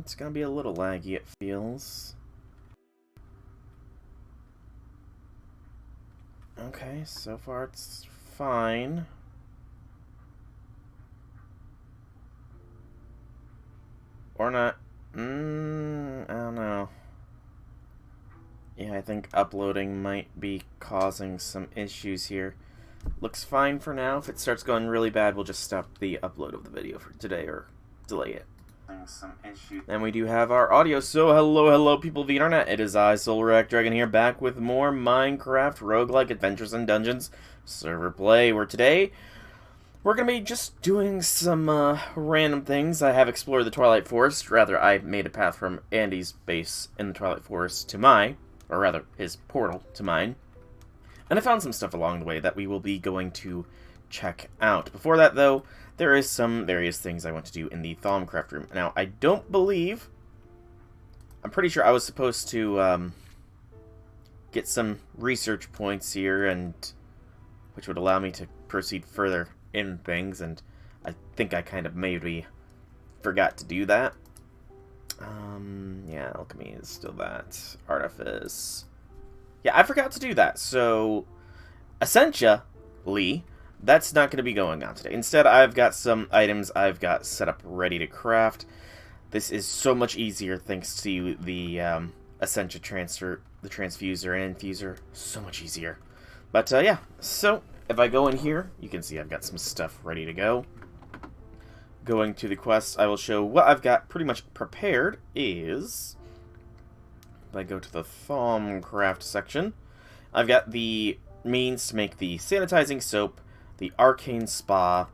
It's gonna be a little laggy, it feels. Okay, so far it's fine. Or not. I don't know. Yeah, I think uploading might be causing some issues here. Looks fine for now. If it starts going really bad, we'll just stop the upload of the video for today or delay it. Some issues. And we do have our audio. So hello people of the internet. It is I, Solar Dragon here, back with more Minecraft roguelike adventures and dungeons server play. Where today we're gonna be just doing some random things. I have explored the Twilight Forest. Rather, I made a path from Andy's base in the Twilight Forest to my, or rather, his portal to mine. And I found some stuff along the way that we will be going to check out. Before that, though, there is some various things I want to do in the Thaumcraft room. Now, I don't believe... I'm pretty sure I was supposed to get some research points here, and which would allow me to proceed further in things, and I think I kind of maybe forgot to do that. Yeah, alchemy is still that. Artifice. Yeah, I forgot to do that, so essentially, that's not going to be going on today. Instead, I've got some items I've got set up ready to craft. This is so much easier thanks to the Essentia transfer, the transfuser and infuser. So much easier. But yeah, so if I go in here, you can see I've got some stuff ready to go. Going to the quest, I will show what I've got pretty much prepared is... If I go to the Thaumcraft section, I've got the means to make the sanitizing soap, the arcane spa,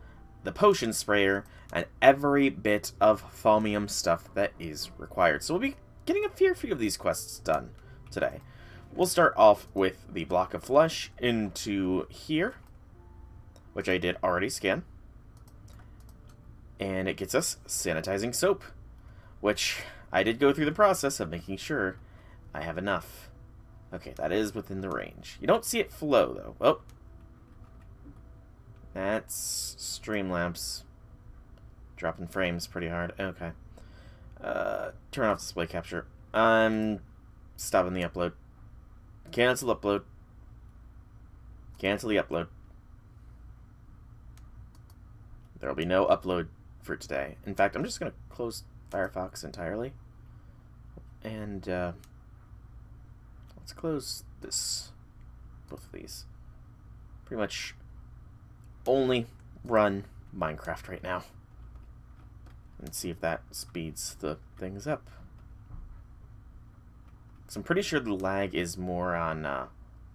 the potion sprayer, and every bit of thaumium stuff that is required. So we'll be getting a fair few of these quests done today. We'll start off with the block of flesh into here, which I did already scan. And it gets us sanitizing soap, which I did go through the process of making sure I have enough. Okay, that is within the range. You don't see it flow, though. Oh. That's Streamlabs. Dropping frames pretty hard. Okay. Turn off display capture. I'm stopping the upload. Cancel upload. Cancel the upload. There will be no upload for today. In fact, I'm just going to close Firefox entirely. And, let's close this. Both of these. Pretty much only run Minecraft right now. And see if that speeds the things up. So I'm pretty sure the lag is more on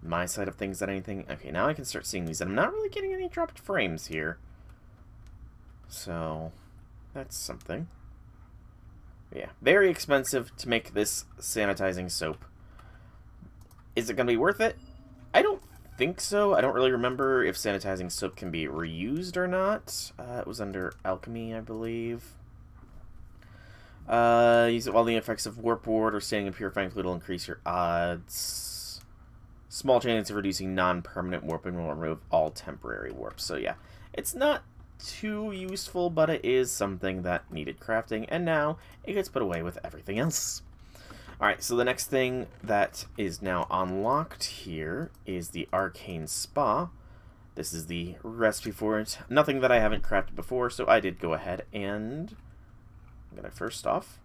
my side of things than anything. Okay, now I can start seeing these. And I'm not really getting any dropped frames here. So, that's something. Yeah, very expensive to make this sanitizing soap. Is it going to be worth it? I don't think so. I don't really remember if sanitizing soap can be reused or not. It was under alchemy, I believe. Use it while the effects of warp ward or standing in purifying fluid will increase your odds. Small chance of reducing non-permanent warping will remove all temporary warps. So yeah, it's not too useful, but it is something that needed crafting, and now it gets put away with everything else. Alright, so the next thing that is now unlocked here is the Arcane Spa. This is the recipe for it. Nothing that I haven't crafted before, so I did go ahead and I'm going to first off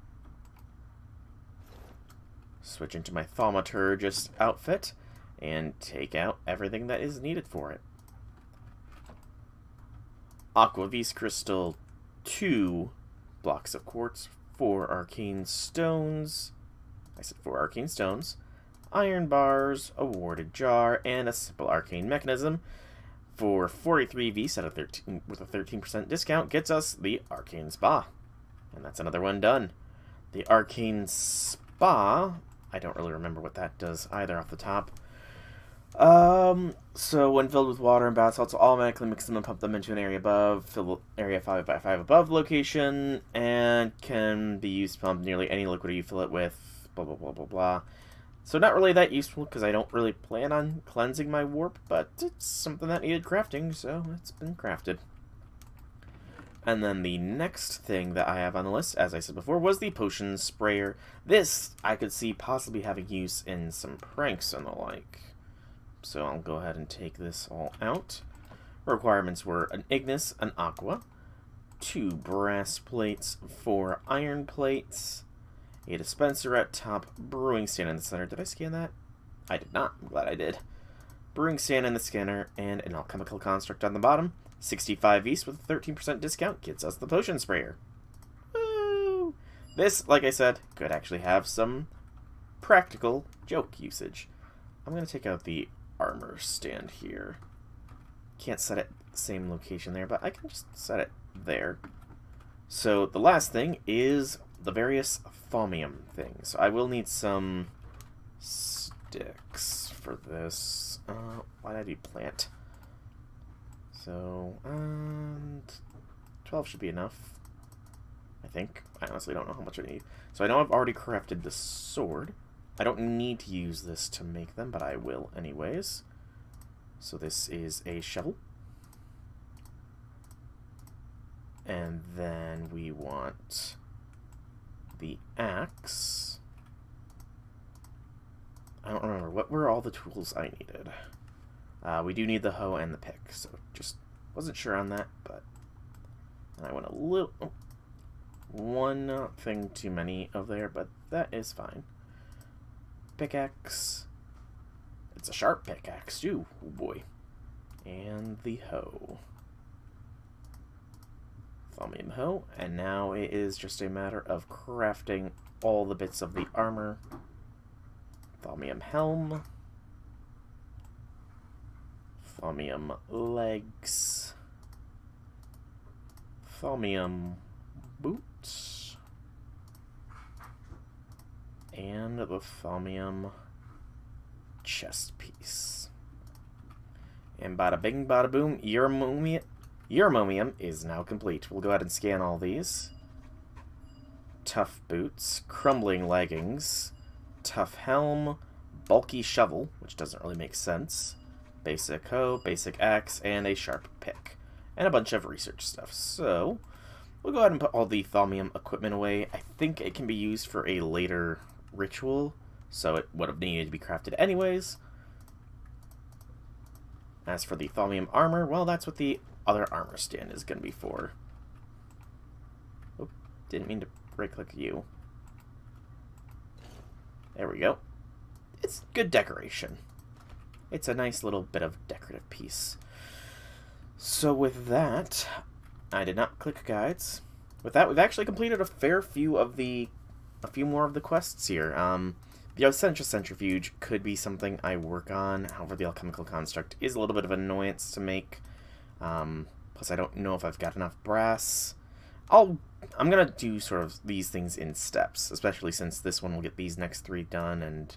switch into my Thaumaturgist outfit and take out everything that is needed for it. Aquavis Crystal, 2 blocks of quartz, 4 arcane stones. I said 4 arcane stones. Iron bars, a warded jar, and a simple arcane mechanism for 43 V set of 13 with a 13% discount gets us the Arcane Spa. And that's another one done. The Arcane Spa, I don't really remember what that does either off the top. So when filled with water and bath salts, automatically mix them and pump them into an area above, fill the area 5 by 5 above location, and can be used to pump nearly any liquid you fill it with, blah, blah, blah, blah, blah. So not really that useful, because I don't really plan on cleansing my warp, but it's something that needed crafting, so it's been crafted. And then the next thing that I have on the list, as I said before, was the potion sprayer. This I could see possibly having use in some pranks and the like. So I'll go ahead and take this all out. Requirements were an Ignis, an Aqua, 2 brass plates, 4 iron plates, a dispenser at top, brewing stand in the center. Did I scan that? I did not. I'm glad I did. Brewing stand in the scanner, and an alchemical construct on the bottom. 65 East with a 13% discount gets us the potion sprayer. Woo! This, like I said, could actually have some practical joke usage. I'm going to take out the armor stand here. Can't set it the same location there, but I can just set it there. So the last thing is the various thaumium things. So I will need some sticks for this. Why did I do plant? So, 12 should be enough, I think. I honestly don't know how much I need. So I know I've already crafted the sword. I don't need to use this to make them, but I will anyways. So this is a shovel. And then we want the axe. I don't remember. What were all the tools I needed? We do need the hoe and the pick, so just wasn't sure on that, but I went a little... Oh, one thing too many of there, but that is fine. Pickaxe. It's a sharp pickaxe, too. Oh boy. And the hoe. Thaumium hoe, and now it is just a matter of crafting all the bits of the armor. Thaumium helm. Thaumium legs. Thaumium boots. And the thaumium chest piece. And bada bing, bada boom, Euromomium is now complete. We'll go ahead and scan all these. Tough boots, crumbling leggings, tough helm, bulky shovel, which doesn't really make sense, basic hoe, basic axe, and a sharp pick. And a bunch of research stuff. So, we'll go ahead and put all the thaumium equipment away. I think it can be used for a later ritual, so it would have needed to be crafted anyways. As for the thaumium armor, well, that's what the other armor stand is going to be for. Oh, didn't mean to right-click you. There we go. It's good decoration. It's a nice little bit of decorative piece. So with that, I did not click guides. With that, we've actually completed a fair few of a few more of the quests here. The Essential Centrifuge could be something I work on. However, the Alchemical Construct is a little bit of an annoyance to make. Plus, I don't know if I've got enough brass. I'm going to do sort of these things in steps, especially since this one will get these next 3 done, and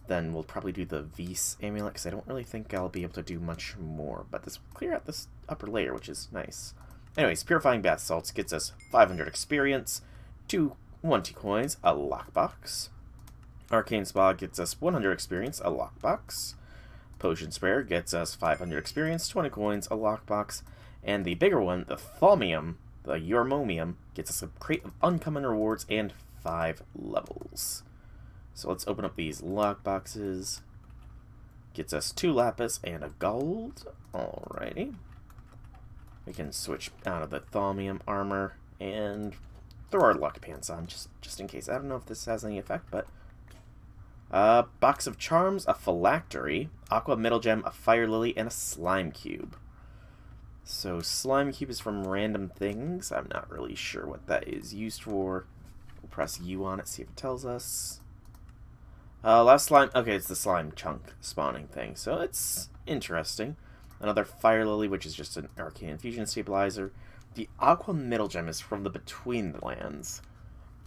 then we'll probably do the Vis amulet, because I don't really think I'll be able to do much more. But this will clear out this upper layer, which is nice. Anyways, Purifying Bath Salts gets us 500 experience, 20 coins, a lockbox. Arcane Spa gets us 100 experience, a lockbox. Potion Sprayer gets us 500 experience, 20 coins, a lockbox. And the bigger one, the Thaumium, the Euromomium, gets us a crate of uncommon rewards and 5 levels. So let's open up these lockboxes. Gets us 2 lapis and a gold. Alrighty. We can switch out of the Thaumium armor and throw our luck pants on, just in case. I don't know if this has any effect, but... Box of Charms, a Phylactery, Aqua Middle Gem, a Fire Lily, and a Slime Cube. So, Slime Cube is from random things. I'm not really sure what that is used for. We'll press U on it, see if it tells us. Last slime... Okay, it's the slime chunk spawning thing, so it's interesting. Another Fire Lily, which is just an Arcane Infusion Stabilizer. The Aqua Middle Gem is from the Between the Lands.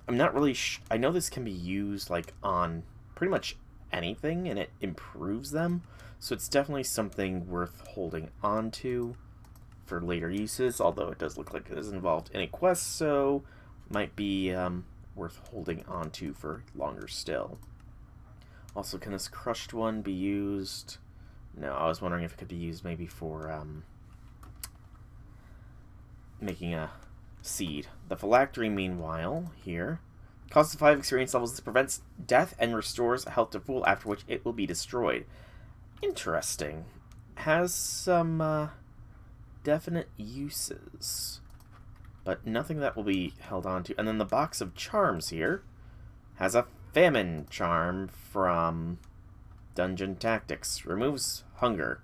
I'm not really I know this can be used, like, on pretty much anything, and it improves them. So it's definitely something worth holding on to for later uses, although it does look like it is involved in a quest, so might be worth holding on to for longer still. Also, can this crushed one be used? No, I was wondering if it could be used maybe for making a seed. The phylactery, meanwhile, here, causes 5 experience levels. This prevents death and restores health to full, after which it will be destroyed. Interesting. Has some definite uses, but nothing that will be held on to. And then the box of charms here has a famine charm from Dungeon Tactics. Removes hunger.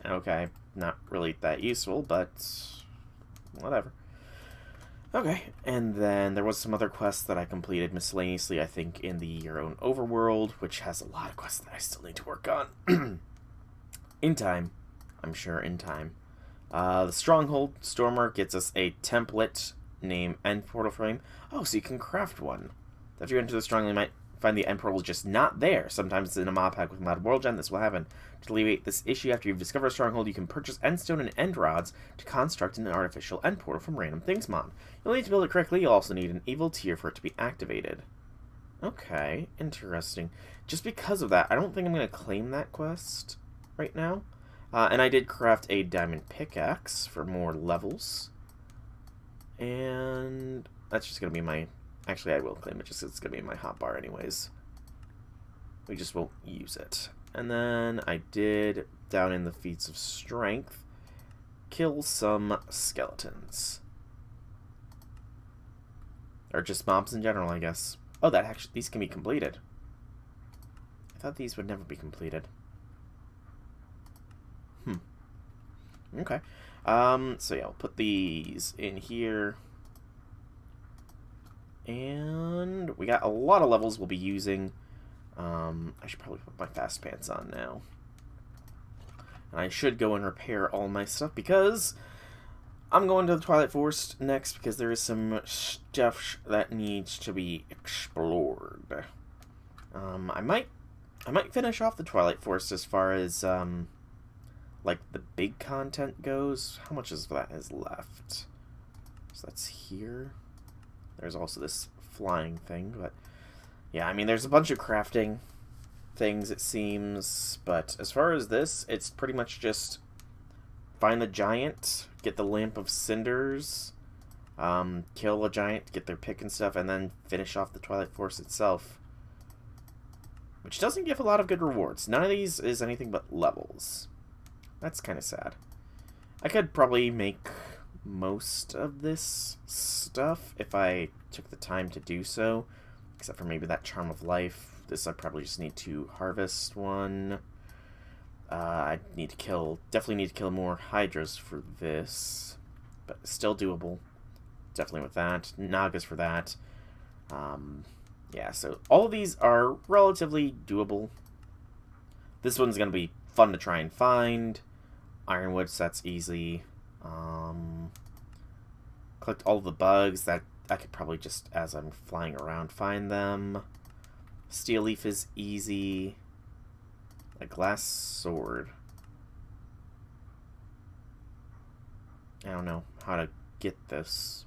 Okay, not really that useful, but whatever. Okay, and then there was some other quests that I completed miscellaneously, I think, in the Your Own Overworld, which has a lot of quests that I still need to work on. In time. I'm sure in time. The Stronghold Stormer gets us a template named End Portal Frame. Oh, so you can craft one. After you enter the Stronghold, you might find the End Portal is just not there. Sometimes it's in a mob pack with Mad World Gem. This will happen. To alleviate this issue, after you've discovered a Stronghold, you can purchase Endstone and End Rods to construct an artificial End Portal from Random Things mod. You'll need to build it correctly. You'll also need an Evil Tier for it to be activated. Okay, interesting. Just because of that, I don't think I'm going to claim that quest right now. And I did craft a diamond pickaxe for more levels. And that's just going to be my... Actually, I will claim it just because it's going to be in my hotbar anyways. We just won't use it. And then I did, down in the feats of strength, kill some skeletons. Or just mobs in general, I guess. Oh, that actually, these can be completed. I thought these would never be completed. Okay. So yeah, I'll put these in here. And we got a lot of levels we'll be using. I should probably put my fast pants on now. And I should go and repair all my stuff because I'm going to the Twilight Forest next because there is some stuff that needs to be explored. I might finish off the Twilight Forest as far as like the big content goes. How much of that is left? So that's here. There's also this flying thing, but yeah, I mean, there's a bunch of crafting things, it seems, but as far as this, it's pretty much just find the giant, get the Lamp of Cinders, kill a giant, get their pick and stuff, and then finish off the Twilight Forest itself, which doesn't give a lot of good rewards. None of these is anything but levels. That's kind of sad. I could probably make most of this stuff if I took the time to do so, except for maybe that Charm of Life. This I probably just need to harvest one. I need to kill, definitely need to kill more Hydras for this, but still doable. Definitely with that. Nagas for that. Yeah, so all of these are relatively doable. This one's going to be fun to try and find. Ironwood, so that's easy. Collect all the bugs. That I could probably just, as I'm flying around, find them. Steel leaf is easy. A glass sword. I don't know how to get this.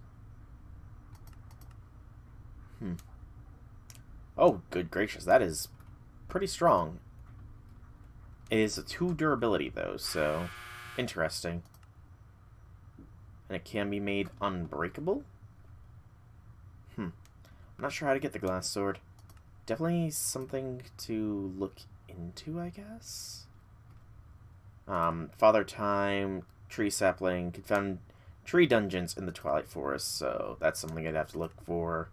Oh, good gracious. That is pretty strong. It is a 2 durability, though, so interesting. And it can be made unbreakable? I'm not sure how to get the glass sword. Definitely something to look into, I guess? Father Time, Tree Sapling, can find tree dungeons in the Twilight Forest, so that's something I'd have to look for.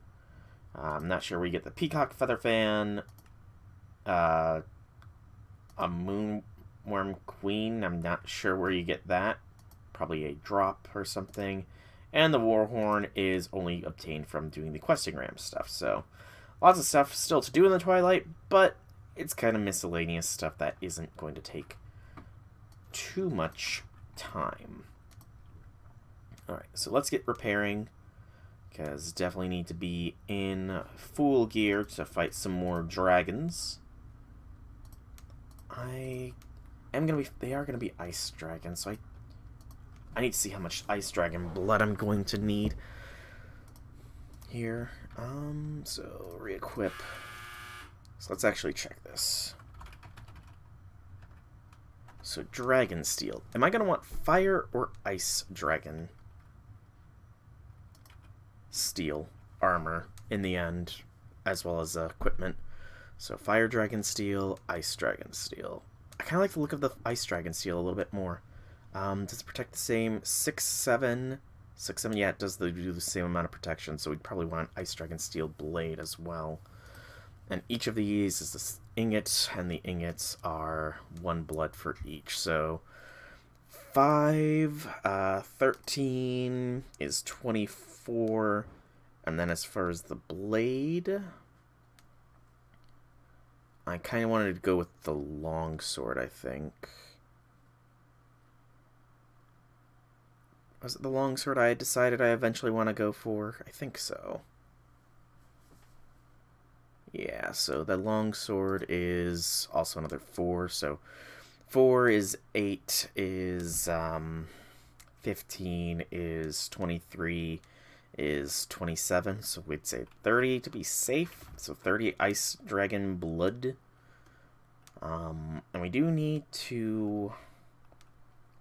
I'm not sure where you get the Peacock Feather Fan. A Moonworm Queen, I'm not sure where you get that. Probably a drop or something. And the Warhorn is only obtained from doing the questing ram stuff, so lots of stuff still to do in the Twilight, but it's kind of miscellaneous stuff that isn't going to take too much time. Alright, so let's get repairing, because definitely need to be in full gear to fight some more dragons. They are gonna be ice dragons, so I need to see how much ice dragon blood I'm going to need here. So re-equip. So let's actually check this. So, dragon steel. Am I going to want fire or ice dragon steel armor in the end, as well as equipment? So, fire dragon steel, ice dragon steel. I kind of like the look of the ice dragon steel a little bit more. Does it protect the same? 6-7. 6-7, yeah, it does do the same amount of protection, so we'd probably want an ice dragon steel blade as well. And each of these is this ingot, and the ingots are 1 blood for each. So 5, 13 is 24. And then as far as the blade, I kind of wanted to go with the longsword, I think. Was it the longsword I decided I eventually want to go for? I think so. Yeah, so the longsword is also another 4, so 4 is 8, is 15, is 23, is 27, so we'd say 30 to be safe, so 30 ice dragon blood. And we do need to...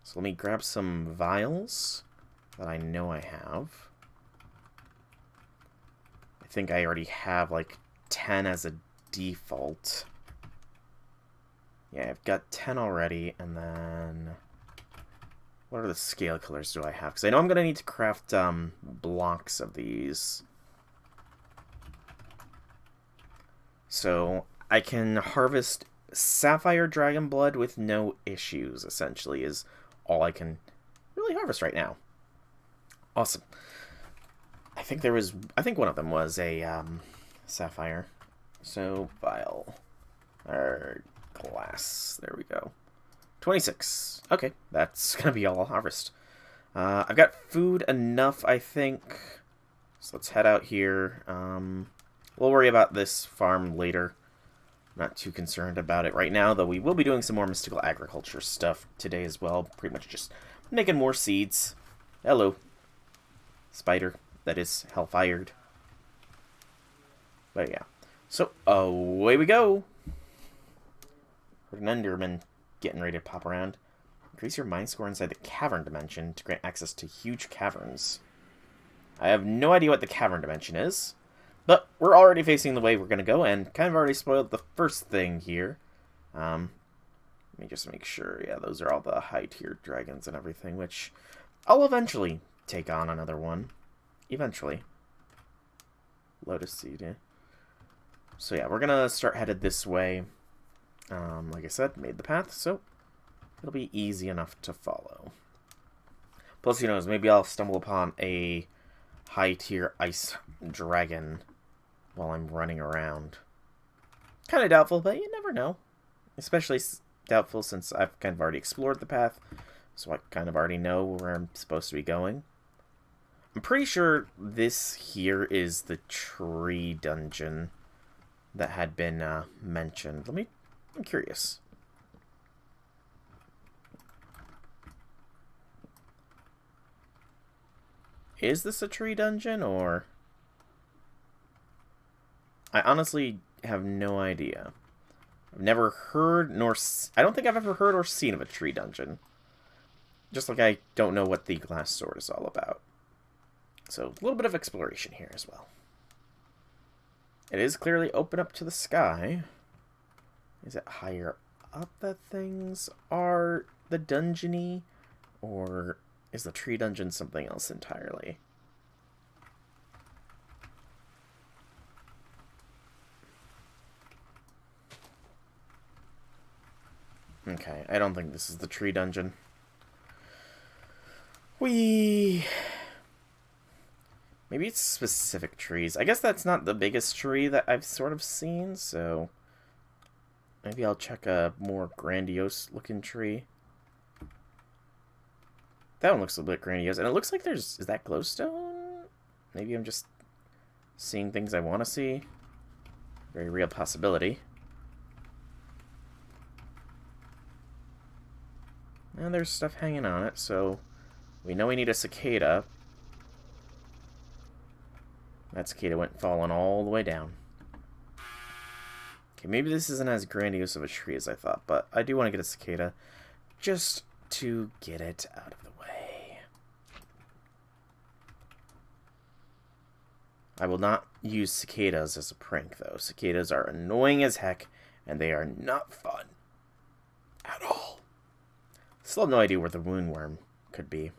So let me grab some vials that I know I have. I think I already have, like, 10 as a default. Yeah, I've got 10 already, and then... What are the scale colors do I have? Because I know I'm going to need to craft blocks of these. So, I can harvest sapphire dragon blood with no issues, essentially, is all I can really harvest right now. Awesome. I think one of them was a sapphire. So, vial. Or glass. There we go. 26. Okay, that's going to be all I'll harvest. I've got food enough, I think. So let's head out here. We'll worry about this farm later. Not too concerned about it right now, though we will be doing some more mystical agriculture stuff today as well. Pretty much just making more seeds. Hello. Spider. That is hellfired. But yeah. So, away we go. Heard an Enderman getting ready to pop around. Increase your mind score inside the cavern dimension to grant access to huge caverns. I have no idea what the cavern dimension is, but we're already facing the way we're going to go, and kind of already spoiled the first thing here. Let me just make sure. Yeah, those are all the high-tier dragons and everything, which I'll eventually take on another one. Eventually. Lotus Seed, yeah. So yeah, we're going to start headed this way. Like I said, made the path, so it'll be easy enough to follow. Plus, who knows, maybe I'll stumble upon a high-tier ice dragon while I'm running around. Kind of doubtful, but you never know. Especially doubtful since I've kind of already explored the path, so I kind of already know where I'm supposed to be going. I'm pretty sure this here is the tree dungeon that had been mentioned. I'm curious. Is this a tree dungeon, or... I honestly have no idea. I've never heard, I don't think I've ever heard or seen of a tree dungeon. Just like I don't know what the glass sword is all about. So, a little bit of exploration here as well. It is clearly open up to the sky. Is it higher up that things are the dungeony? Or is the tree dungeon something else entirely? Okay, I don't think this is the tree dungeon. Maybe it's specific trees. I guess that's not the biggest tree that I've sort of seen, so... Maybe I'll check a more grandiose looking tree. That one looks a bit grandiose. And it looks like there's... Is that glowstone? Maybe I'm just seeing things I want to see. Very real possibility. And there's stuff hanging on it, so... We know we need a cicada. That cicada went falling all the way down. Okay, maybe this isn't as grandiose of a tree as I thought, but I do want to get a cicada. just to get it out of the way. I will not use cicadas as a prank, though. Cicadas are annoying as heck, and they are not fun at all. Still have no idea where the woundworm could be.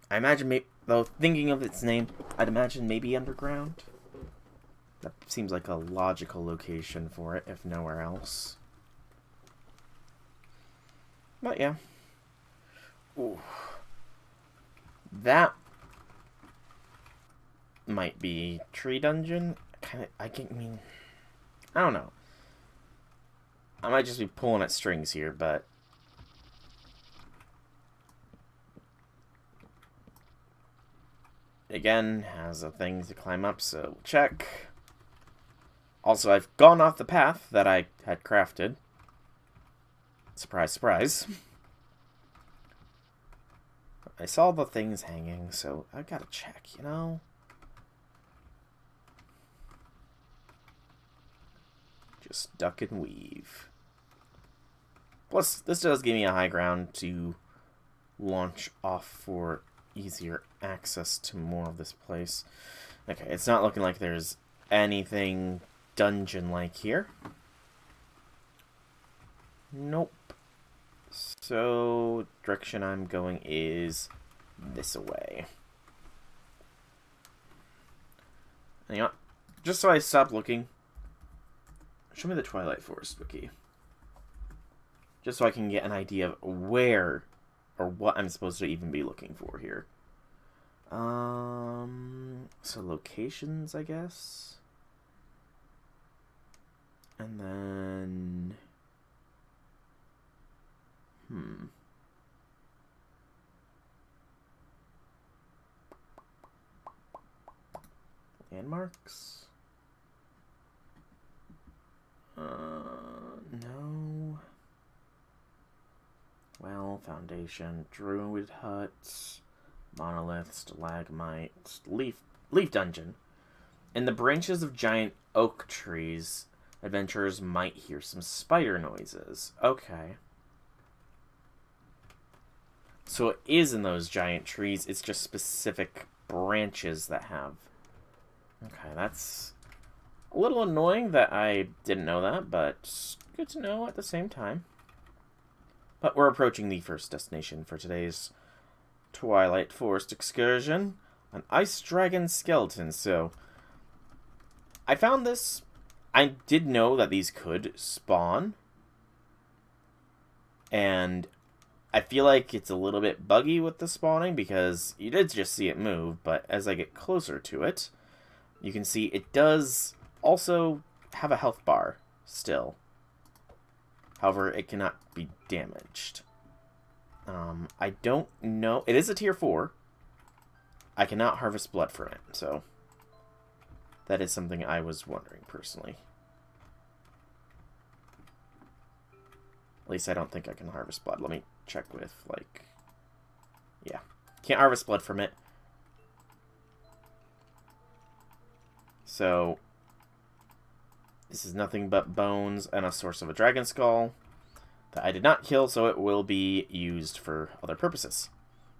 I imagine, though, thinking of its name, I'd imagine maybe underground. That seems like a logical location for it, if nowhere else. But yeah. Ooh. That might be tree dungeon. I don't know. I might just be pulling at strings here, but again, has a thing to climb up, so check. Also, I've gone off the path that I had crafted. Surprise, surprise. I saw the things hanging, so I gotta check, you know? Just duck and weave. Plus, this does give me a high ground to launch off for easier access to more of this place. Okay, it's not looking like there's anything dungeon-like here. Nope. So, direction I'm going is this way. And you know, just so I stop looking, show me the Twilight Forest wiki. Just so I can get an idea of where or what I'm supposed to even be looking for here. So locations, I guess. And then... Landmarks? No. Well, foundation, druid huts, monolith, stalagmite, leaf dungeon. In the branches of giant oak trees, adventurers might hear some spider noises. Okay. So it is in those giant trees, it's just specific branches that have. Okay, that's a little annoying that I didn't know that, but good to know at the same time. But we're approaching the first destination for today's Twilight Forest excursion, an ice dragon skeleton. So, I found this. I did know that these could spawn, and I feel like it's a little bit buggy with the spawning because you did just see it move, but as I get closer to it, you can see it does also have a health bar still. However, it cannot be damaged. I don't know. It is a tier 4. I cannot harvest blood from it, so that is something I was wondering personally. At least I don't think I can harvest blood. Let me check with, like... Yeah. Can't harvest blood from it. So, this is nothing but bones and a source of a dragon skull that I did not kill, so it will be used for other purposes.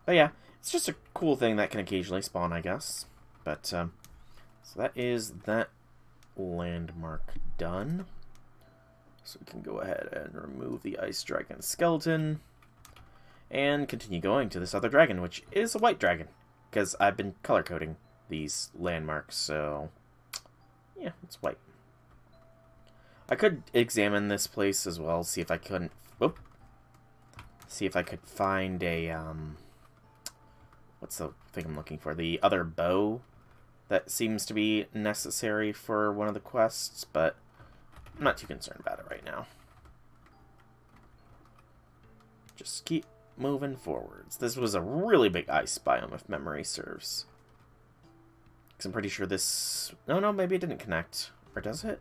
But yeah, it's just a cool thing that can occasionally spawn, I guess. But, so that is that landmark done. So we can go ahead and remove the ice dragon skeleton and continue going to this other dragon, which is a white dragon, because I've been color coding these landmarks, so yeah, it's white. I could examine this place as well, see if I couldn't... Whoop. See if I could find a, what's the thing I'm looking for? The other bow that seems to be necessary for one of the quests, but I'm not too concerned about it right now. Just keep moving forwards. This was a really big ice biome, if memory serves. Because I'm pretty sure this... No, maybe it didn't connect. Or does it?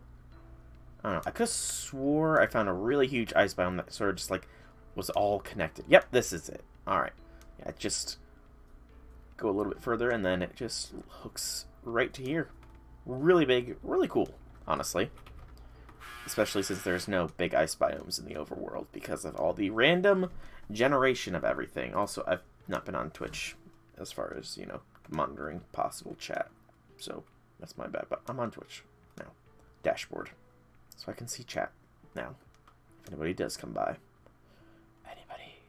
I don't know. I could have swore I found a really huge ice biome that sort of just, like, was all connected. Yep, this is it. Alright. Yeah, just go a little bit further, and then it just hooks right to here. Really big, really cool, honestly. especially since there's no big ice biomes in the overworld because of all the random generation of everything. Also, I've not been on Twitch as far as, you know, monitoring possible chat. So, that's my bad, but I'm on Twitch now. Dashboard. So I can see chat now. If anybody does come by. Anybody.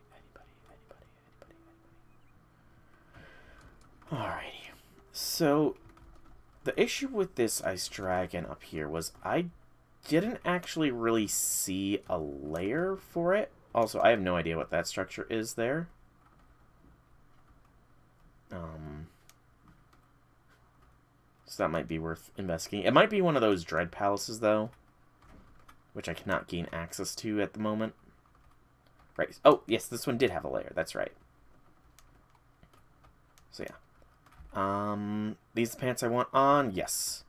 Alrighty. So, the issue with this ice dragon up here was I didn't actually really see a layer for it. Also, I have no idea what that structure is there. So that might be worth investigating. It might be one of those dread palaces, though, which I cannot gain access to at the moment. Right. Oh, yes, this one did have a layer. That's right. So, yeah. These pants I want on? Yes.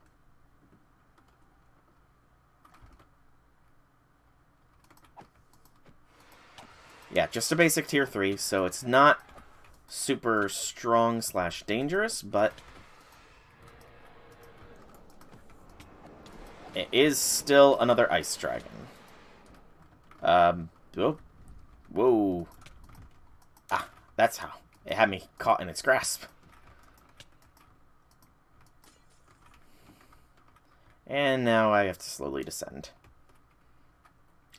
Yeah, just a basic tier 3, so it's not super strong / dangerous, but it is still another ice dragon. Oh. Whoa. Ah, that's how. It had me caught in its grasp. And now I have to slowly descend.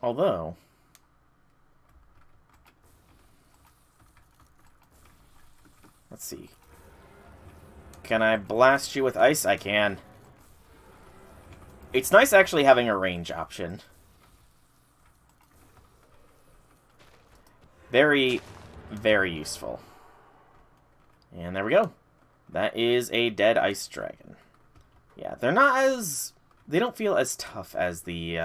Although, let's see. Can I blast you with ice? I can. It's nice actually having a range option. Very, very useful. And there we go. That is a dead ice dragon. Yeah, they're not as... They don't feel as tough as the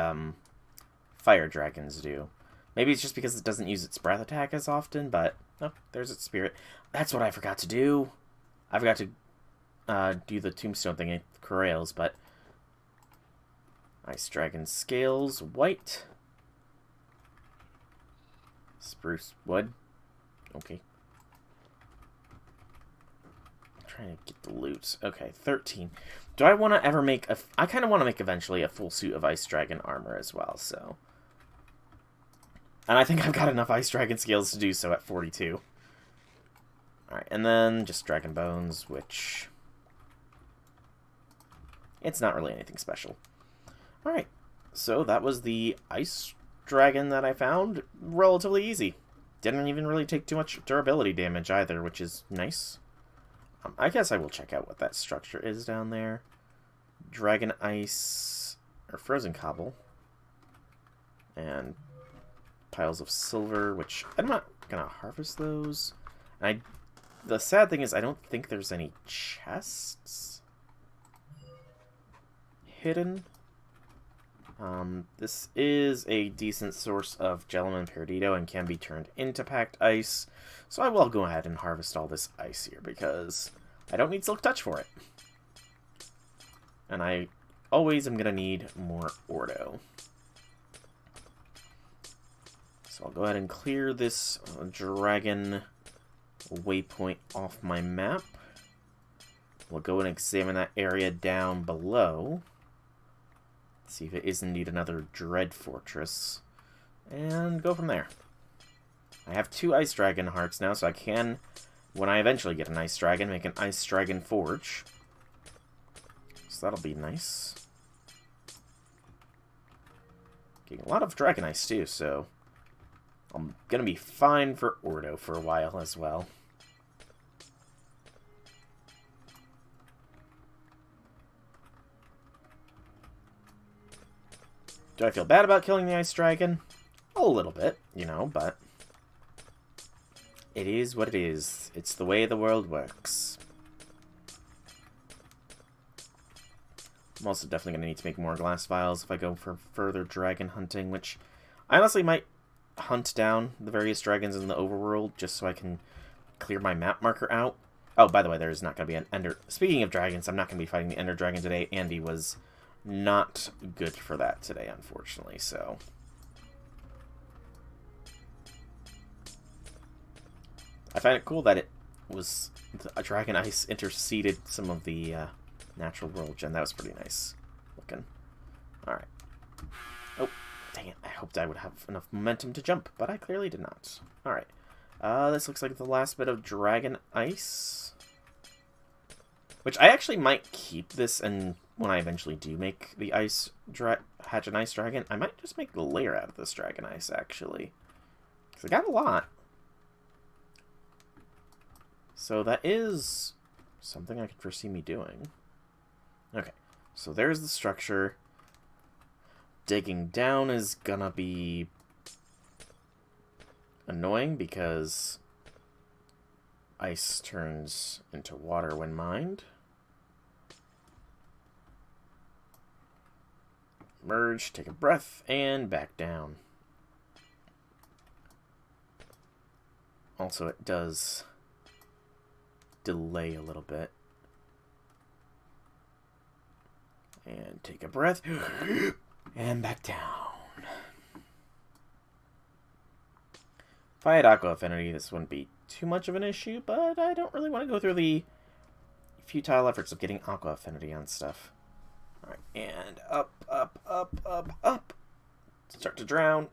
fire dragons do. Maybe it's just because it doesn't use its breath attack as often, but... Oh, there's its spirit. That's what I forgot to do. I forgot to do the tombstone thing in Corrales, but... Ice dragon scales, white. Spruce wood. Okay. I'm trying to get the loot. Okay, 13. Do I want to ever make a... I kind of want to make eventually a full suit of ice dragon armor as well, so... And I think I've got enough ice dragon scales to do so at 42. Alright, and then just dragon bones, which... It's not really anything special. Alright, so that was the ice dragon that I found. Relatively easy. Didn't even really take too much durability damage either, which is nice. I guess I will check out what that structure is down there. Dragon ice, or frozen cobble. And piles of silver, which I'm not going to harvest those. And the sad thing is I don't think there's any chests hidden. This is a decent source of Gelamin Perdido and can be turned into packed ice. So I will go ahead and harvest all this ice here because I don't need Silk Touch for it. And I always am going to need more Ordo. So I'll go ahead and clear this dragon waypoint off my map. We'll go and examine that area down below. See if it is indeed another Dread Fortress. And go from there. I have 2 Ice Dragon hearts now, so I can, when I eventually get an Ice Dragon, make an Ice Dragon Forge. So that'll be nice. Getting a lot of Dragon Ice too, so I'm gonna be fine for Ordo for a while as well. Do I feel bad about killing the Ice Dragon? A little bit, you know, but it is what it is. It's the way the world works. I'm also definitely going to need to make more glass vials if I go for further dragon hunting, which I honestly might hunt down the various dragons in the overworld just so I can clear my map marker out. Oh, by the way, there's not going to be an Ender... Speaking of dragons, I'm not going to be fighting the Ender Dragon today. Andy was not good for that today, unfortunately, so... I find it cool that it was... A Dragon Ice interceded some of the natural world gen. That was pretty nice looking. Alright. Oh, dang it. I hoped I would have enough momentum to jump, but I clearly did not. Alright. This looks like the last bit of dragon ice. Which I actually might keep this, and when I eventually do make the hatch an ice dragon, I might just make the layer out of this dragon ice, actually. Because I got a lot. So that is something I could foresee me doing. Okay, so there's the structure. Digging down is gonna be annoying because ice turns into water when mined. Merge, take a breath, and back down. Also, it does delay a little bit. And take a breath. And back down. If I had Aqua Affinity, this wouldn't be too much of an issue, but I don't really want to go through the futile efforts of getting Aqua Affinity on stuff. Alright, and up, up, up, up, up. Start to drown.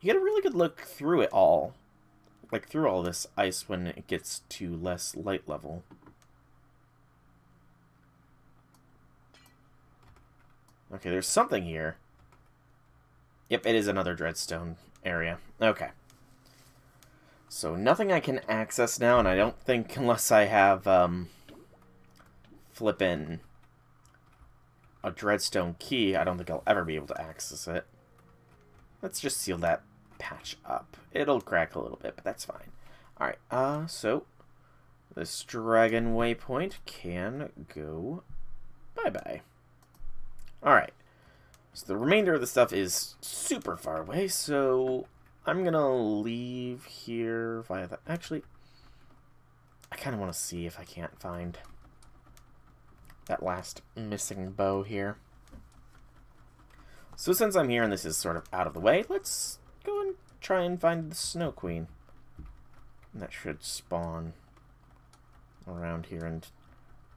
You get a really good look through it all. Like, through all this ice when it gets to less light level. Okay, there's something here. Yep, it is another Dreadstone area. Okay. So, nothing I can access now, and I don't think unless I have, flippin' a Dreadstone key, I don't think I'll ever be able to access it. Let's just seal that patch up. It'll crack a little bit, but that's fine. Alright, so this dragon waypoint can go bye-bye. Alright, so the remainder of the stuff is super far away, so I'm gonna leave here via the... Actually, I kind of want to see if I can't find that last missing bow here. So since I'm here and this is sort of out of the way, let's go and try and find the Snow Queen. And that should spawn around here and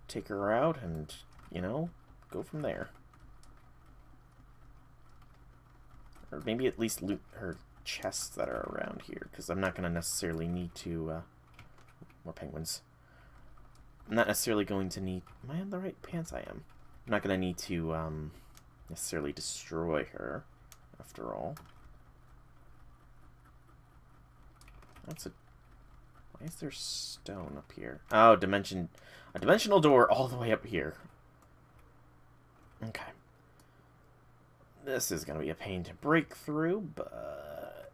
take her out and, you know, go from there. Or maybe at least loot her chests that are around here, because I'm not going to necessarily need to... more penguins. I'm not necessarily going to need... Am I in the right pants? I am. I'm not going to need to necessarily destroy her, after all. That's a... Why is there stone up here? Oh, a dimensional door all the way up here. Okay. This is going to be a pain to break through, but...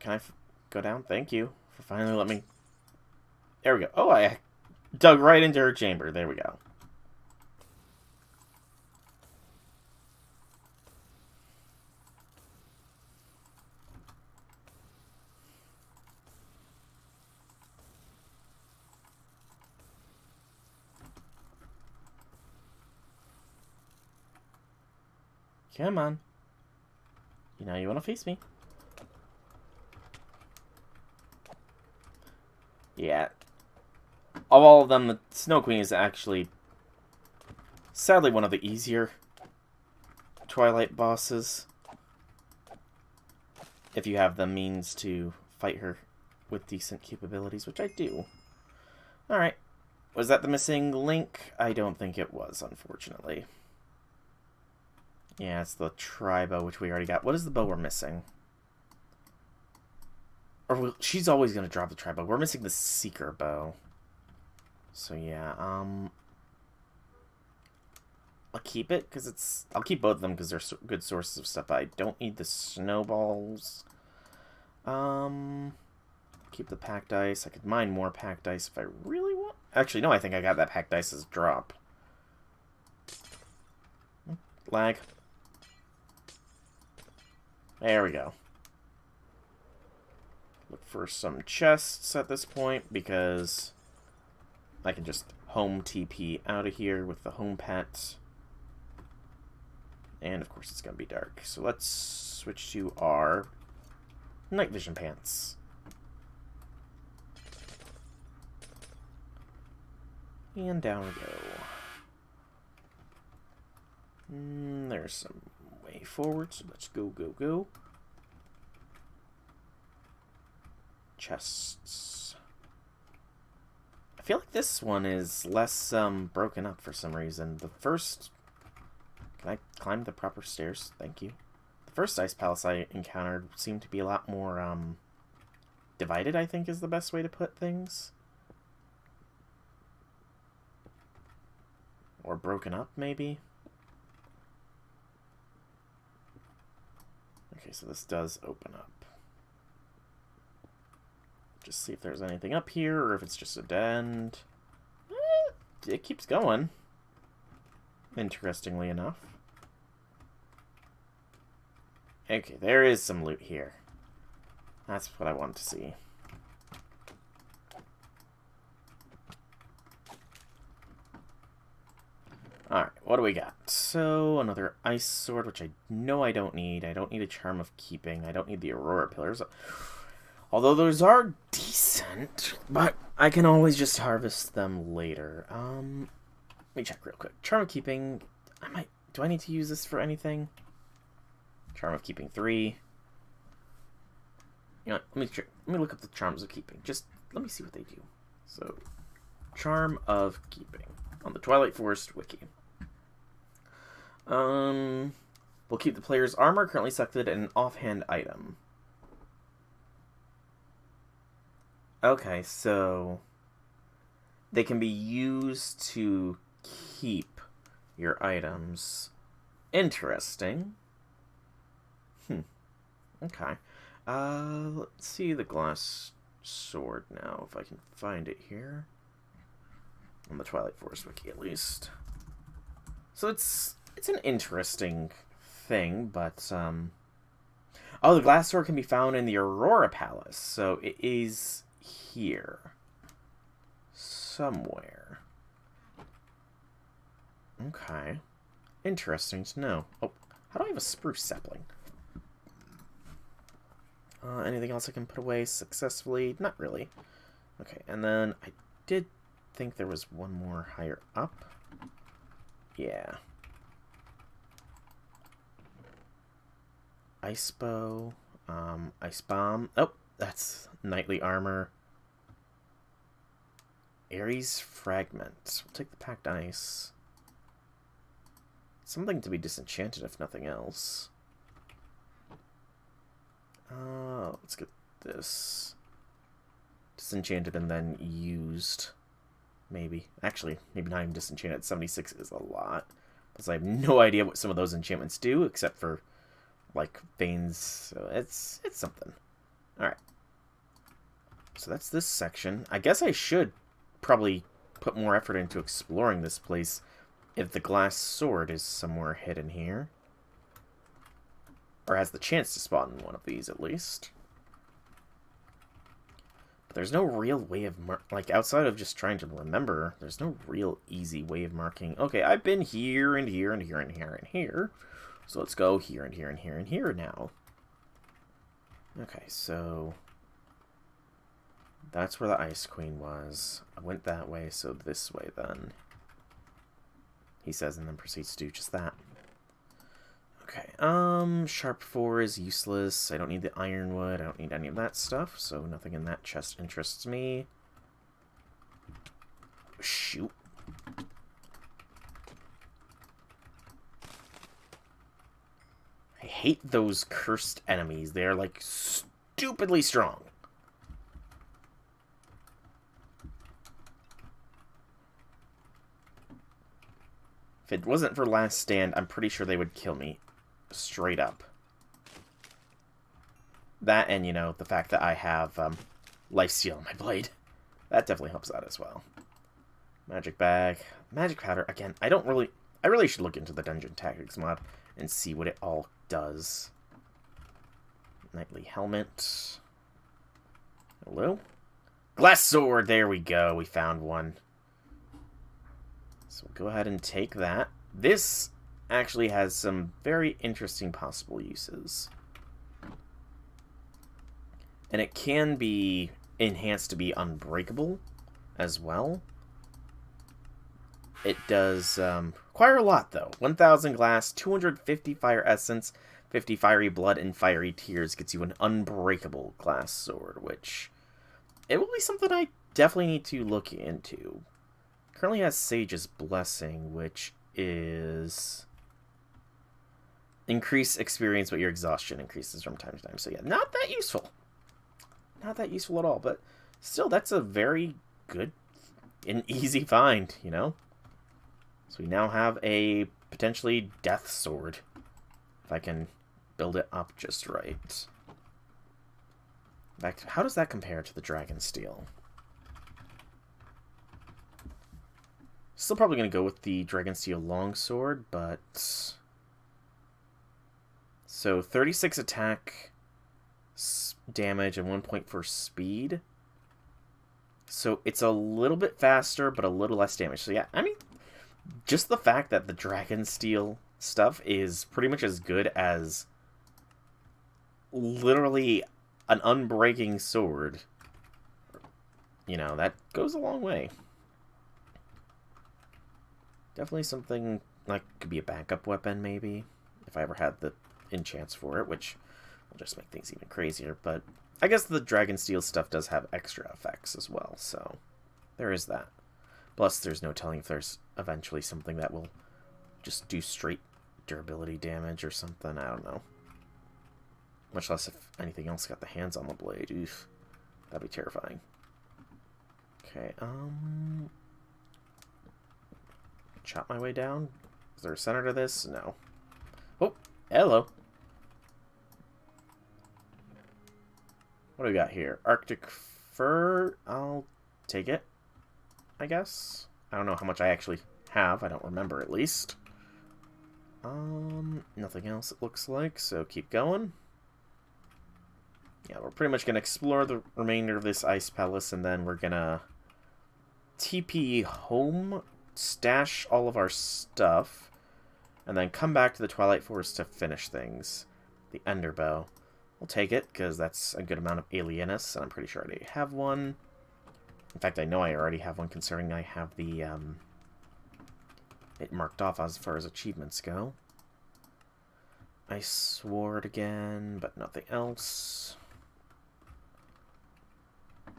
Can I go down? Thank you for finally letting me... There we go. Oh, I dug right into her chamber. There we go. Come on. You know you want to face me. Yeah. Of all of them, the Snow Queen is actually, sadly, one of the easier Twilight bosses. If you have the means to fight her with decent capabilities, which I do. Alright. Was that the missing link? I don't think it was, unfortunately. Yeah, it's the tri-bow, which we already got. What is the bow we're missing? Or she's always going to drop the tri-bow. We're missing the Seeker bow. So yeah, I'll keep it, because it's... I'll keep both of them, because they're good sources of stuff. I don't need the snowballs. Keep the packed ice. I could mine more packed ice if I really want. Actually, no, I think I got that packed ice as drop. Lag. There we go. Look for some chests at this point, because I can just home TP out of here with the home pet. And, of course, it's going to be dark. So let's switch to our night vision pants. And down we go. There's some way forward, so let's go, go, go. Chests. I feel like this one is less broken up for some reason. The first... Can I climb the proper stairs? Thank you. The first ice palace I encountered seemed to be a lot more divided, I think is the best way to put things. Or broken up, maybe? Okay, so this does open up. Just see if there's anything up here, or if it's just a dead end. It keeps going. Interestingly enough. Okay, there is some loot here. That's what I wanted to see. Alright, what do we got? So, another ice sword, which I know I don't need. I don't need a charm of keeping. I don't need the aurora pillars. Although those are decent, but I can always just harvest them later. Let me check real quick. Charm of keeping, do I need to use this for anything? Charm of keeping 3. You know what, let me look up the charms of keeping. Just let me see what they do. So, charm of keeping on the Twilight Forest wiki. Will keep the player's armor currently selected and an offhand item. Okay, so they can be used to keep your items. Interesting. Okay. Let's see the glass sword now, if I can find it here. On the Twilight Forest wiki, at least. So it's an interesting thing, but, oh, the glass sword can be found in the Aurora Palace, so it is here. Somewhere. Okay. Interesting to know. Oh, how do I have a spruce sapling? Anything else I can put away successfully? Not really. Okay, and then I did think there was one more higher up. Yeah. Ice bow. Ice bomb. Oh, that's knightly armor. Ares fragment. We'll take the packed ice. Something to be disenchanted, if nothing else. Let's get this. Disenchanted and then used. Maybe. Actually, maybe not even disenchanted. 76 is a lot. Because I have no idea what some of those enchantments do, except for, like, veins. So it's something. Alright. So that's this section. I guess I should probably put more effort into exploring this place if the glass sword is somewhere hidden here. Or has the chance to spawn in one of these, at least. But there's no real way of, like, outside of just trying to remember, there's no real easy way of marking, okay, I've been here, and here, and here, and here, and here. So let's go here, and here, and here, and here now. Okay, so that's where the Ice Queen was. I went that way, so this way, then. He says, and then proceeds to do just that. Okay, Sharp 4 is useless. I don't need the Ironwood. I don't need any of that stuff, so nothing in that chest interests me. Shoot. I hate those cursed enemies. They're, like, stupidly strong. If it wasn't for Last Stand, I'm pretty sure they would kill me. Straight up. That and, you know, the fact that I have lifesteal on my blade. That definitely helps out as well. Magic bag. Magic powder. Again, I really should look into the Dungeon Tactics mod and see what it all does. Knightly helmet. Hello? Glass sword! There we go. We found one. So we'll go ahead and take that. This actually has some very interesting possible uses. And it can be enhanced to be unbreakable as well. It does require a lot, though. 1,000 glass, 250 fire essence, 50 fiery blood, and fiery tears gets you an unbreakable glass sword, which it will be something I definitely need to look into. Currently has Sage's Blessing, which is increase experience, but your exhaustion increases from time to time. So yeah, not that useful. Not that useful at all, but still, that's a very good and easy find, you know? So we now have a potentially death sword, if I can build it up just right. Back to, how does that compare to the Dragon Steel? Still probably going to go with the Dragon Steel Longsword, but... So, 36 attack damage and 1 point for speed. So, it's a little bit faster, but a little less damage. So, yeah, I mean, just the fact that the Dragon Steel stuff is pretty much as good as literally an unbreaking sword, you know, that goes a long way. Definitely something like could be a backup weapon, maybe, if I ever had the enchants for it, which will just make things even crazier. But I guess the Dragon Steel stuff does have extra effects as well, so there is that. Plus, there's no telling if there's eventually something that will just do straight durability damage or something. I don't know. Much less if anything else got the hands on the blade. Oof. That'd be terrifying. Okay, chop my way down. Is there a center to this? No. Oh, hello. What do we got here? Arctic fur. I'll take it, I guess. I don't know how much I actually have. I don't remember, at least. Nothing else, it looks like, so keep going. Yeah, we're pretty much going to explore the remainder of this ice palace, and then we're going to TP home, stash all of our stuff, and then come back to the Twilight Forest to finish things. The Enderbow. We'll take it, because that's a good amount of Alienus, and I'm pretty sure I already have one. In fact, I know I already have one, considering I have the, it marked off as far as achievements go. Ice Sword again, but nothing else.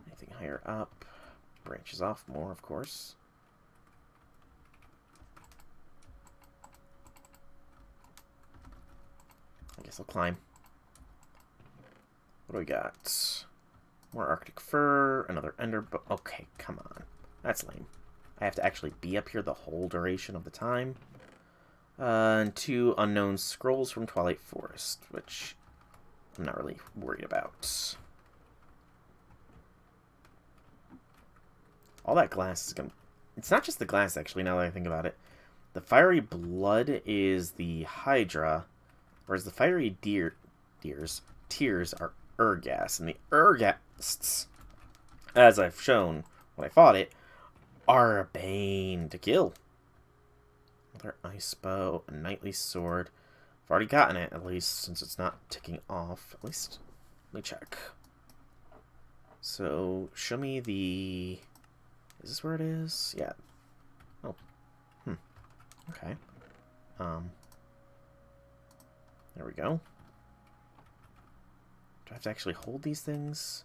Anything higher up. Branches off more, of course. I guess I'll climb. What do we got? More Arctic fur, another ender... Okay, come on. That's lame. I have to actually be up here the whole duration of the time. And 2 unknown scrolls from Twilight Forest, which I'm not really worried about. All that glass is gonna... It's not just the glass, actually, now that I think about it. The fiery blood is the Hydra, whereas the fiery tears are Urgas, and the Urgasts, as I've shown when I fought it, are a bane to kill. Another ice bow, a knightly sword. I've already gotten it, at least, since it's not ticking off. At least, let me check. So, show me the... Is this where it is? Yeah. Oh. Okay. There we go. Do I have to actually hold these things?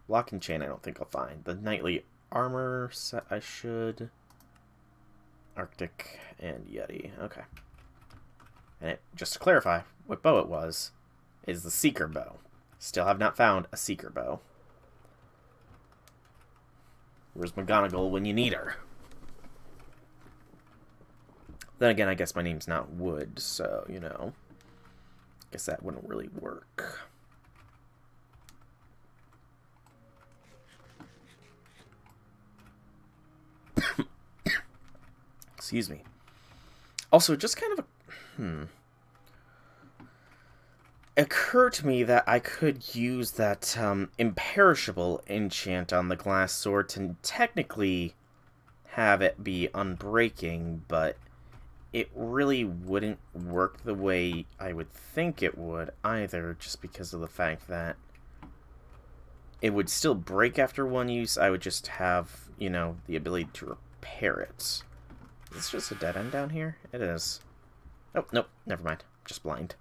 Lock and chain I don't think I'll find. The knightly armor set I should. Arctic and Yeti. Okay. And it, just to clarify what bow it was, is the Seeker bow. Still have not found a Seeker bow. Where's McGonagall when you need her? Then again, I guess my name's not Wood, so, you know. Guess that wouldn't really work. Excuse me. Also, just kind of a... occurred to me that I could use that imperishable enchant on the glass sword to technically have it be unbreaking, but it really wouldn't work the way I would think it would either, just because of the fact that it would still break after one use. I would just have, you know, the ability to repair it. this just a dead end down here? It is. Oh, nope, never mind. Just blind.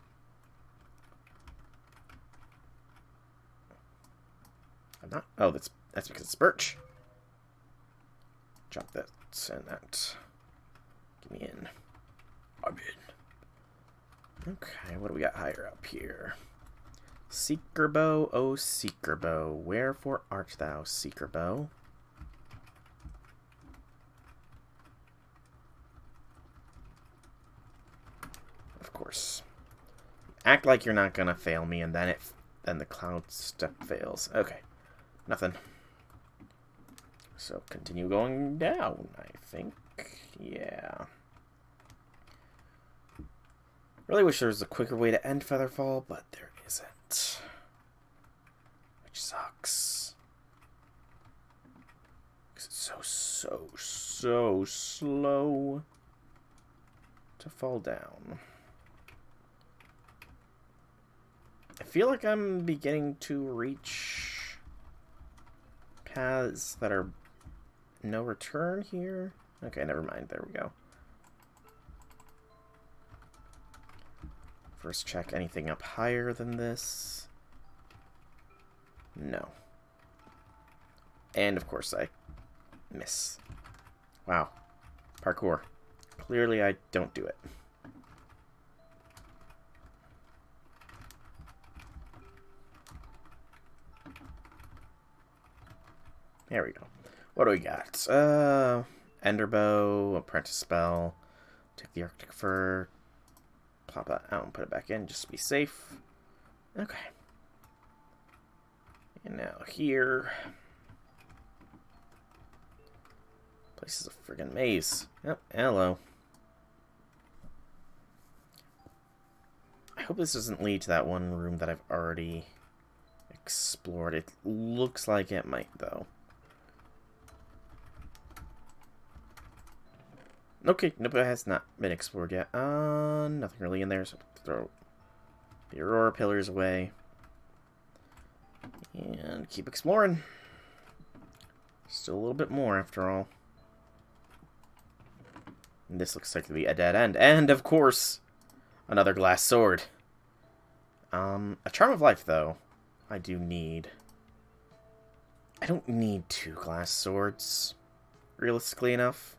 I'm not. Oh, that's because it's birch. Drop that, send that. Get me in. I'm in. Okay, what do we got higher up here? Seeker bow, oh seeker bow, wherefore art thou, seeker bow? Of course. Act like you're not gonna fail me, and then the cloud step fails. Okay, nothing. So continue going down, I think. Yeah. Really wish there was a quicker way to end Featherfall, but there isn't. Which sucks. Because it's so slow to fall down. I feel like I'm beginning to reach paths that are no return here. Okay, never mind. There we go. First check anything up higher than this. No. And of course I miss. Wow. Parkour. Clearly I don't do it. There we go. What do we got? Enderbow, Apprentice Spell, take the Arctic Fur, plop that out and put it back in just to be safe. Okay. And now here. Place is a friggin' maze. Yep, hello. I hope this doesn't lead to that one room that I've already explored. It looks like it might, though. Okay, nope, it has not been explored yet. Nothing really in there, so throw the Aurora pillars away. And keep exploring. Still a little bit more, after all. And this looks like to be a dead end. And, of course, another glass sword. A Charm of Life, though, I do need. I don't need 2 glass swords, realistically enough.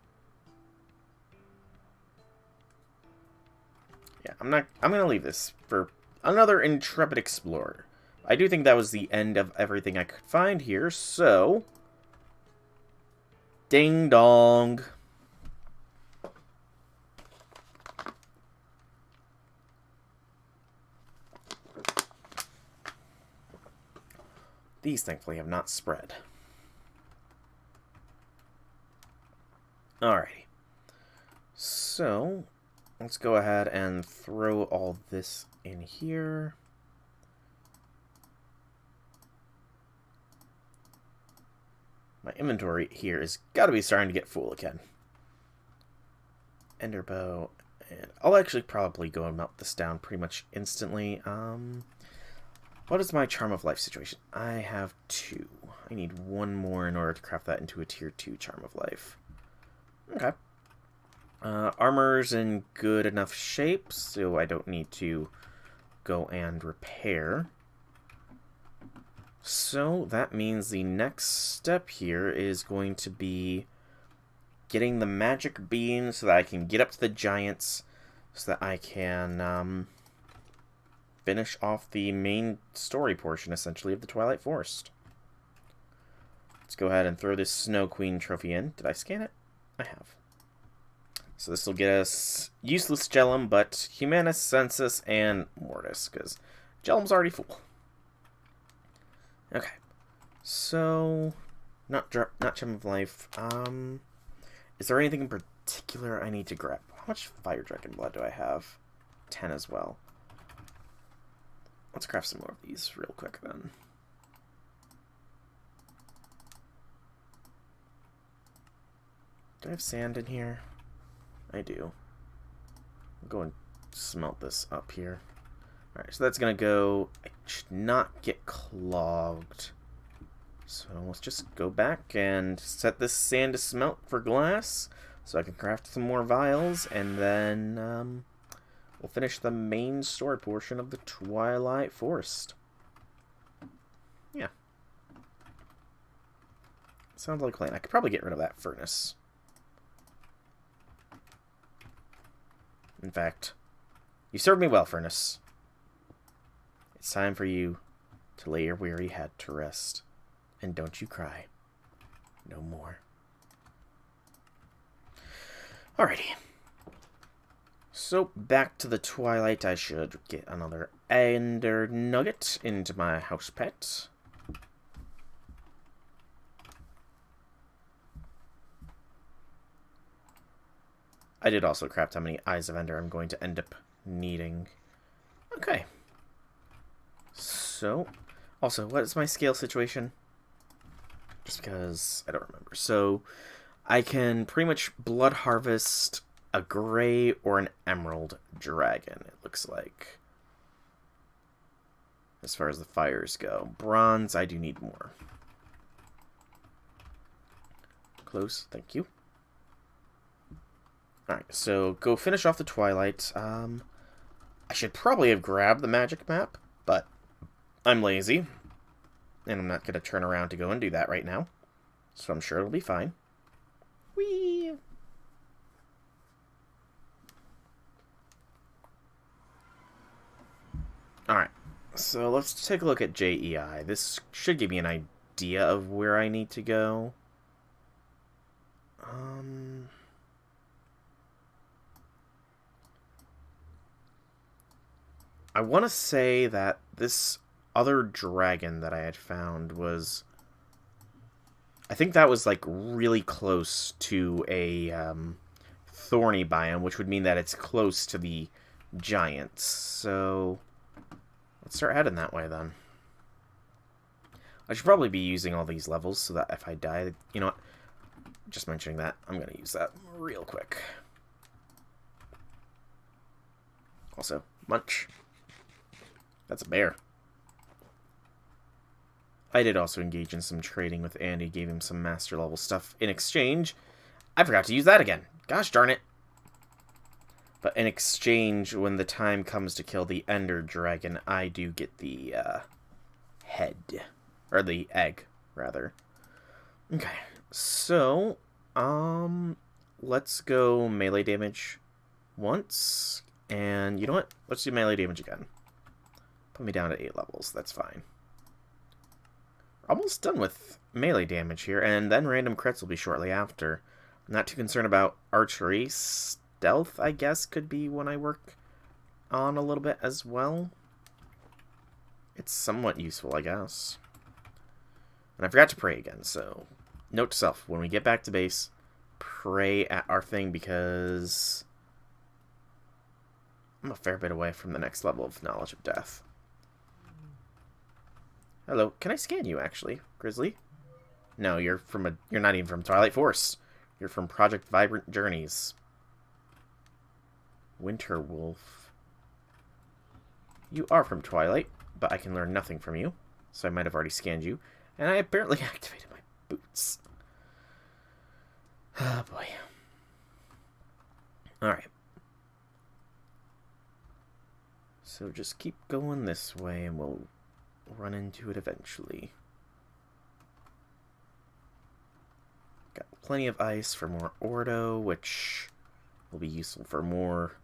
Yeah, I'm gonna leave this for another intrepid explorer. I do think that was the end of everything I could find here, so ding dong. These thankfully have not spread. Alrighty. So let's go ahead and throw all this in here. My inventory here is got to be starting to get full again. Enderbow, and I'll actually probably go and melt this down pretty much instantly. What is my Charm of Life situation? I have 2. I need 1 more in order to craft that into a tier 2 Charm of Life. Okay. Armor's in good enough shape, so I don't need to go and repair. So that means the next step here is going to be getting the magic beam so that I can get up to the giants, so that I can finish off the main story portion, essentially, of the Twilight Forest. Let's go ahead and throw this Snow Queen trophy in. Did I scan it? I have. So this will get us useless Gellum, but Humanus, Census, and Mortis, because Gellum's already full. Okay. So, not Gem of Life. Is there anything in particular I need to grab? How much Fire Dragon Blood do I have? 10 as well. Let's craft some more of these real quick then. Do I have sand in here? I do. I'll go and smelt this up here. Alright, so that's going to go. I should not get clogged. So let's just go back and set this sand to smelt for glass. so I can craft some more vials, and then we'll finish the main story portion of the Twilight Forest. Yeah. Sounds like a plan. I could probably get rid of that furnace. In fact, you served me well, furnace. It's time for you to lay your weary head to rest. And don't you cry. No more. Alrighty. So, back to the Twilight. I should get another Ender Nugget into my house pet. I did also craft how many Eyes of Ender I'm going to end up needing. Okay. So, also, what is my scale situation? Just because I don't remember. So, I can pretty much blood harvest a gray or an emerald dragon, it looks like. As far as the fires go. Bronze, I do need more. Close, thank you. Alright, so go finish off the Twilight. I should probably have grabbed the magic map, but I'm lazy. And I'm not going to turn around to go and do that right now. So I'm sure it'll be fine. Whee! Alright, so let's take a look at JEI. This should give me an idea of where I need to go. I want to say that this other dragon that I had found was... I think that was, like, really close to a thorny biome, which would mean that it's close to the giants. So, let's start heading that way, then. I should probably be using all these levels so that if I die... You know what? Just mentioning that, I'm going to use that real quick. Also, munch. That's a bear. I did also engage in some trading with Andy, gave him some master level stuff in exchange. I forgot to use that again. Gosh darn it. But in exchange, when the time comes to kill the Ender Dragon, I do get the head. Or the egg, rather. Okay, so, let's go melee damage once. And you know what? Let's do melee damage again. Put me down to 8 levels. That's fine. Almost done with melee damage here, and then random crits will be shortly after. I'm not too concerned about archery. Stealth, I guess, could be one I work on a little bit as well. It's somewhat useful, I guess. And I forgot to pray again, so note to self, when we get back to base, pray at our thing, because I'm a fair bit away from the next level of Knowledge of Death. Hello, can I scan you, actually, Grizzly? No, you're not even from Twilight Forest. You're from Project Vibrant Journeys. Winter Wolf. You are from Twilight, but I can learn nothing from you, so I might have already scanned you. And I apparently activated my boots. Oh, boy. Alright. So just keep going this way, and we'll run into it eventually. Got plenty of ice for more Ordo, which will be useful for more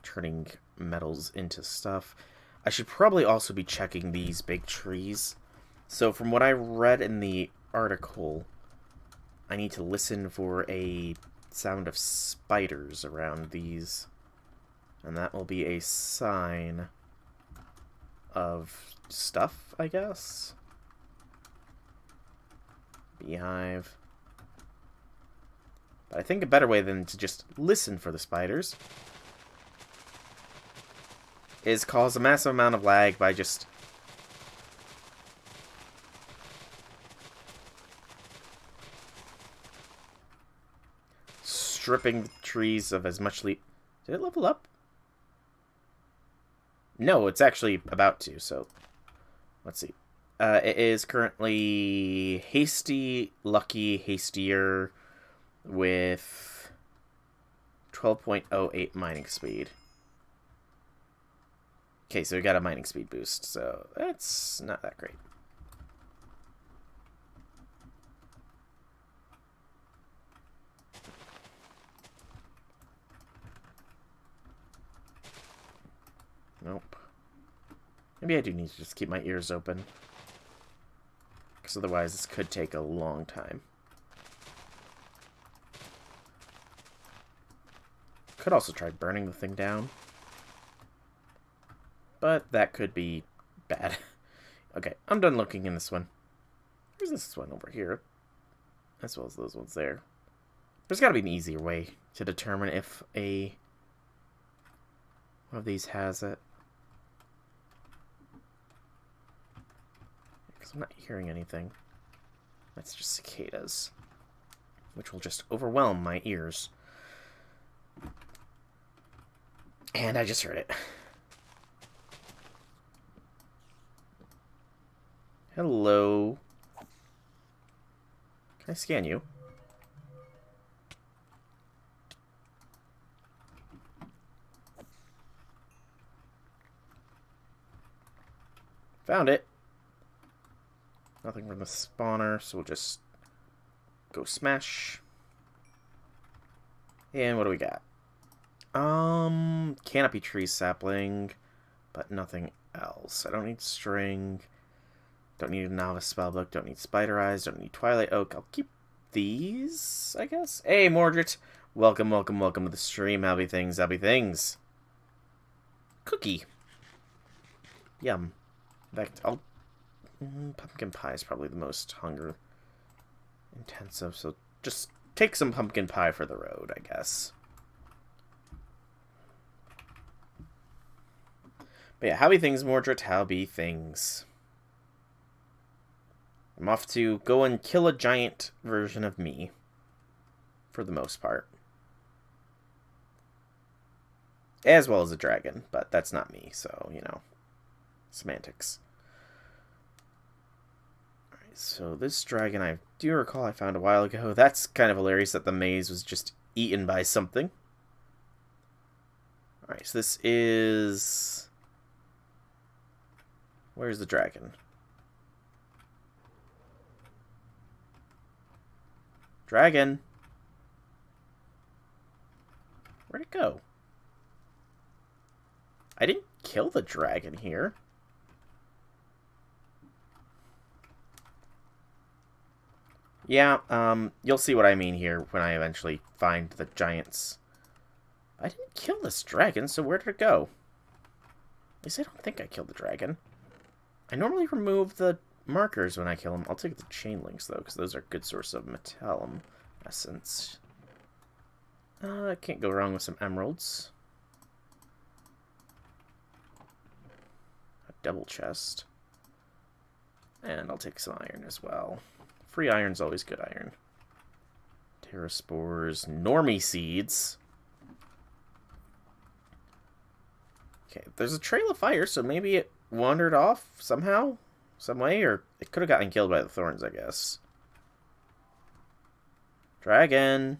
turning metals into stuff. I should probably also be checking these big trees. So from what I read in the article, I need to listen for a sound of spiders around these. And that will be a sign of stuff, I guess. Beehive. But I think a better way than to just listen for the spiders is cause a massive amount of lag by just stripping the trees of as much leaf. Did it level up? No, it's actually about to, so let's see. It is currently hasty, lucky, hastier with 12.08 mining speed. Okay, so we got a mining speed boost, so that's not that great. Nope. Maybe I do need to just keep my ears open. Because otherwise this could take a long time. Could also try burning the thing down. But that could be bad. Okay, I'm done looking in this one. There's this one over here. As well as those ones there. There's got to be an easier way to determine if one of these has it. Because I'm not hearing anything. That's just cicadas. Which will just overwhelm my ears. And I just heard it. Hello. Can I scan you? Found it. Nothing from the spawner, so we'll just go smash. And what do we got? Canopy tree sapling, but nothing else. I don't need string. Don't need a novice spellbook. Don't need spider eyes. Don't need twilight oak. I'll keep these, I guess. Hey, Mordred. Welcome, welcome, welcome to the stream. Happy things, happy things. Cookie. Yum. In fact, pumpkin pie is probably the most hunger intensive, so just take some pumpkin pie for the road, I guess. But yeah, howby things, Mordred, howby things. I'm off to go and kill a giant version of me. For the most part. As well as a dragon, but that's not me, so, you know. Semantics. Alright, so this dragon I do recall I found a while ago. That's kind of hilarious that the maze was just eaten by something. Alright, so this is... Where's the dragon? Dragon! Where'd it go? I didn't kill the dragon here. Yeah, you'll see what I mean here when I eventually find the giants. I didn't kill this dragon, so where did it go? At least I don't think I killed the dragon. I normally remove the markers when I kill them. I'll take the chain links, though, because those are a good source of metallum essence. I can't go wrong with some emeralds. A double chest. And I'll take some iron as well. Free iron's always good iron. Terraspores, normie seeds. Okay, there's a trail of fire, so maybe it wandered off somehow, some way, or it could have gotten killed by the thorns, I guess. Dragon.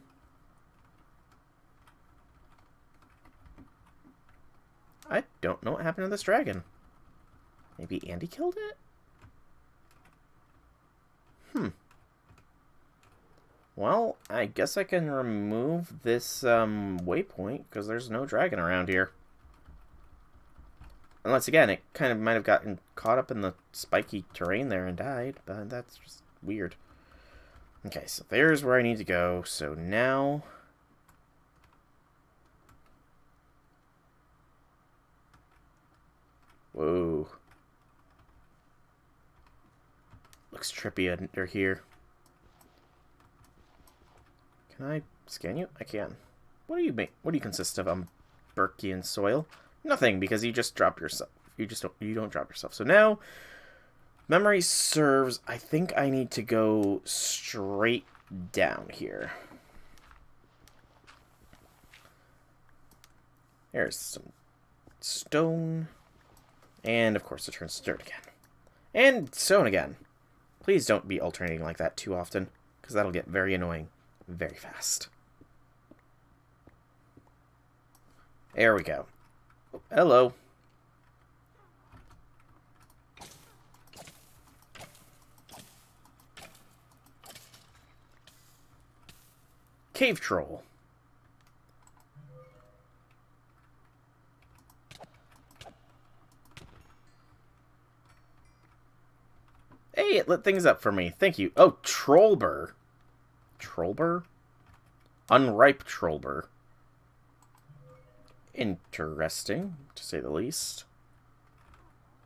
I don't know what happened to this dragon. Maybe Andy killed it? Well, I guess I can remove this waypoint, because there's no dragon around here. Unless, again, it kind of might have gotten caught up in the spiky terrain there and died, but that's just weird. Okay, so there's where I need to go. So now... Whoa. Looks trippy under here. Can I scan you? I can. What do you make? What do you consist of? Burkian soil? Nothing, because you just dropped yourself. You don't drop yourself. So now, memory serves. I think I need to go straight down here. There's some stone, and of course it turns to dirt again, and stone again. Please don't be alternating like that too often, because that'll get very annoying very fast. There we go. Hello. Cave troll. Hey, it lit things up for me. Thank you. Oh, trollbur. Trollbur? Unripe trollbur. Interesting, to say the least.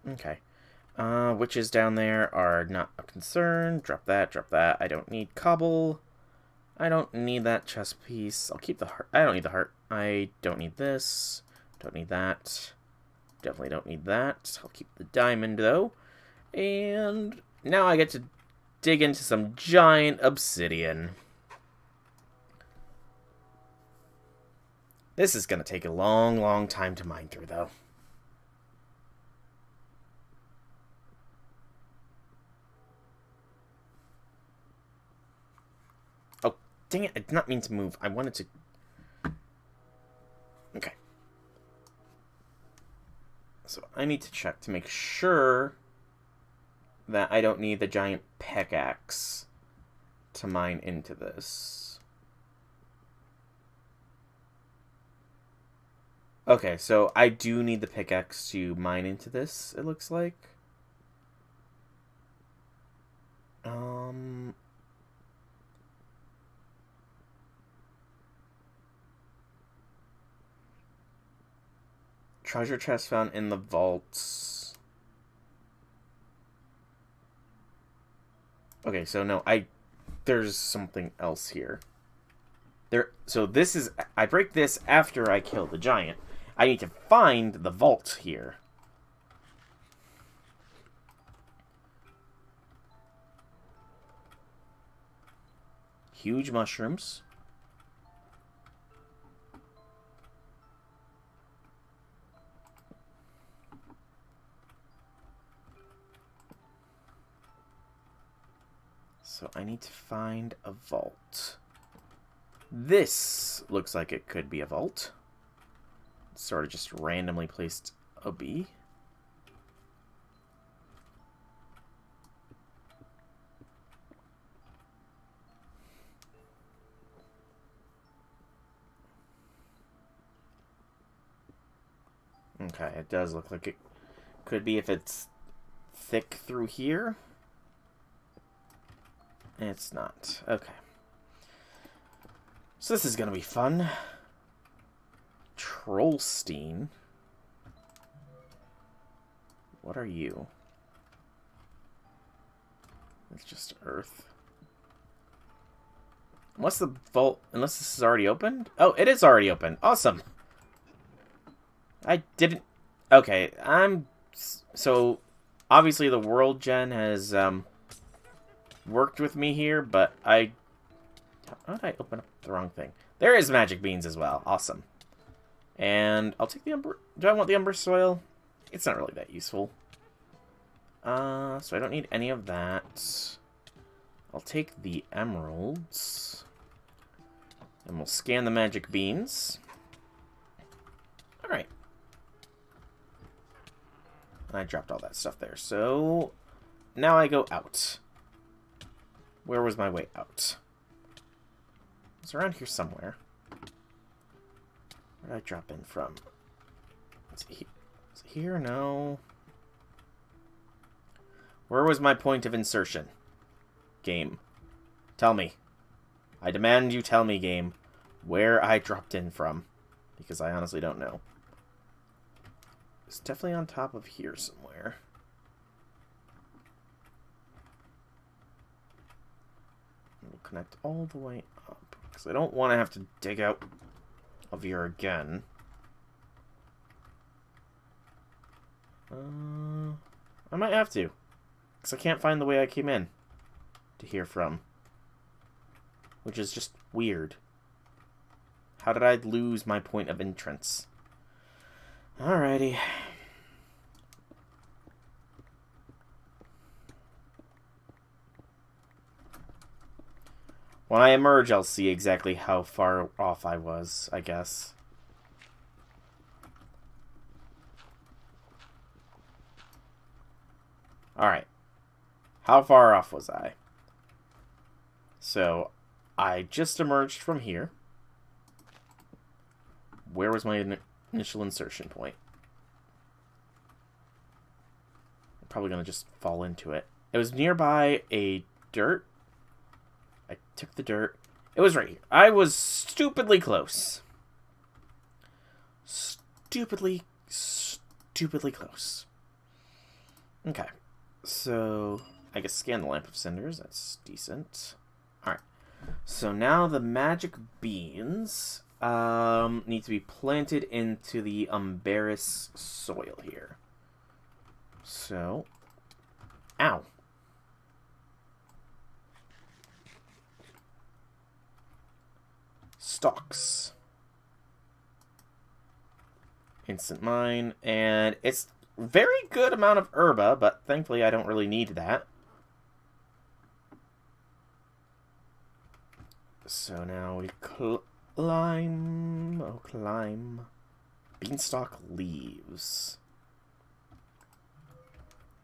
Okay. Witches down there are not a concern. Drop that, drop that. I don't need cobble. I don't need that chest piece. I'll keep the heart. I don't need the heart. I don't need this. Don't need that. Definitely don't need that. I'll keep the diamond, though. And now I get to dig into some giant obsidian. This is going to take a long, long time to mine through, though. Oh, dang it. I did not mean to move. I wanted to... Okay. So I need to check to make sure that I don't need the giant pickaxe to mine into this. Okay, so I do need the pickaxe to mine into this, it looks like. Treasure chest found in the vaults. Okay, so no, there's something else here. So this is, I break this after I kill the giant. I need to find the vault here. Huge mushrooms. So I need to find a vault. This looks like it could be a vault. Sort of just randomly placed a bee. Okay, it does look like it could be if it's thick through here. It's not. Okay. So this is going to be fun. Trollstein. What are you? It's just earth. Unless the vault... Unless this is already opened? Oh, it is already open. Awesome. I didn't... Okay, So, obviously the world gen has, worked with me here, but how did I open up the wrong thing? There is magic beans as well. Awesome. And I'll take the umber... Do I want the umber soil? It's not really that useful. So I don't need any of that. I'll take the emeralds. And we'll scan the magic beans. Alright. I dropped all that stuff there. So, now I go out. Where was my way out? It's around here somewhere. Where did I drop in from? Is it here? No. Where was my point of insertion? Game. Tell me. I demand you tell me, game, where I dropped in from. Because I honestly don't know. It's definitely on top of here somewhere. We'll connect all the way up. Because I don't want to have to dig out of here again. I might have to. Because I can't find the way I came in to here from. Which is just weird. How did I lose my point of entrance? Alrighty. When I emerge, I'll see exactly how far off I was, I guess. Alright. How far off was I? So, I just emerged from here. Where was my initial insertion point? I'm probably going to just fall into it. It was nearby a dirt. I took the dirt. It was right here. I was stupidly close. Stupidly close. Okay. So, I guess scan the Lamp of Cinders. That's decent. Alright. So now the magic beans need to be planted into the Umberis soil here. So, ow. Stalks. Instant mine, and it's very good amount of herba, but thankfully I don't really need that. So now we climb. Oh, climb. Beanstalk leaves.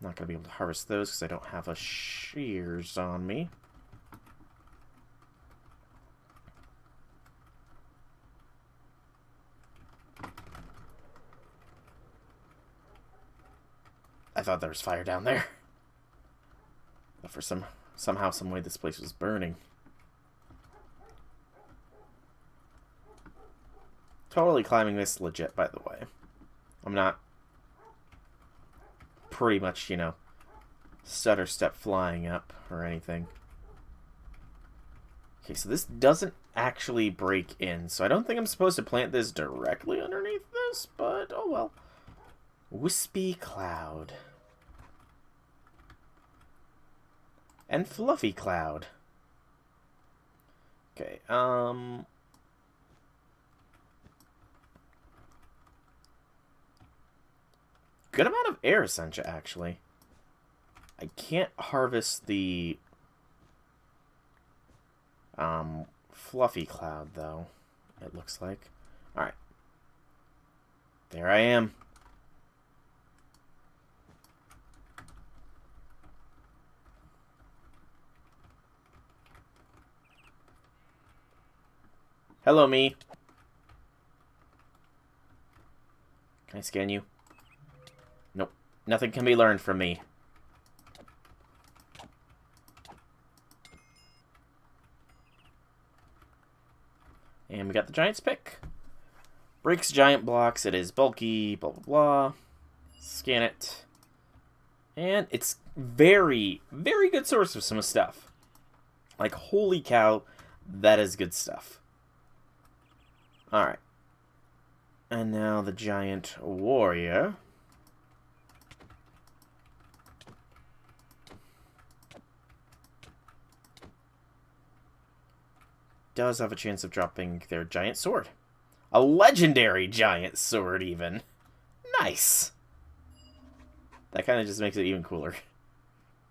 Not going to be able to harvest those because I don't have a shears on me. I thought there was fire down there. But for somehow, some way, this place was burning. Totally climbing this legit, by the way. I'm not pretty much, you know, stutter step flying up or anything. Okay, so this doesn't actually break in, so I don't think I'm supposed to plant this directly underneath this, but oh well. Wispy cloud. And fluffy cloud. Okay, good amount of air essential, actually. I can't harvest the fluffy cloud, though, it looks like. Alright. There I am. Hello, me. Can I scan you? Nope. Nothing can be learned from me. And we got the giant's pick. Breaks giant blocks. It is bulky, blah, blah, blah. Scan it. And it's very, very good source of some stuff. Like, holy cow, that is good stuff. Alright. And now the giant warrior. Does have a chance of dropping their giant sword. A legendary giant sword, even. Nice. That kind of just makes it even cooler.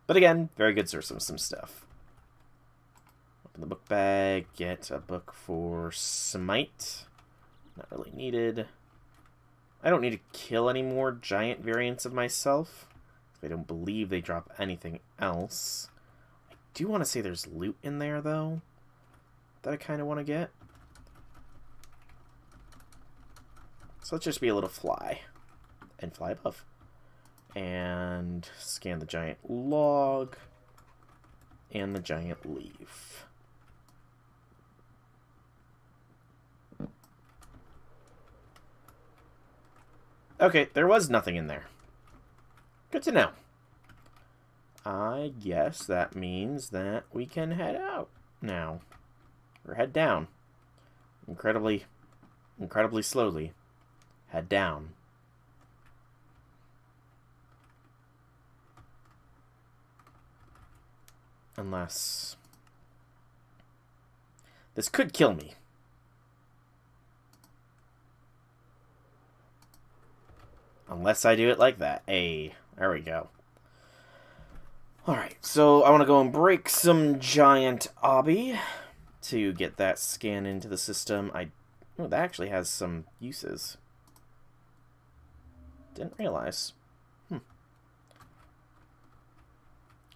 But again, very good source of some stuff. Open the book bag. Get a book for Smite. Not really needed. I don't need to kill any more giant variants of myself. I don't believe they drop anything else. I do want to say there's loot in there, though, that I kind of want to get. So let's just be a little fly. And fly above. And scan the giant log. And the giant leaf. Okay, there was nothing in there. Good to know. I guess that means that we can head out now. Or head down. Incredibly slowly. Head down. Unless... this could kill me. Unless I do it like that. Hey, there we go. Alright, so I want to go and break some giant obby to get that scan into the system. Oh, that actually has some uses. Didn't realize.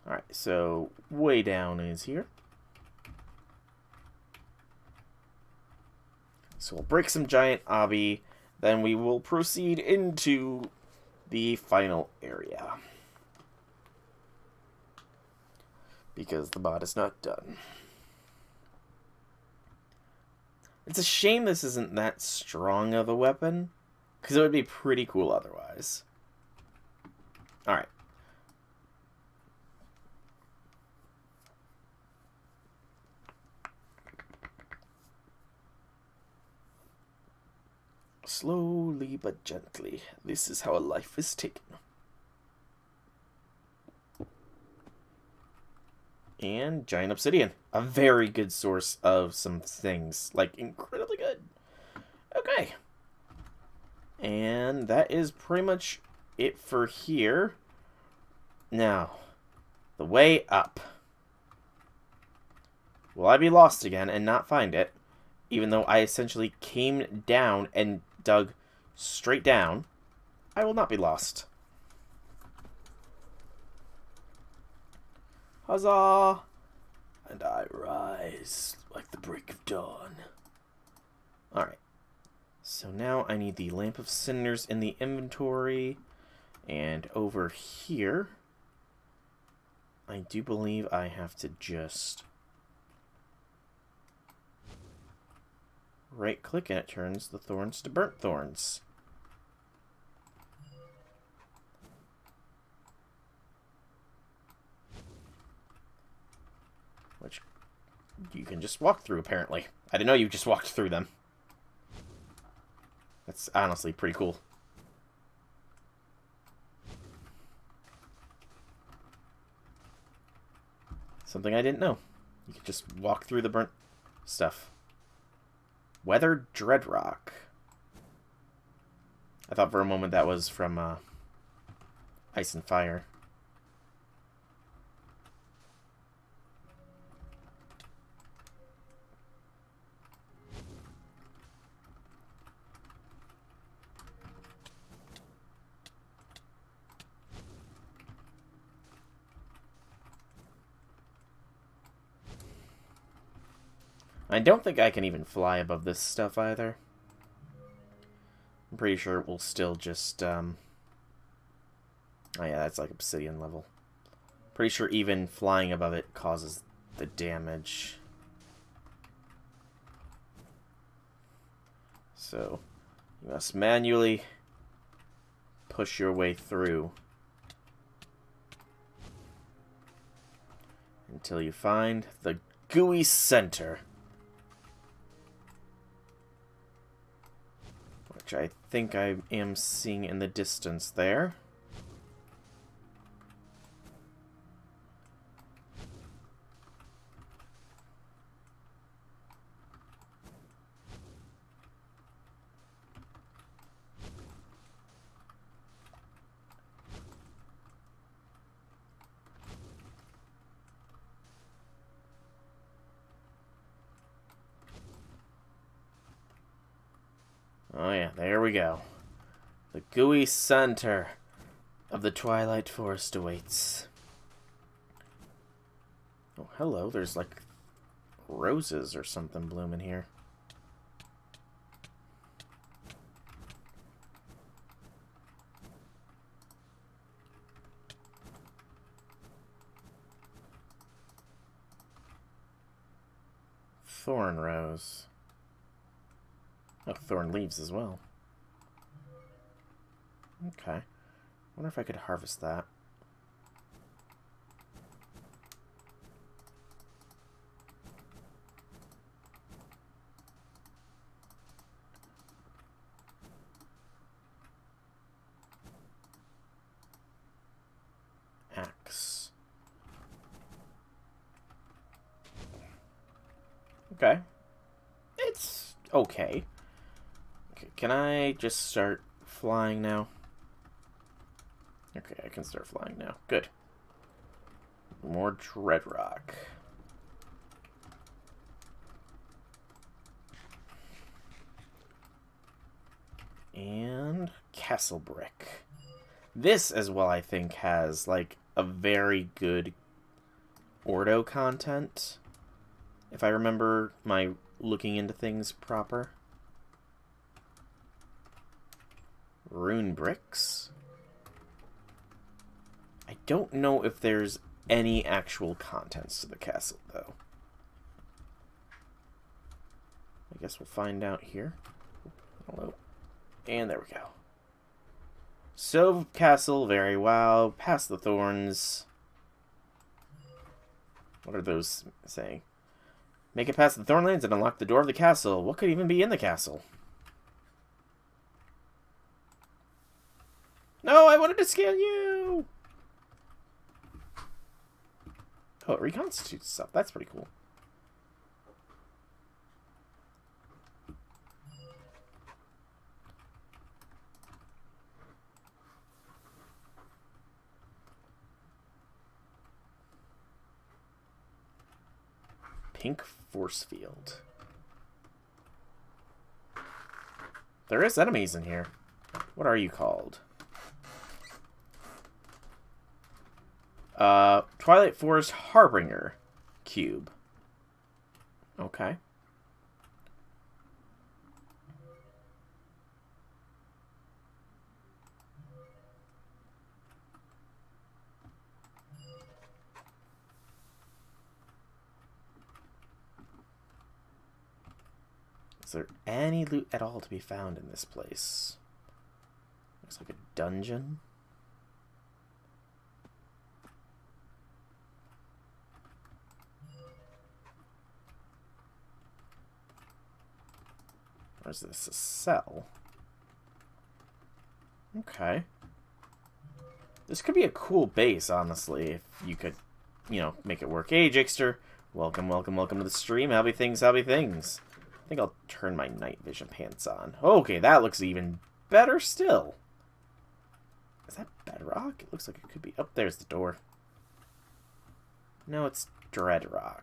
Alright, so way down is here. So we'll break some giant obby, then we will proceed into the final area. Because the bot is not done. It's a shame this isn't that strong of a weapon, because it would be pretty cool otherwise. Alright. Slowly but gently. This is how a life is taken. And giant obsidian. A very good source of some things. Like, incredibly good. Okay. And that is pretty much it for here. Now, the way up. Will I be lost again and not find it? Even though I essentially came down and dug straight down, I will not be lost. Huzzah! And I rise like the break of dawn. Alright. So now I need the Lamp of Cinders in the inventory. And over here, I do believe I have to just right-click and it turns the thorns to burnt thorns. Which you can just walk through, apparently. I didn't know you just walked through them. That's honestly pretty cool. Something I didn't know. You could just walk through the burnt stuff. Weathered Dreadrock. I thought for a moment that was from Ice and Fire. I don't think I can even fly above this stuff either. I'm pretty sure it will still just, oh yeah, that's like obsidian level. Pretty sure even flying above it causes the damage. So, you must manually push your way through until you find the gooey center. Which I think I am seeing in the distance there. Oh yeah, there we go. The gooey center of the Twilight Forest awaits. Oh, hello. There's like roses or something blooming here. Thorn rose. Oh, thorn leaves as well. Okay. Wonder if I could harvest that. Axe. Okay. It's okay. Can I just start flying now? Okay, I can start flying now. Good. More Dreadrock. And Castle Brick. This as well, I think, has like a very good Ordo content, if I remember my looking into things proper. Rune bricks. I don't know if there's any actual contents to the castle, though. I guess we'll find out here. Hello. And there we go. Sove Castle, very well. Past the thorns. What are those saying? Make it past the Thornlands and unlock the door of the castle. What could even be in the castle? No, I wanted to scan you! Oh, it reconstitutes stuff. That's pretty cool. Pink force field. There is enemies in here. What are you called? Twilight Forest Harbinger Cube. Okay. Is there any loot at all to be found in this place? Looks like a dungeon. Or is this a cell? Okay. This could be a cool base, honestly, if you could, you know, make it work. Hey, Jixter. Welcome, welcome, welcome to the stream. How'll be things, how'll be things. I think I'll turn my night vision pants on. Okay, that looks even better still. Is that bedrock? It looks like it could be. Oh, there's the door. No, it's dreadrock.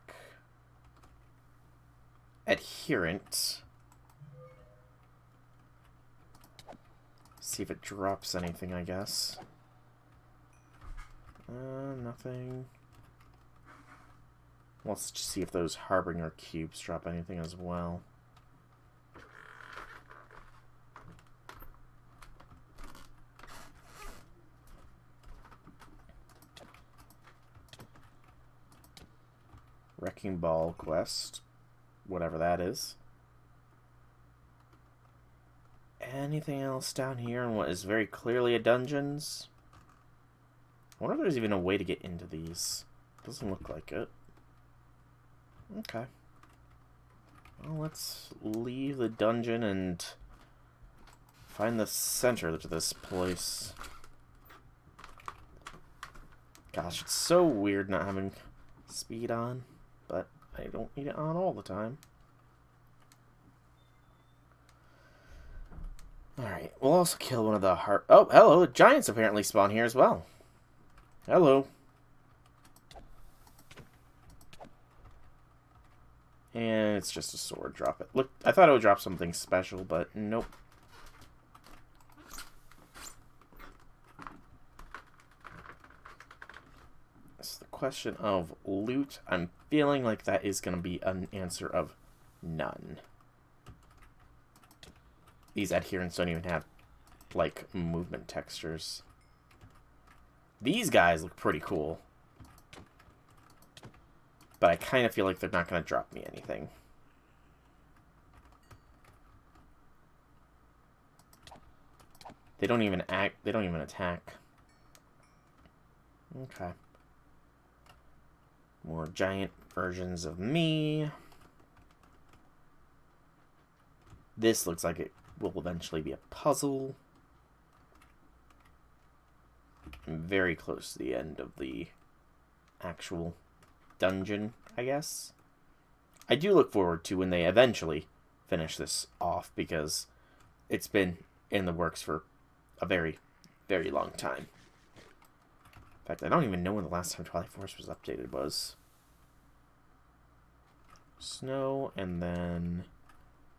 Adherent. See if it drops anything, I guess. Nothing. Let's just see if those Harbinger cubes drop anything as well. Wrecking Ball quest. Whatever that is. Anything else down here in what is very clearly a dungeons? I wonder if there's even a way to get into these. Doesn't look like it. Okay. Well, let's leave the dungeon and find the center to this place. Gosh, it's so weird not having speed on, but I don't need it on all the time. Alright, we'll also kill one of the heart. Oh, hello, giants apparently spawn here as well. Hello. And it's just a sword. Drop it. Look, I thought it would drop something special, but nope. It's the question of loot. I'm feeling like that is going to be an answer of none. These adherents don't even have, like, movement textures. These guys look pretty cool. But I kind of feel like they're not going to drop me anything. They don't even act. They don't even attack. Okay. More giant versions of me. This looks like it will eventually be a puzzle. I'm very close to the end of the actual dungeon, I guess. I do look forward to when they eventually finish this off, because it's been in the works for a very, very long time. In fact, I don't even know when the last time Twilight Forest was updated was. Snow, and then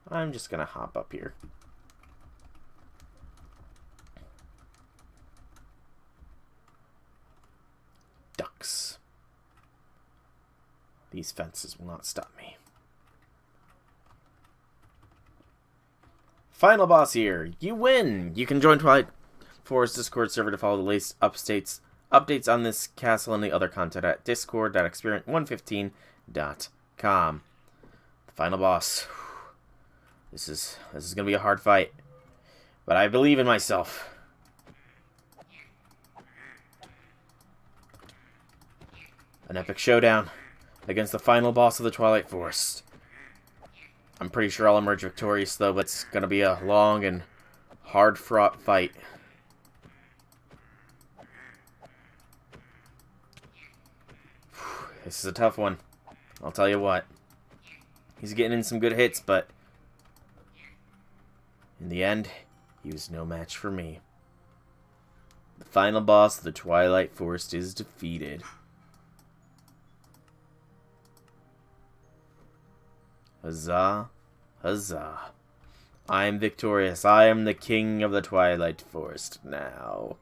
I'm just gonna hop up here. Ducks. These fences will not stop me. Final boss here. You win! You can join Twilight Forest Discord server to follow the latest updates on this castle and the other content at discord.experiment115.com. The final boss. This is gonna be a hard fight. But I believe in myself. An epic showdown against the final boss of the Twilight Forest. I'm pretty sure I'll emerge victorious, though, but it's going to be a long and hard-fought fight. This is a tough one. I'll tell you what. He's getting in some good hits, but in the end, he was no match for me. The final boss of the Twilight Forest is defeated. Huzzah, huzzah. I am victorious. I am the king of the Twilight Forest now.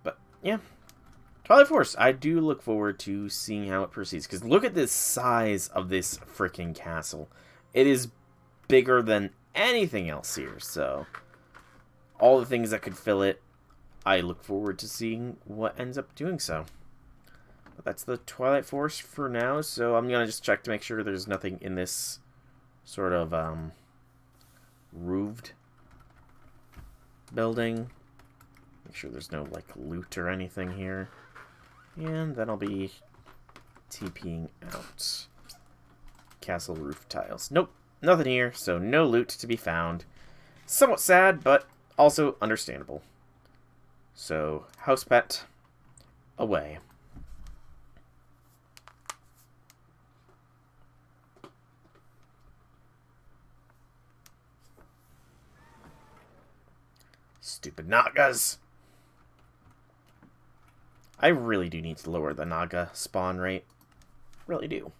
But, yeah. Twilight Forest, I do look forward to seeing how it proceeds. Because look at the size of this freaking castle. It is bigger than anything else here. So, all the things that could fill it, I look forward to seeing what ends up doing so. But that's the Twilight Forest for now, so I'm going to just check to make sure there's nothing in this sort of roofed building. Make sure there's no, like, loot or anything here. And then I'll be TPing out castle roof tiles. Nope, nothing here, so no loot to be found. Somewhat sad, but also understandable. So, house pet, away. Stupid Nagas. I really do need to lower the Naga spawn rate. Really do.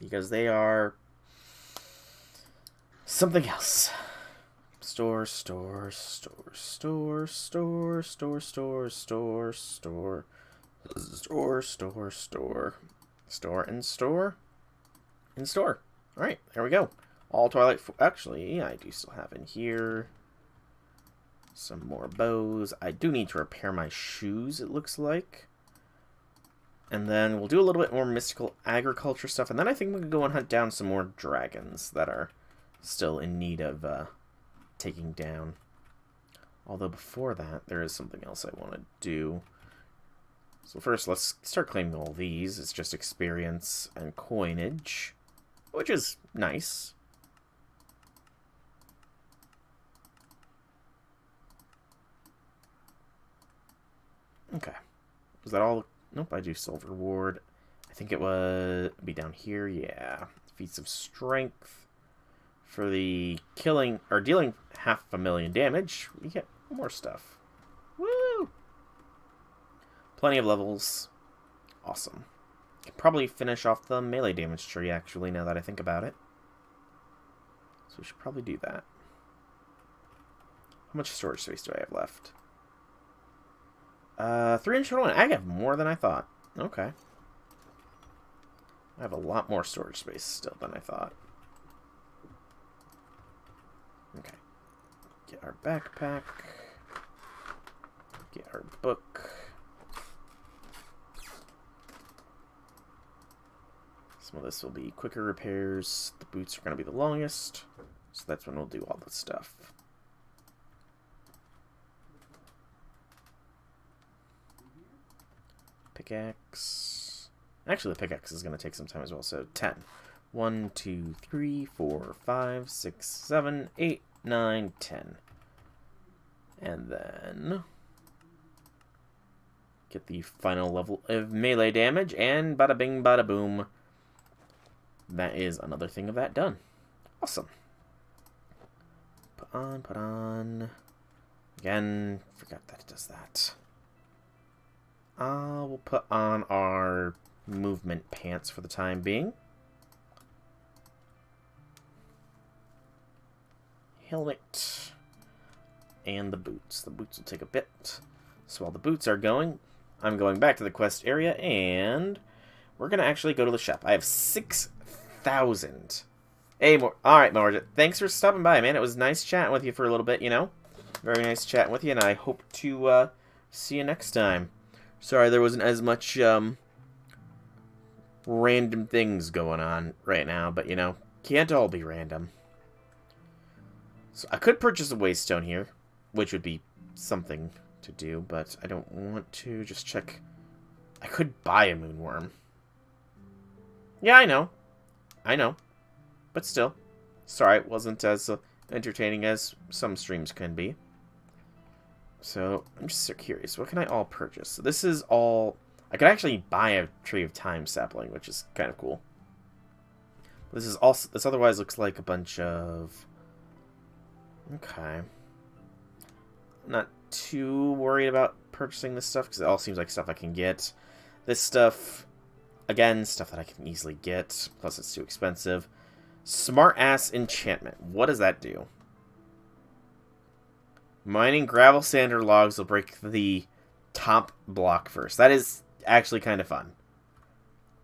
Because they are something else. Store, store, store, store, store, store, store, store, store, store, store, store, store, and store, and store. Alright, there we go. All Twilight... Actually, I do still have in here some more bows. I do need to repair my shoes, it looks like. And then we'll do a little bit more mystical agriculture stuff. And then I think we can go and hunt down some more dragons that are still in need of taking down. Although before that, there is something else I want to do. So first, let's start claiming all these. It's just experience and coinage, which is nice. Okay. Was that all? Nope, I do silver ward. I think it was... be down here, yeah. Feats of strength. For the killing, or dealing 500,000 damage, we get more stuff. Woo! Plenty of levels. Awesome. Can probably finish off the melee damage tree, actually, now that I think about it. So we should probably do that. How much storage space do I have left? 301. I have more than I thought. Okay. I have a lot more storage space still than I thought. Okay. Get our backpack. Get our book. Some of this will be quicker repairs. The boots are going to be the longest. So that's when we'll do all the stuff. Pickaxe. Actually, the pickaxe is going to take some time as well. So 10. 1, 2, 3, 4, 5, 6, 7, 8, 9, 10. And then get the final level of melee damage, and bada bing, bada boom. That is another thing of that done. Awesome. Put on, put on. Again, forgot that it does that. We'll put on our movement pants for the time being. Helmet. And the boots. The boots will take a bit. So while the boots are going, I'm going back to the quest area, and we're going to actually go to the shop. I have 6,000. Hey, alright, Morja. Thanks for stopping by, man. It was nice chatting with you for a little bit, you know? Very nice chatting with you, and I hope to see you next time. Sorry there wasn't as much random things going on right now, but, you know, can't all be random. So I could purchase a waystone here, which would be something to do, but I don't want to. Just check. I could buy a moonworm. Yeah, I know. I know. But still. Sorry, it wasn't as entertaining as some streams can be. So, I'm just so curious. What can I all purchase? So this is all... I could actually buy a Tree of Time sapling, which is kind of cool. This is also... This otherwise looks like a bunch of... Okay. Not too worried about purchasing this stuff, because it all seems like stuff I can get. This stuff... Again, stuff that I can easily get. Plus, it's too expensive. Smart Ass Enchantment. What does that do? Mining gravel, sand, or logs will break the top block first. That is actually kind of fun.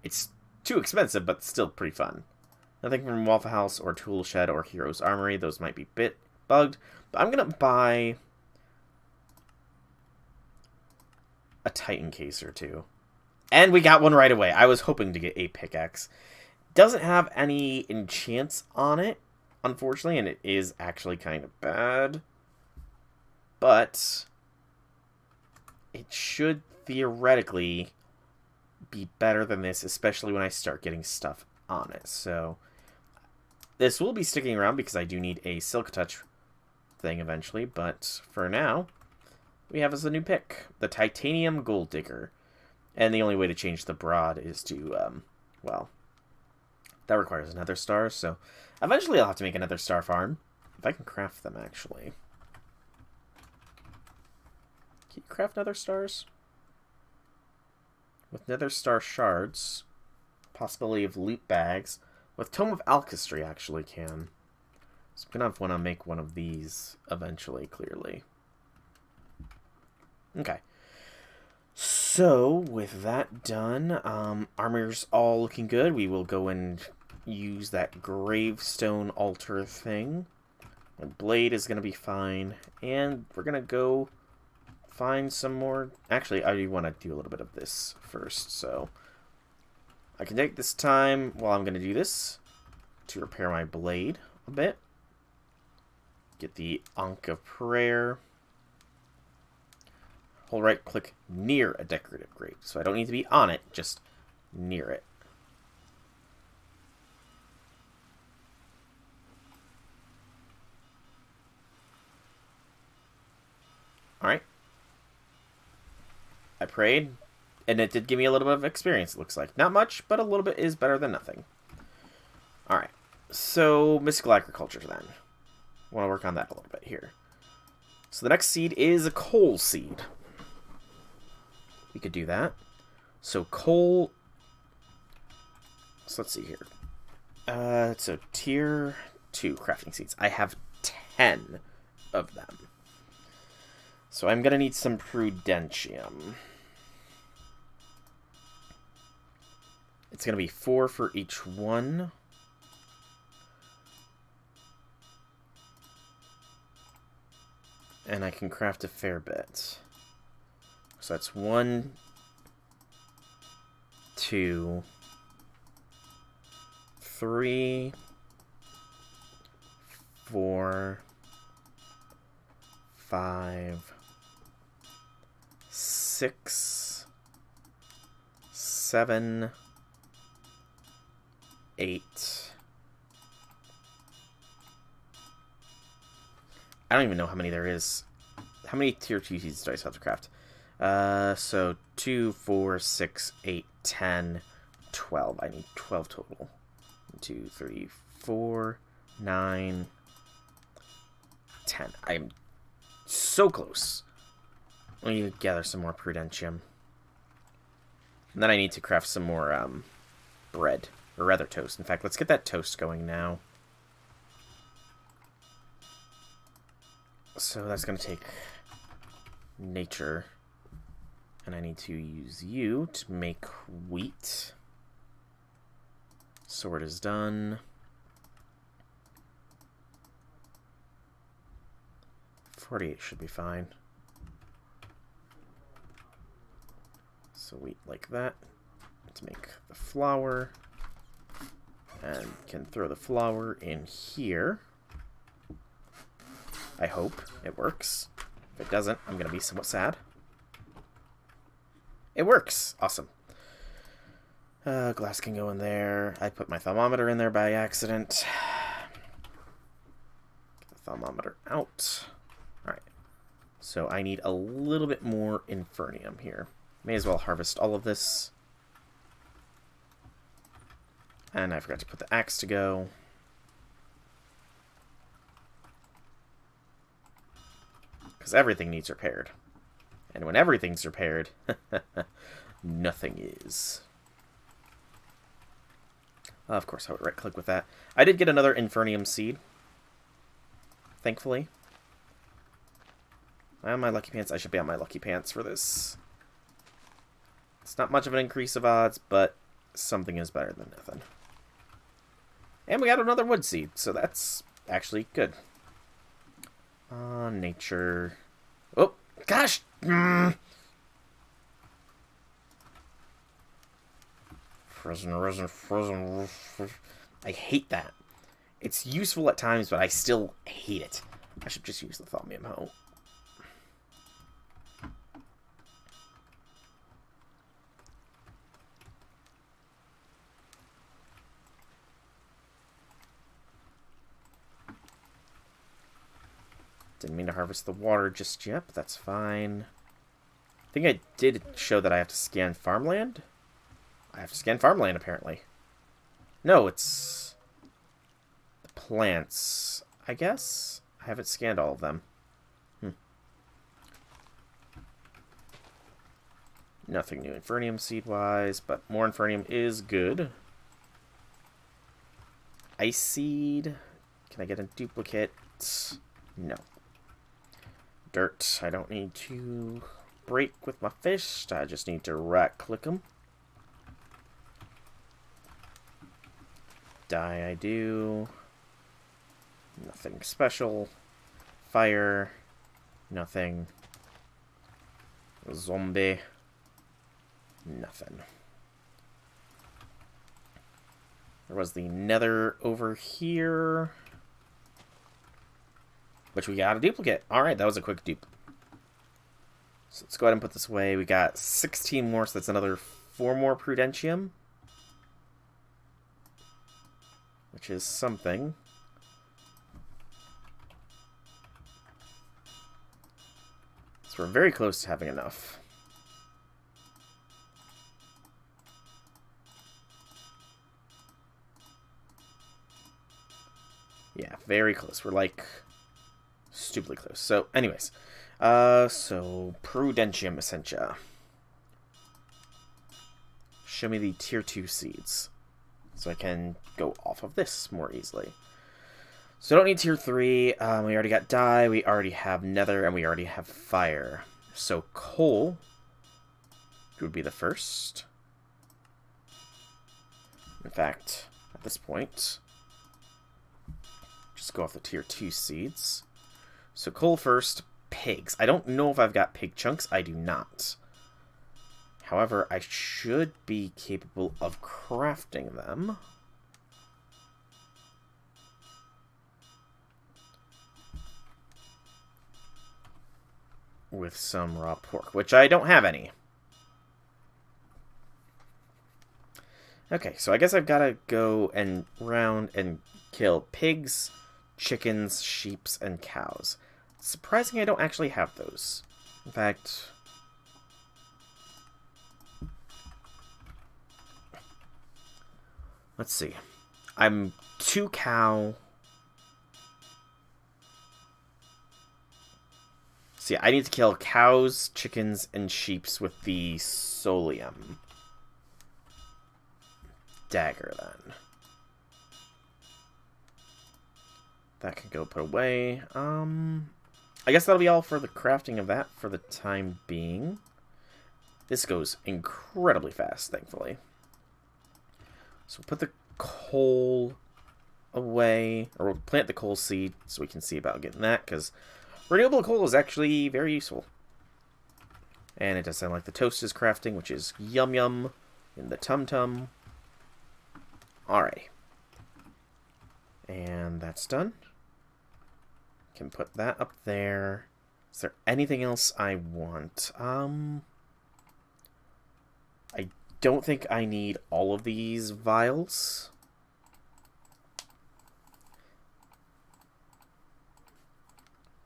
It's too expensive, but still pretty fun. Nothing from Waffle House or Tool Shed or Hero's Armory. Those might be bit bugged. But I'm going to buy a Titan case or two. And we got one right away. I was hoping to get a pickaxe. Doesn't have any enchants on it, unfortunately, and it is actually kind of bad. But it should theoretically be better than this, especially when I start getting stuff on it. So this will be sticking around because I do need a Silk Touch thing eventually. But for now, we have as a new pick, the Titanium Gold Digger. And the only way to change the broad is to, well, that requires another star. So eventually I'll have to make another star farm. If I can craft them, actually. Can you craft nether stars? With nether star shards. Possibility of loot bags. With Tome of Alchemy, actually can. So I'm going to want to make one of these eventually, clearly. Okay. So, with that done, armor's all looking good. We will go and use that gravestone altar thing. My blade is going to be fine. And we're going to go find some more... Actually, I want to do a little bit of this first, so... I can take this time while I'm going to do this to repair my blade a bit. Get the Ankh of Prayer. Hold right click near a decorative grave. So I don't need to be on it, just near it. Alright. I prayed, and it did give me a little bit of experience, it looks like. Not much, but a little bit is better than nothing. Alright. So, Mystical Agriculture then. I want to work on that a little bit here. So the next seed is a coal seed. We could do that. So coal... So let's see here. So tier 2 crafting seeds. I have 10 of them. So I'm going to need some prudentium. It's going to be 4 for each one. And I can craft a fair bit. So that's 1, 2, 3, 4, 5, 6, 7, 8. I don't even know how many there is. How many tier 2 seeds do I have to craft? So 2, 4, 6, 8, 10, 12. I need 12 total. 1, 2, 3, 4, 9, 10. I'm so close. I need to gather some more prudentium. And then I need to craft some more bread. Or rather toast. In fact, let's get that toast going now. So that's going to take nature. And I need to use you to make wheat. Sword is done. 48 should be fine. So wheat like that to make the flour. And can throw the flour in here. I hope it works. If it doesn't, I'm going to be somewhat sad. It works! Awesome. Glass can go in there. I put my thermometer in there by accident. Get the thermometer out. Alright. So I need a little bit more infernium here. May as well harvest all of this. And I forgot to put the axe to go. Because everything needs repaired. And when everything's repaired, nothing is. Of course, I would right-click with that. I did get another infernium seed. Thankfully. I'm on my lucky pants. I should be on my lucky pants for this. It's not much of an increase of odds, but something is better than nothing. And we got another wood seed, so that's actually good. Nature. Oh, gosh! Frozen. I hate that. It's useful at times, but I still hate it. I should just use the thaumium hoe. Didn't mean to harvest the water just yet, but that's fine. I think I did show that I have to scan farmland. I have to scan farmland, apparently. No, it's the plants, I guess? I haven't scanned all of them. Nothing new infernium seed-wise, but more infernium is good. Ice seed. Can I get a duplicate? No. Dirt. I don't need to break with my fist. I just need to right-click them. Dye I do. Nothing special. Fire. Nothing. Zombie. Nothing. There was the nether over here, which we got a duplicate. Alright, that was a quick dupe. So let's go ahead and put this away. We got 16 more, so that's another 4 more prudentium. Which is something. So we're very close to having enough. Yeah, very close. We're like stupidly close. So, anyways. So Prudentium Essentia. Show me the tier 2 seeds. So I can go off of this more easily. So I don't need tier 3. We already got dye, we already have nether, and we already have fire. So coal would be the first. In fact, at this point, just go off the tier 2 seeds. So coal first, pigs. I don't know if I've got pig chunks. I do not. However, I should be capable of crafting them. With some raw pork, which I don't have any. Okay, so I guess I've got to go and round and kill pigs, chickens, sheeps, and cows. Surprising I don't actually have those. In fact, let's see. I'm 2 cow. See, I need to kill cows, chickens, and sheeps with the solium dagger then. That can go put away. I guess that'll be all for the crafting of that for the time being. This goes incredibly fast, thankfully. So we'll put the coal away, or we'll plant the coal seed so we can see about getting that, because renewable coal is actually very useful. And it does sound like the toast is crafting, which is yum yum in the tum-tum. Alright. And that's done. Can put that up there. Is there anything else I want? I don't think I need all of these vials.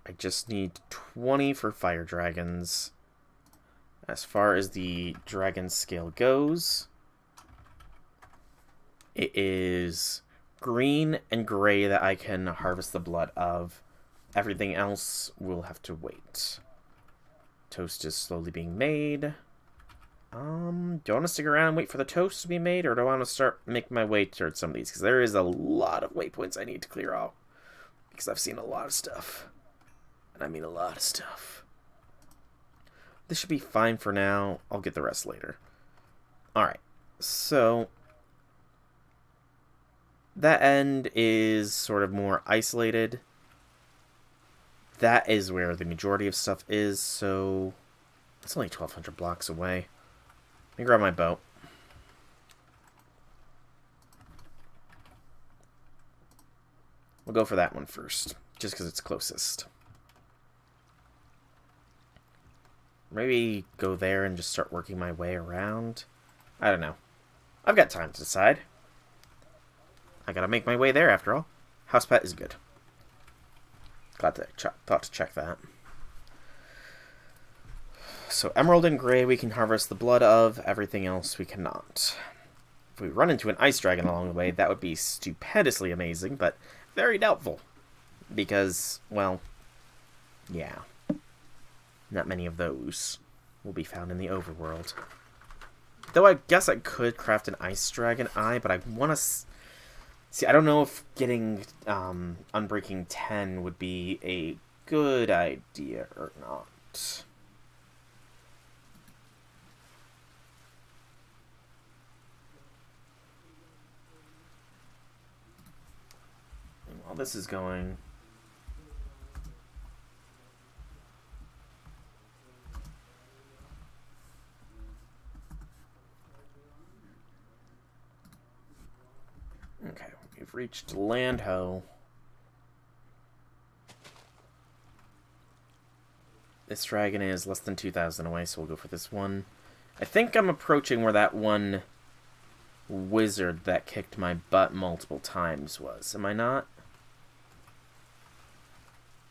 I just need 20 for fire dragons. As far as the dragon scale goes, it is green and gray that I can harvest the blood of. Everything else will have to wait. Toast is slowly being made. Do I want to stick around and wait for the toast to be made, or do I want to start making my way towards some of these? Because there is a lot of waypoints I need to clear out. Because I've seen a lot of stuff. And I mean a lot of stuff. This should be fine for now. I'll get the rest later. Alright, so that end is sort of more isolated. That is where the majority of stuff is, so it's only 1,200 blocks away. Let me grab my boat. We'll go for that one first, just because it's closest. Maybe go there and just start working my way around. I don't know. I've got time to decide. I gotta make my way there after all. House pet is good. Glad to thought to check that. So emerald and gray we can harvest the blood of. Everything else we cannot. If we run into an ice dragon along the way, that would be stupendously amazing, but very doubtful. Because, well, yeah. Not many of those will be found in the overworld. Though I guess I could craft an ice dragon eye, but I want to... See, I don't know if getting Unbreaking 10 would be a good idea or not. And while this is going... Okay, we've reached Landho. This dragon is less than 2,000 away, so we'll go for this one. I think I'm approaching where that one wizard that kicked my butt multiple times was. Am I not?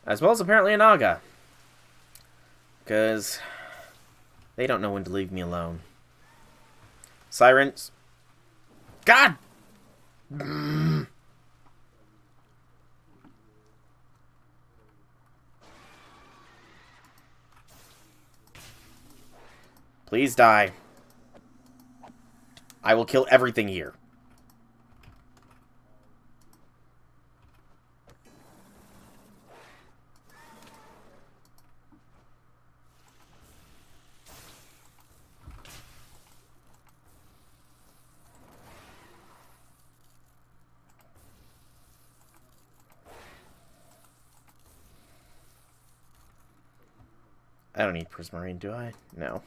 As well as apparently a Naga. Because they don't know when to leave me alone. Sirens. God! Please die. I will kill everything here. I don't need Prismarine, do I? No.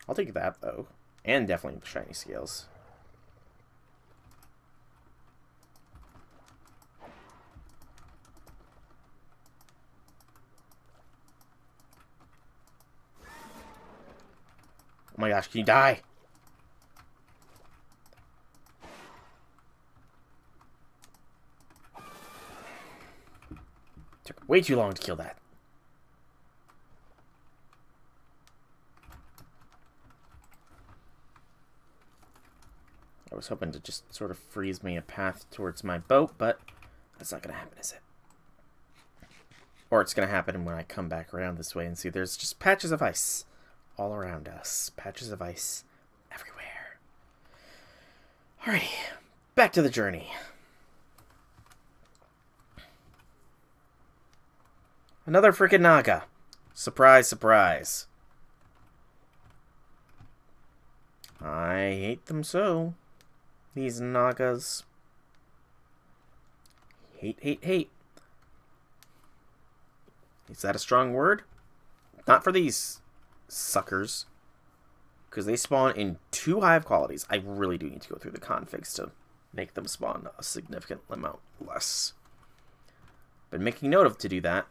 I'll take that, though. And definitely the shiny scales. Oh my gosh, can you die? Took way too long to kill that. I was hoping to just sort of freeze me a path towards my boat, but that's not going to happen, is it? Or it's going to happen when I come back around this way and see there's just patches of ice all around us. Patches of ice everywhere. Alrighty, back to the journey. Another freaking Naga. Surprise, surprise. I hate them so. These Nagas. Hate, hate, hate. Is that a strong word? Not for these suckers. Because they spawn in too high of qualities. I really do need to go through the configs to make them spawn a significant amount less. Been making note of to do that,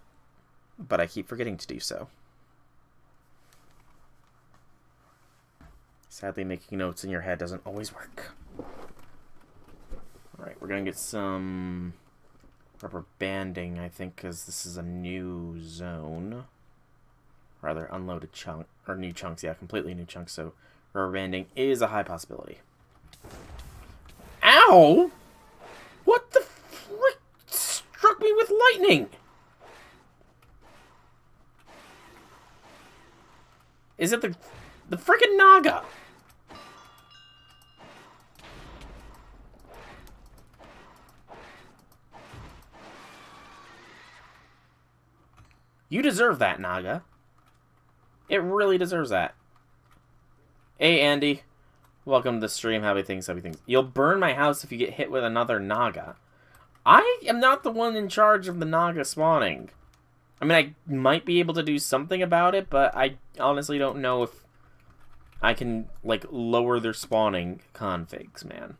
but I keep forgetting to do so. Sadly, making notes in your head doesn't always work. Alright, we're going to get some rubber banding, I think, because this is a new zone. Rather, unloaded chunk, or new chunks, yeah, completely new chunks, so rubber banding is a high possibility. Ow! What the frick struck me with lightning? Is it the frickin' Naga? You deserve that, Naga. It really deserves that. Hey, Andy. Welcome to the stream. Happy things, happy things. You'll burn my house if you get hit with another Naga. I am not the one in charge of the Naga spawning. I mean, I might be able to do something about it, but I honestly don't know if I can, like, lower their spawning configs, man.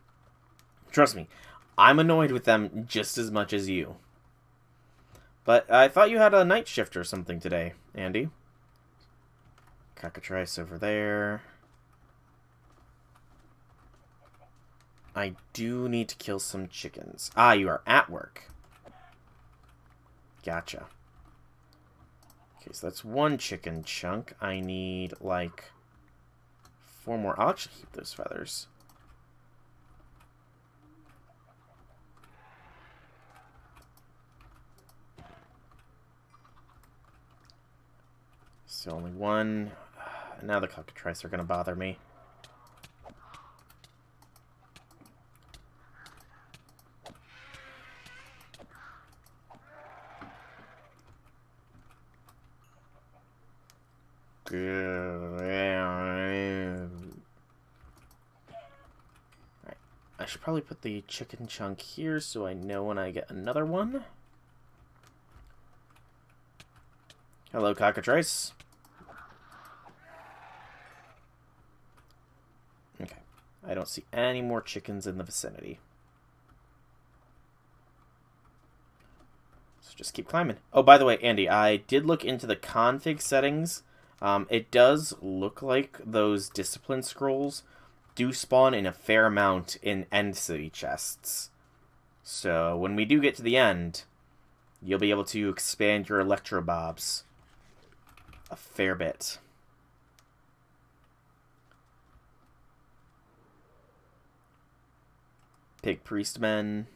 Trust me, I'm annoyed with them just as much as you. But I thought you had a night shift or something today, Andy. Cockatrice over there. I do need to kill some chickens. Ah, you are at work. Gotcha. Okay, so that's one chicken chunk. I need, like, 4 more. I'll actually keep those feathers. So only one. Now the cockatrice are going to bother me. Alright. I should probably put the chicken chunk here so I know when I get another one. Hello, cockatrice. Okay. I don't see any more chickens in the vicinity. So just keep climbing. Oh, by the way, Andy, I did look into the config settings. It does look like those discipline scrolls do spawn in a fair amount in end city chests. So when we do get to the end, you'll be able to expand your electrobobs a fair bit. Pig priestmen.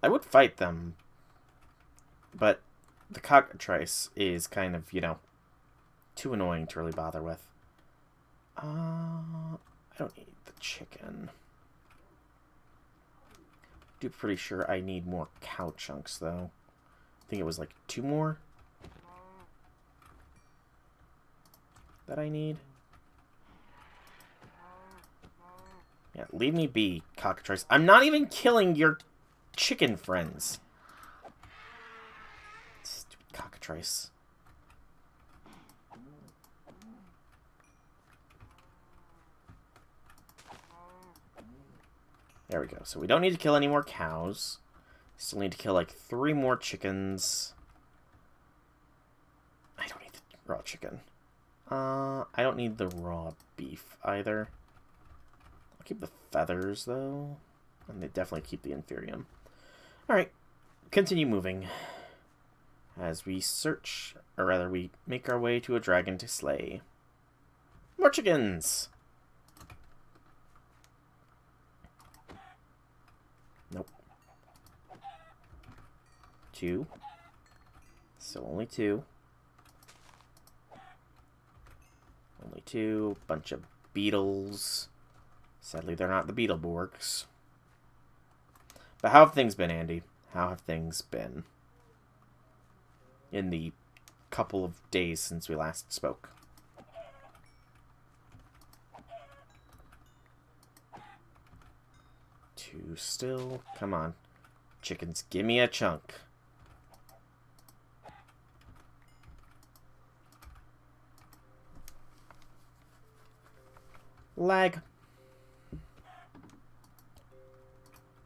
I would fight them, but the cockatrice is kind of, you know, too annoying to really bother with. I don't need the chicken. I'm pretty sure I need more cow chunks, though. I think it was like 2 more that I need. Yeah, leave me be, cockatrice. I'm not even killing your chicken friends. Stupid cockatrice. There we go. So we don't need to kill any more cows. Still need to kill like 3 more chickens. I don't need the raw chicken. I don't need the raw beef either. I'll keep the feathers though. And they definitely keep the inferium. Alright. Continue moving. As we search, or rather we make our way to a dragon to slay. More chickens! Nope. 2. So only 2. Only 2. Bunch of beetles. Sadly, they're not the Beetleborgs. But how have things been, Andy? How have things been in the couple of days since we last spoke? 2 still. Come on. Chickens, give me a chunk. Lag.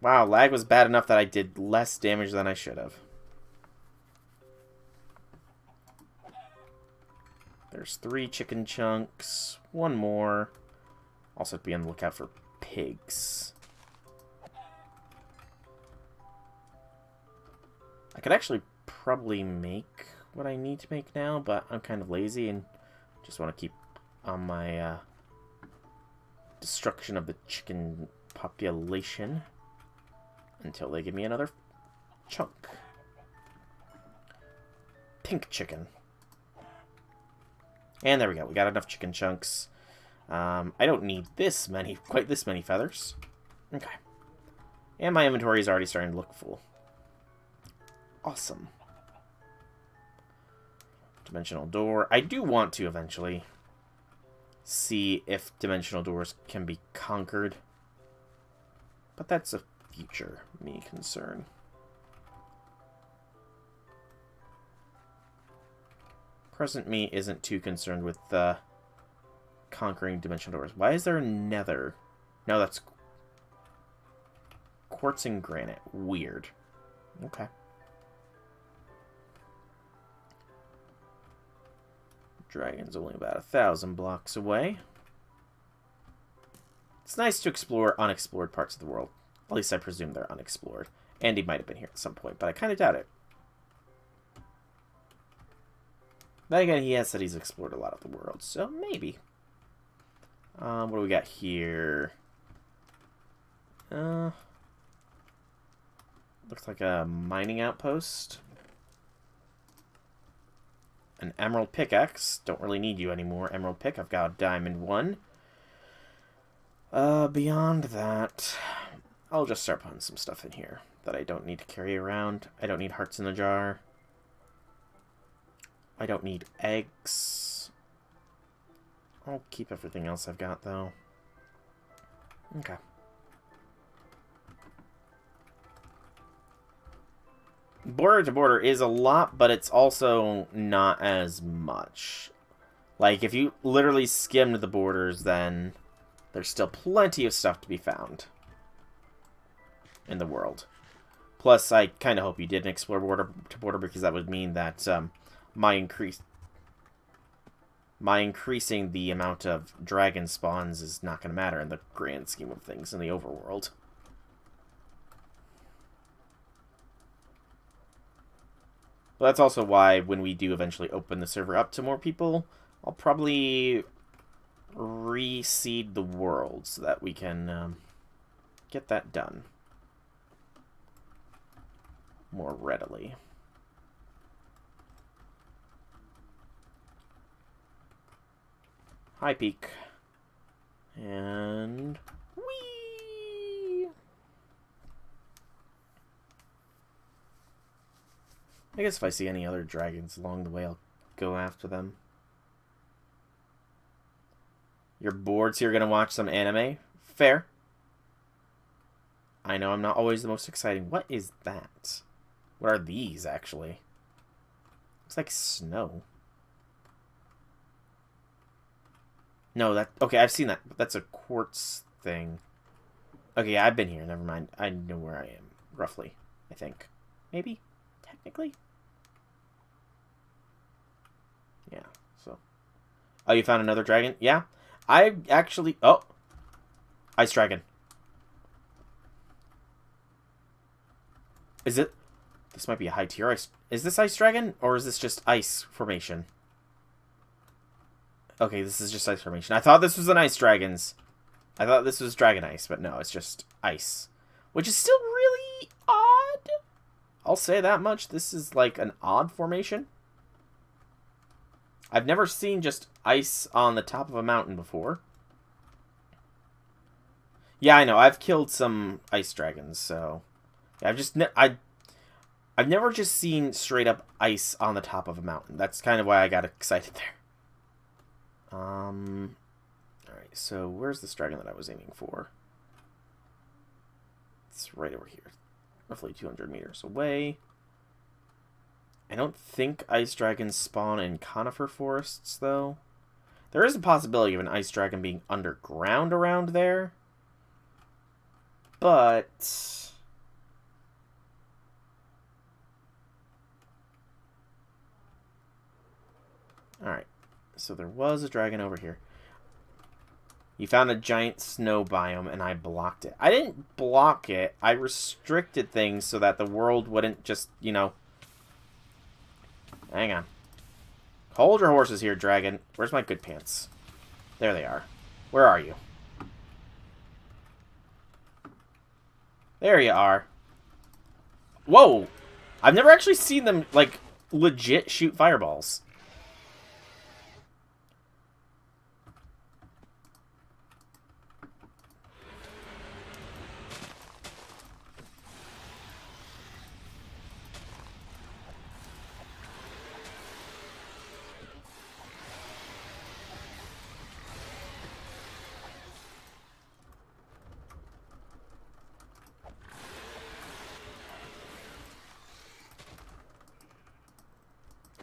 Wow, lag was bad enough that I did less damage than I should have. There's 3 chicken chunks. 1 more. Also be on the lookout for pigs. I could actually probably make what I need to make now, but I'm kind of lazy and just want to keep on my destruction of the chicken population until they give me another chunk. Pink chicken. And there we go. We got enough chicken chunks. I don't need quite this many feathers. Okay. And my inventory is already starting to look full. Awesome. Dimensional door. I do want to eventually see if dimensional doors can be conquered. But that's a future me concern. Present me isn't too concerned with conquering dimensional doors. Why is there nether? No, that's quartz and granite. Weird. Okay. Dragon's only about 1,000 blocks away. It's nice to explore unexplored parts of the world. At least I presume they're unexplored. Andy might have been here at some point, but I kind of doubt it. Then again, he has said he's explored a lot of the world, so maybe. What do we got here? Looks like a mining outpost. An emerald pickaxe. Don't really need you anymore, emerald pick. I've got a diamond 1. Beyond that, I'll just start putting some stuff in here that I don't need to carry around. I don't need hearts in the jar. I don't need eggs. I'll keep everything else I've got, though. Okay. Border to border is a lot, but it's also not as much. Like, if you literally skimmed the borders, then there's still plenty of stuff to be found in the world. Plus, I kind of hope you didn't explore border to border, because that would mean that my increasing the amount of dragon spawns is not going to matter in the grand scheme of things in the overworld. But that's also why when we do eventually open the server up to more people, I'll probably reseed the world so that we can get that done more readily. High peak. And whee! I guess if I see any other dragons along the way, I'll go after them. You're bored, so you're gonna watch some anime? Fair. I know I'm not always the most exciting. What is that? What are these, actually? Looks like snow. No, that... Okay, I've seen that. That's a quartz thing. Okay, I've been here. Never mind. I know where I am, roughly. I think. Maybe? Technically? Yeah, so... Oh, you found another dragon? Yeah. I actually... Oh! Ice dragon. Is it... This might be a high tier ice... Is this ice dragon? Or is this just ice formation? Okay, this is just ice formation. I thought this was an ice dragons. I thought this was dragon ice, but no, it's just ice. Which is still really odd. I'll say that much. This is like an odd formation. I've never seen just ice on the top of a mountain before. Yeah, I know. I've killed some ice dragons, so... Yeah, I've never just seen straight up ice on the top of a mountain. That's kind of why I got excited there. Alright, so where's this dragon that I was aiming for? It's right over here. Roughly 200 meters away. I don't think ice dragons spawn in conifer forests, though. There is a possibility of an ice dragon being underground around there. But... alright. So there was a dragon over here. You found a giant snow biome, and I blocked it. I didn't block it. I restricted things so that the world wouldn't just, you know... hang on. Hold your horses here, dragon. Where's my good pants? There they are. Where are you? There you are. Whoa! I've never actually seen them, like, legit shoot fireballs.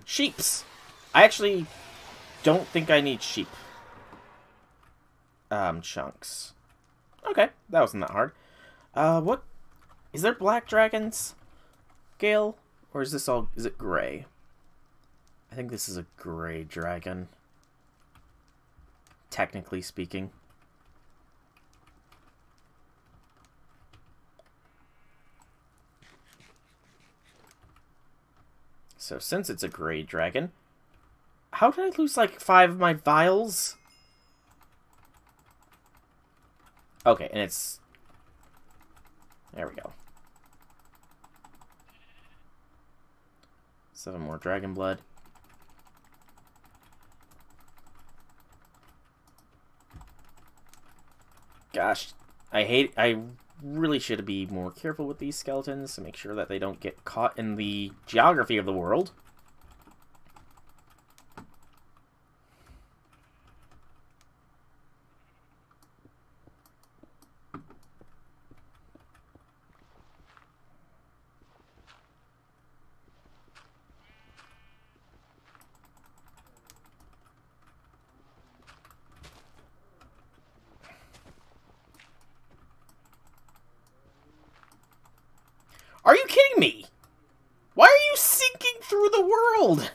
Sheeps. I actually don't think I need sheep. Chunks. Okay, that wasn't that hard. What? Is there black dragons, Gale? Or is this all... is it gray? I think this is a gray dragon. Technically speaking. So since it's a gray dragon, how did I lose like 5 of my vials? Okay, and it's... there we go. 7 more dragon blood. Gosh, I really should be more careful with these skeletons to make sure that they don't get caught in the geography of the world. Are you kidding me? Why are you sinking through the world?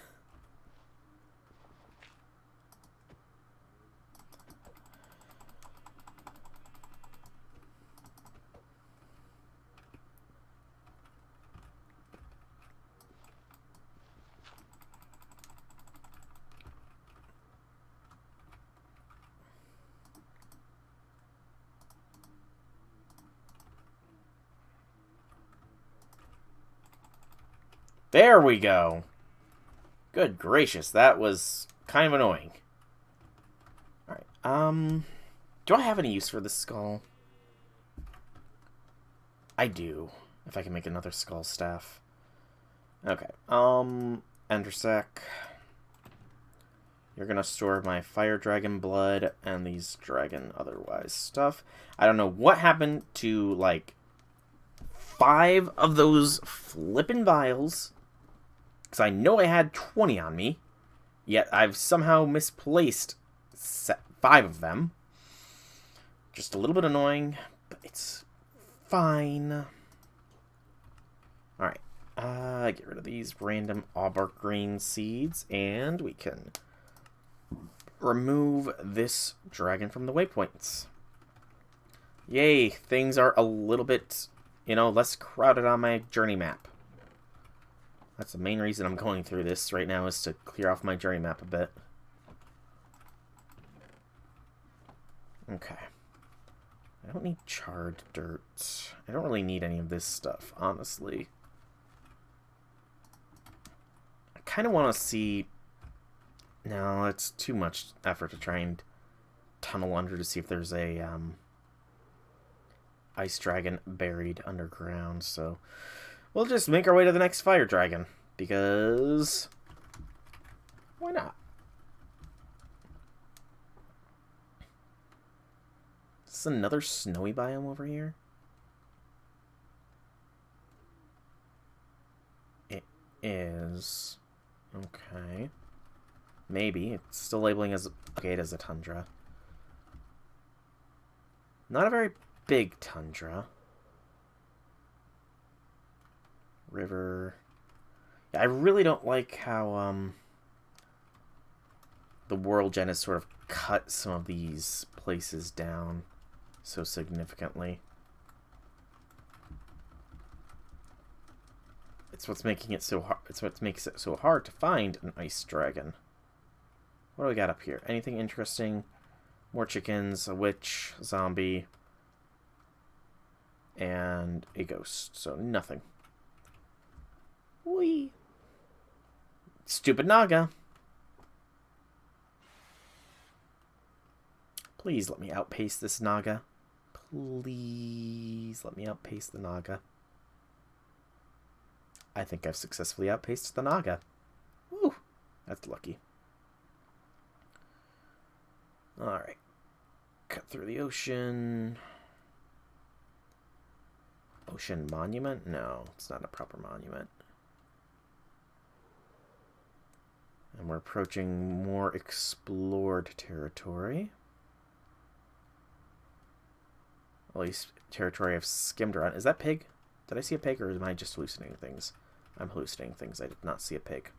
There we go. Good gracious, that was kind of annoying. Alright, do I have any use for this skull? I do, if I can make another skull staff. Okay, Endersec. You're gonna store my fire dragon blood and these dragon otherwise stuff. I don't know what happened to, like, 5 of those flippin' vials. Because I know I had 20 on me, yet I've somehow misplaced 5 of them. Just a little bit annoying, but it's fine. Alright, get rid of these random aubergine seeds, and we can remove this dragon from the waypoints. Yay, things are a little bit, you know, less crowded on my journey map. That's the main reason I'm going through this right now, is to clear off my journey map a bit. Okay. I don't need charred dirt. I don't really need any of this stuff, honestly. I kind of want to see... no, it's too much effort to try and tunnel under to see if there's a ice dragon buried underground, so... we'll just make our way to the next fire dragon, because why not? Is this another snowy biome over here? is... Okay. Maybe. It's still labeling as... Okay, it is a tundra. Not a very big tundra. River. Yeah, I really don't like how, the World Gen has sort of cut some of these places down so significantly. It's what's making it so hard. It's what makes it so hard to find an ice dragon. What do we got up here? Anything interesting? More chickens, a witch, a zombie, and a ghost. So nothing. Whee! Stupid Naga. Please let me outpace this Naga. Please let me outpace the Naga. I think I've successfully outpaced the Naga. Woo! That's lucky. Alright. Cut through the ocean. Ocean monument? No, it's not a proper monument. And we're approaching more explored territory. At least territory I've skimmed around. Is that pig? Did I see a pig, or am I just hallucinating things? I'm hallucinating things. I did not see a pig.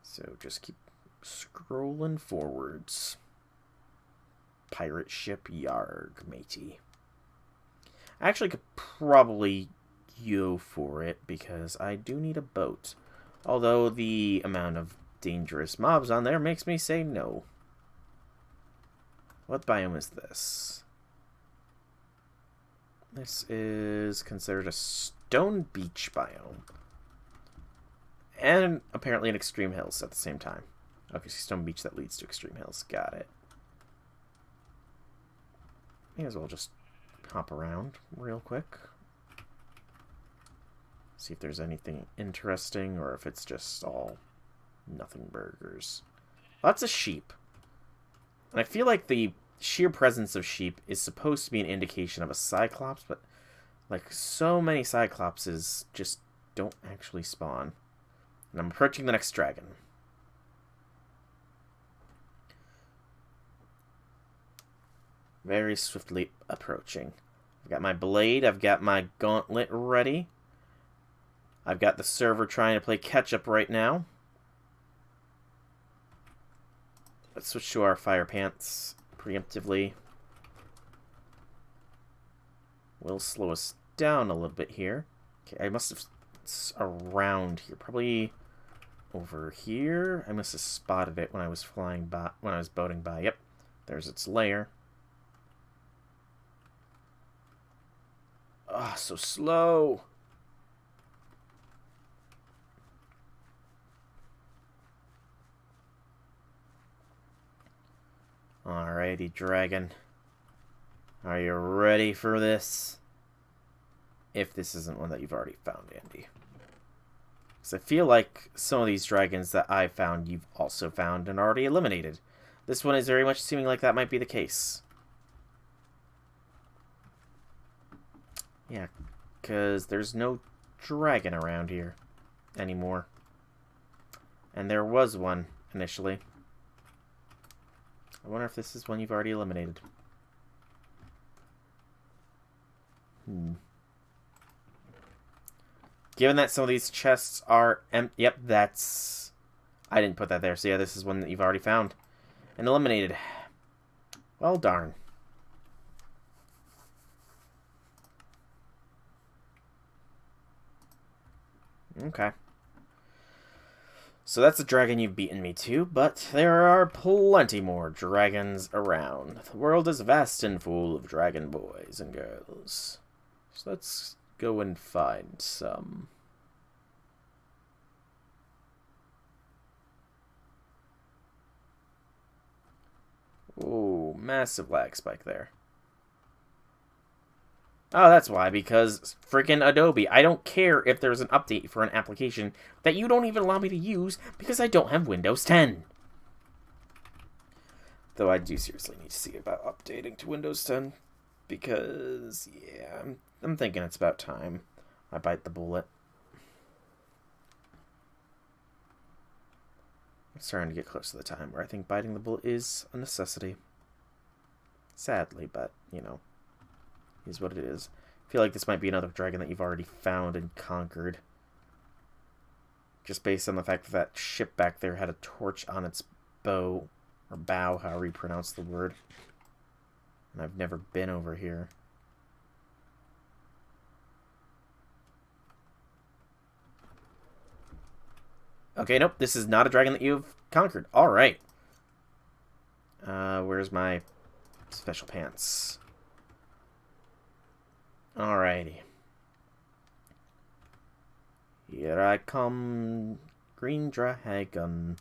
So just keep scrolling forwards. Pirate ship, yarg, matey. I actually could probably go for it, because I do need a boat. Although the amount of dangerous mobs on there makes me say no. What biome is this? This is considered a stone beach biome. And apparently an extreme hills at the same time. Okay, so stone beach that leads to extreme hills. Got it. May as well just hop around real quick. See if there's anything interesting, or if it's just all nothing burgers. Lots of sheep. And I feel like the sheer presence of sheep is supposed to be an indication of a cyclops, but like so many cyclopses just don't actually spawn. And I'm approaching the next dragon. Very swiftly approaching. I've got my blade, I've got my gauntlet ready. I've got the server trying to play catch-up right now. Let's switch to our fire pants preemptively. Will slow us down a little bit here. Okay, I must have... It's around here. Probably over here. I must have spotted it when I was flying by, when I was boating by. Yep, there's its lair. Ah, so slow. Alrighty, dragon. Are you ready for this? If this isn't one that you've already found, Andy. Because I feel like some of these dragons that I found, you've also found and already eliminated. This one is very much seeming like that might be the case. Yeah, because there's no dragon around here anymore. And there was one initially. I wonder if this is one you've already eliminated. Given that some of these chests are empty... Yep, that's... I didn't put that there. So yeah, this is one that you've already found and eliminated. Well, darn. Okay. So that's a dragon you've beaten me to, but there are plenty more dragons around. The world is vast and full of dragon boys and girls. So let's go and find some. Ooh, massive lag spike there. Oh, that's why, because freaking Adobe. I don't care if there's an update for an application that you don't even allow me to use because I don't have Windows 10. Though I do seriously need to see about updating to Windows 10 because, yeah, I'm I'm thinking it's about time I bite the bullet. I'm starting to get close to the time where I think biting the bullet is a necessity. Sadly, but, you know, is what it is. I feel like this might be another dragon that you've already found and conquered. Just based on the fact that that ship back there had a torch on its bow, or bow, however you pronounce the word. And I've never been over here. Okay, nope, this is not a dragon that you've conquered. Alright. Where's my special pants? Alrighty. Here I come, green dragon.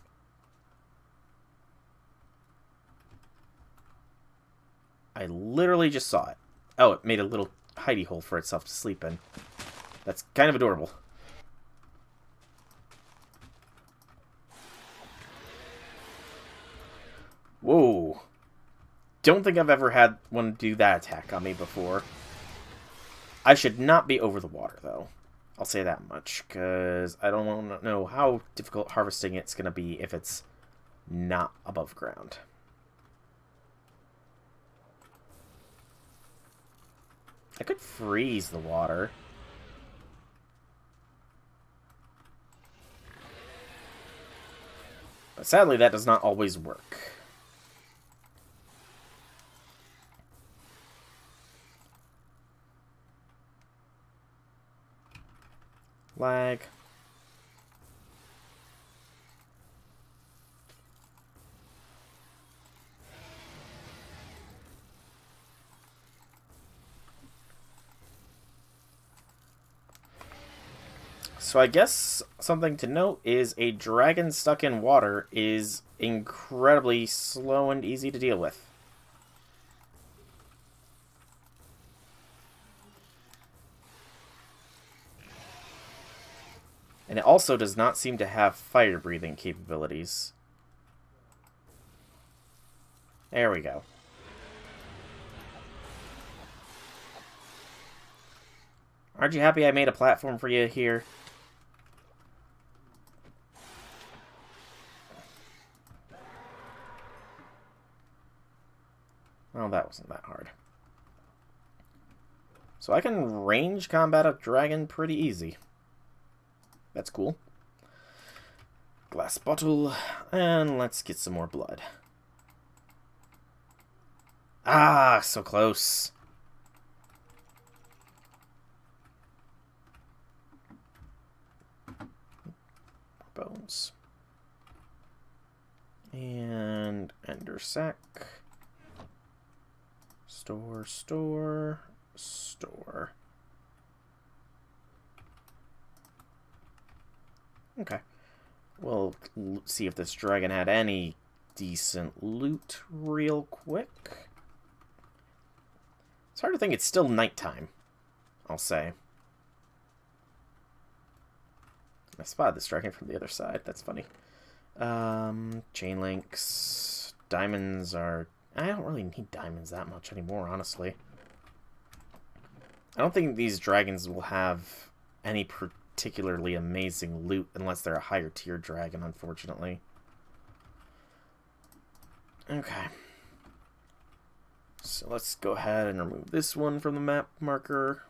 I literally just saw it. Oh, it made a little hidey hole for itself to sleep in. That's kind of adorable. Whoa. Don't think I've ever had one do that attack on me before. I should not be over the water, though. I'll say that much, because I don't know how difficult harvesting it's going to be if it's not above ground. I could freeze the water. But sadly, that does not always work. Lag. So I guess something to note is a dragon stuck in water is incredibly slow and easy to deal with. And it also does not seem to have fire-breathing capabilities. There we go. Aren't you happy I made a platform for you here? Well, that wasn't that hard. So I can range combat a dragon pretty easy. That's cool. Glass bottle, and let's get some more blood. Ah, so close. Bones. And ender sac. Store, store, store. Okay. We'll see if this dragon had any decent loot real quick. It's hard to think it's still nighttime, I'll say. I spotted this dragon from the other side. That's funny. Chain links. Diamonds are... I don't really need diamonds that much anymore, honestly. I don't think these dragons will have any particularly amazing loot unless they're a higher tier dragon, unfortunately. Okay. So let's go ahead and remove this one from the map marker.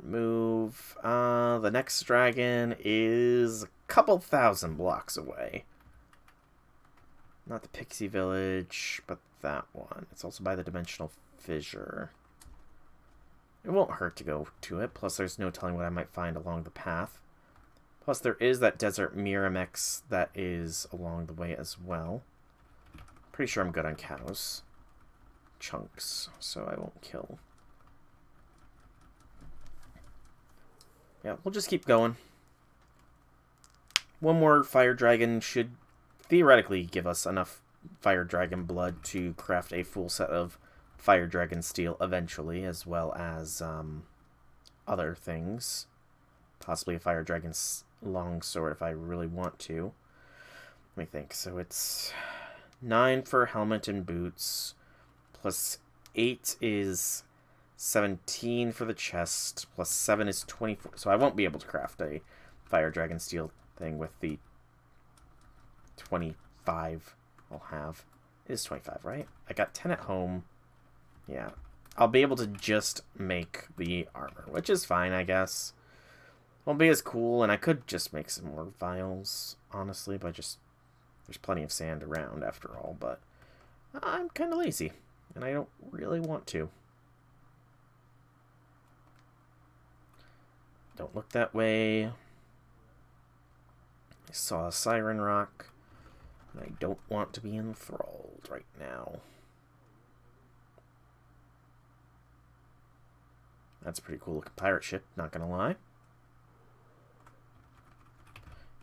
Remove. The next dragon is a couple thousand blocks away. Not the Pixie Village, but that one. It's also by the Dimensional Fissure. It won't hurt to go to it, plus there's no telling what I might find along the path. Plus there is that Desert Miramex that is along the way as well. Pretty sure I'm good on cows. Chunks, so I won't kill. Yeah, we'll just keep going. One more fire dragon should theoretically give us enough fire dragon blood to craft a full set of fire dragon steel eventually, as well as other things. Possibly a fire dragon's longsword if I really want to. Let me think. So it's 9 for helmet and boots, plus 8 is 17 for the chest, plus 7 is 24. So I won't be able to craft a Fire Dragon Steel thing with the 25 I'll have. It is 25, right? I got 10 at home. Yeah. I'll be able to just make the armor, which is fine, I guess. Won't be as cool, and I could just make some more vials, honestly, but just... There's plenty of sand around, after all, but I'm kind of lazy, and I don't really want to. Don't look that way. I saw a Siren Rock, and I don't want to be enthralled right now. That's a pretty cool looking pirate ship, not gonna lie.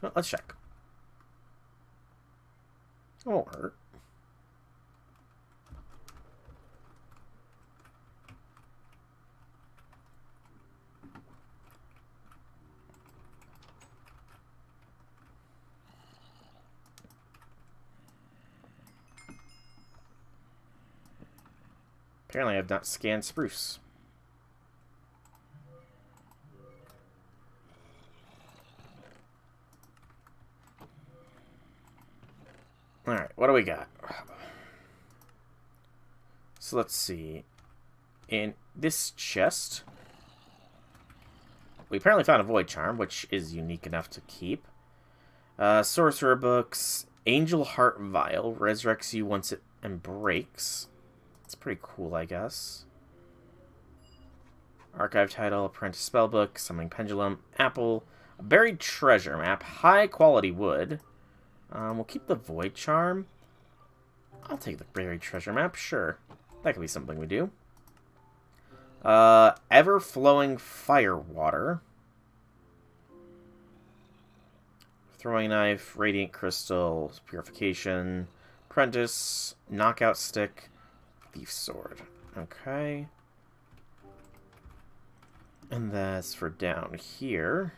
Well, let's check. It won't hurt. Apparently I have not scanned spruce. Alright, what do we got? So let's see. In this chest, we apparently found a Void Charm, which is unique enough to keep. Sorcerer Books, Angel Heart Vial, resurrects you once it and breaks. It's pretty cool, I guess. Archive Title, Apprentice Spellbook, Summoning Pendulum, Apple, a Buried Treasure Map, High Quality Wood. We'll keep the Void Charm. I'll take the Buried Treasure Map, sure. That could be something we do. Ever-Flowing Fire Water. Throwing Knife, Radiant Crystal, Purification, Apprentice, Knockout Stick, Thief Sword. Okay. And that's for down here.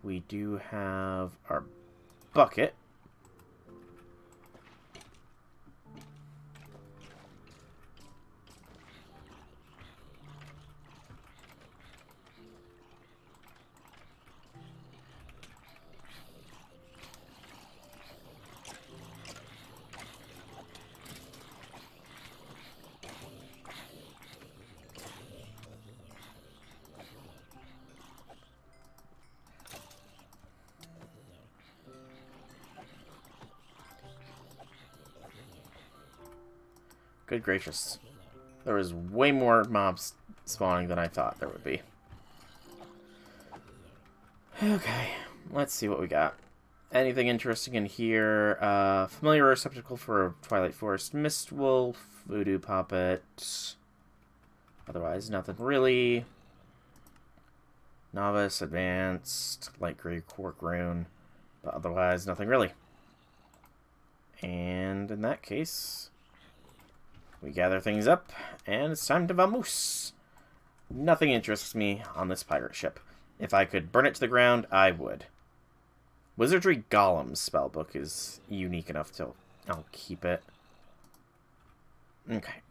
We do have our bucket. Good gracious. There was way more mobs spawning than I thought there would be. Okay, let's see what we got. Anything interesting in here? Familiar receptacle for Twilight Forest, Mist Wolf, Voodoo Puppet. Otherwise, nothing really. Novice, Advanced, Light Gray Quark Rune. But otherwise, nothing really. And in that case... we gather things up, and it's time to vamoose. Nothing interests me on this pirate ship. If I could burn it to the ground, I would. Wizardry Golem's spellbook is unique enough to... I'll keep it. Okay,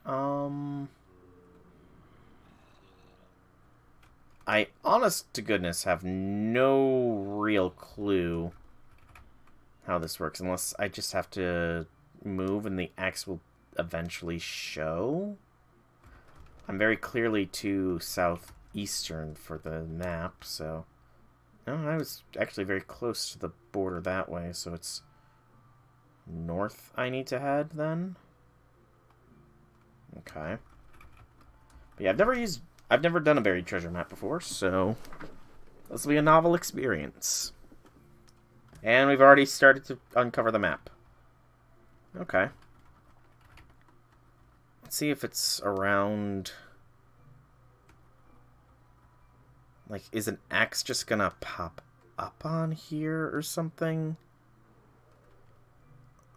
I, honest to goodness, have no real clue how this works, unless I just have to move and the axe will eventually show. I'm very clearly to southeastern for the map, so... No, I was actually very close to the border that way, so it's north I need to head, then? Okay. But yeah, I've never done a buried treasure map before, so this will be a novel experience. And we've already started to uncover the map. Okay. Let's see if it's around... Like, is an axe just gonna pop up on here or something?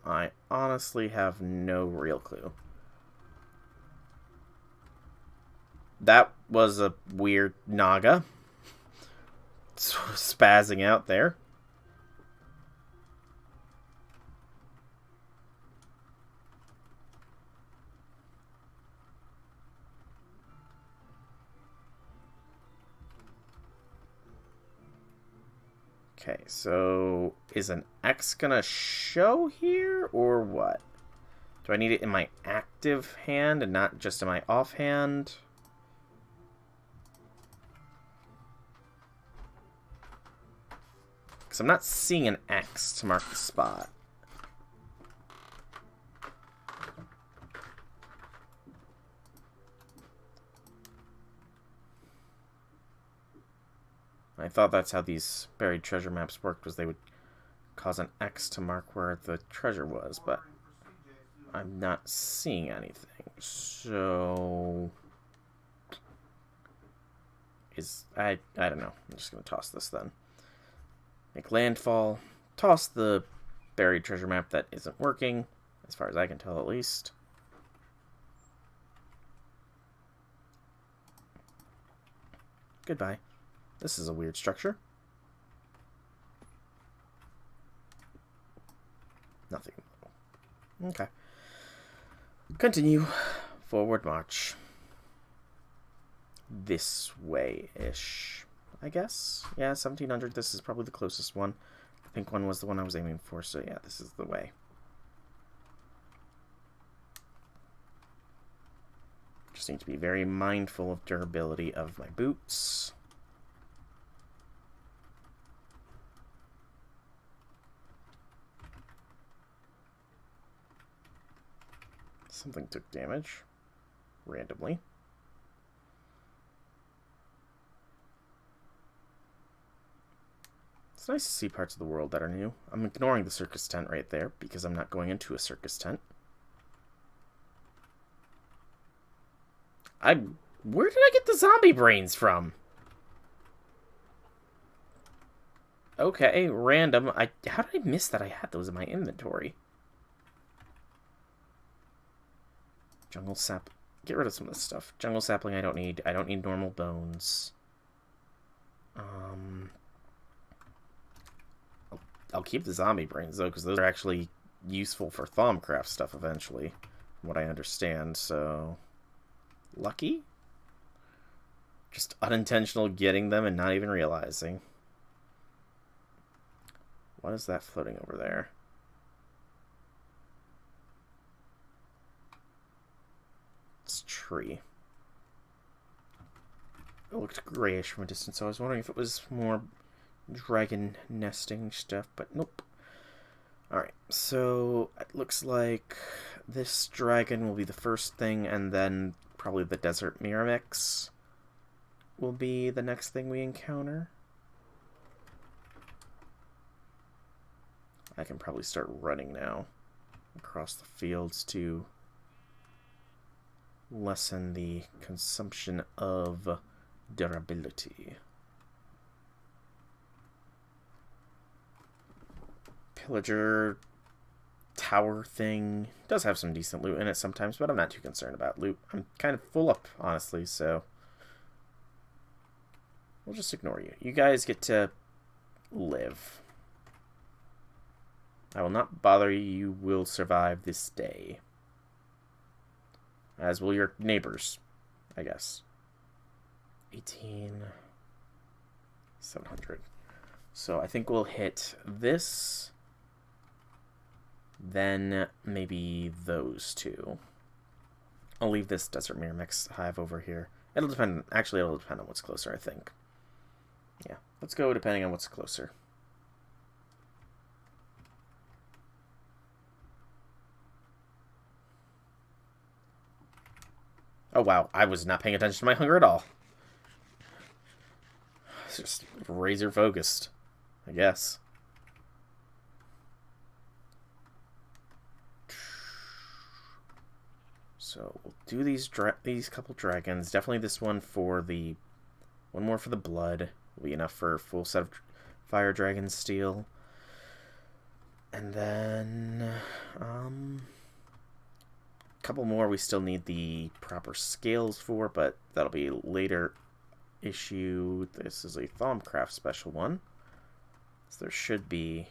I honestly have no real clue. That was a weird Naga. Sort of spazzing out there. Okay, so is an X gonna show here, or what? Do I need it in my active hand and not just in my offhand? Because I'm not seeing an X to mark the spot. I thought that's how these buried treasure maps worked, was they would cause an X to mark where the treasure was, but I'm not seeing anything. So I don't know. I'm just gonna toss this then. Make landfall. Toss the buried treasure map that isn't working, as far as I can tell at least. Goodbye. This is a weird structure. Nothing. Okay. Continue. Forward march. This way-ish, I guess. Yeah, 1700. This is probably the closest one. The pink one was the one I was aiming for, so yeah, this is the way. Just need to be very mindful of durability of my boots. Something took damage. Randomly. It's nice to see parts of the world that are new. I'm ignoring the circus tent right there because I'm not going into a circus tent. Where did I get the zombie brains from? Okay, random. How did I miss that I had those in my inventory? Jungle sap. Get rid of some of this stuff. Jungle sapling I don't need. I don't need normal bones. I'll keep the zombie brains though, because those are actually useful for Thaumcraft stuff eventually, from what I understand. So lucky. Just unintentional getting them and not even realizing. What is that floating over there? It's a tree. It looked grayish from a distance, so I was wondering if it was more dragon nesting stuff, but nope. Alright, so it looks like this dragon will be the first thing, and then probably the desert Miramax will be the next thing we encounter. I can probably start running now across the fields to lessen the consumption of durability. Pillager tower thing does have some decent loot in it sometimes, but I'm not too concerned about loot. I'm kind of full up, honestly, so we'll just ignore you. You guys get to live. I will not bother you. You will survive this day. As will your neighbors, I guess. 18,700. So I think we'll hit this, then maybe those two. I'll leave this Desert Miramax hive over here. It'll depend. Actually, it'll depend on what's closer, I think. Yeah, let's go depending on what's closer. Oh, wow. I was not paying attention to my hunger at all. It's just razor focused, I guess. So we'll do these couple dragons. Definitely this one for the... One more for the blood. Will be enough for a full set of fire dragon steel. And then... couple more we still need the proper scales for, but that'll be later issue. This is a Thaumcraft special one, so there should be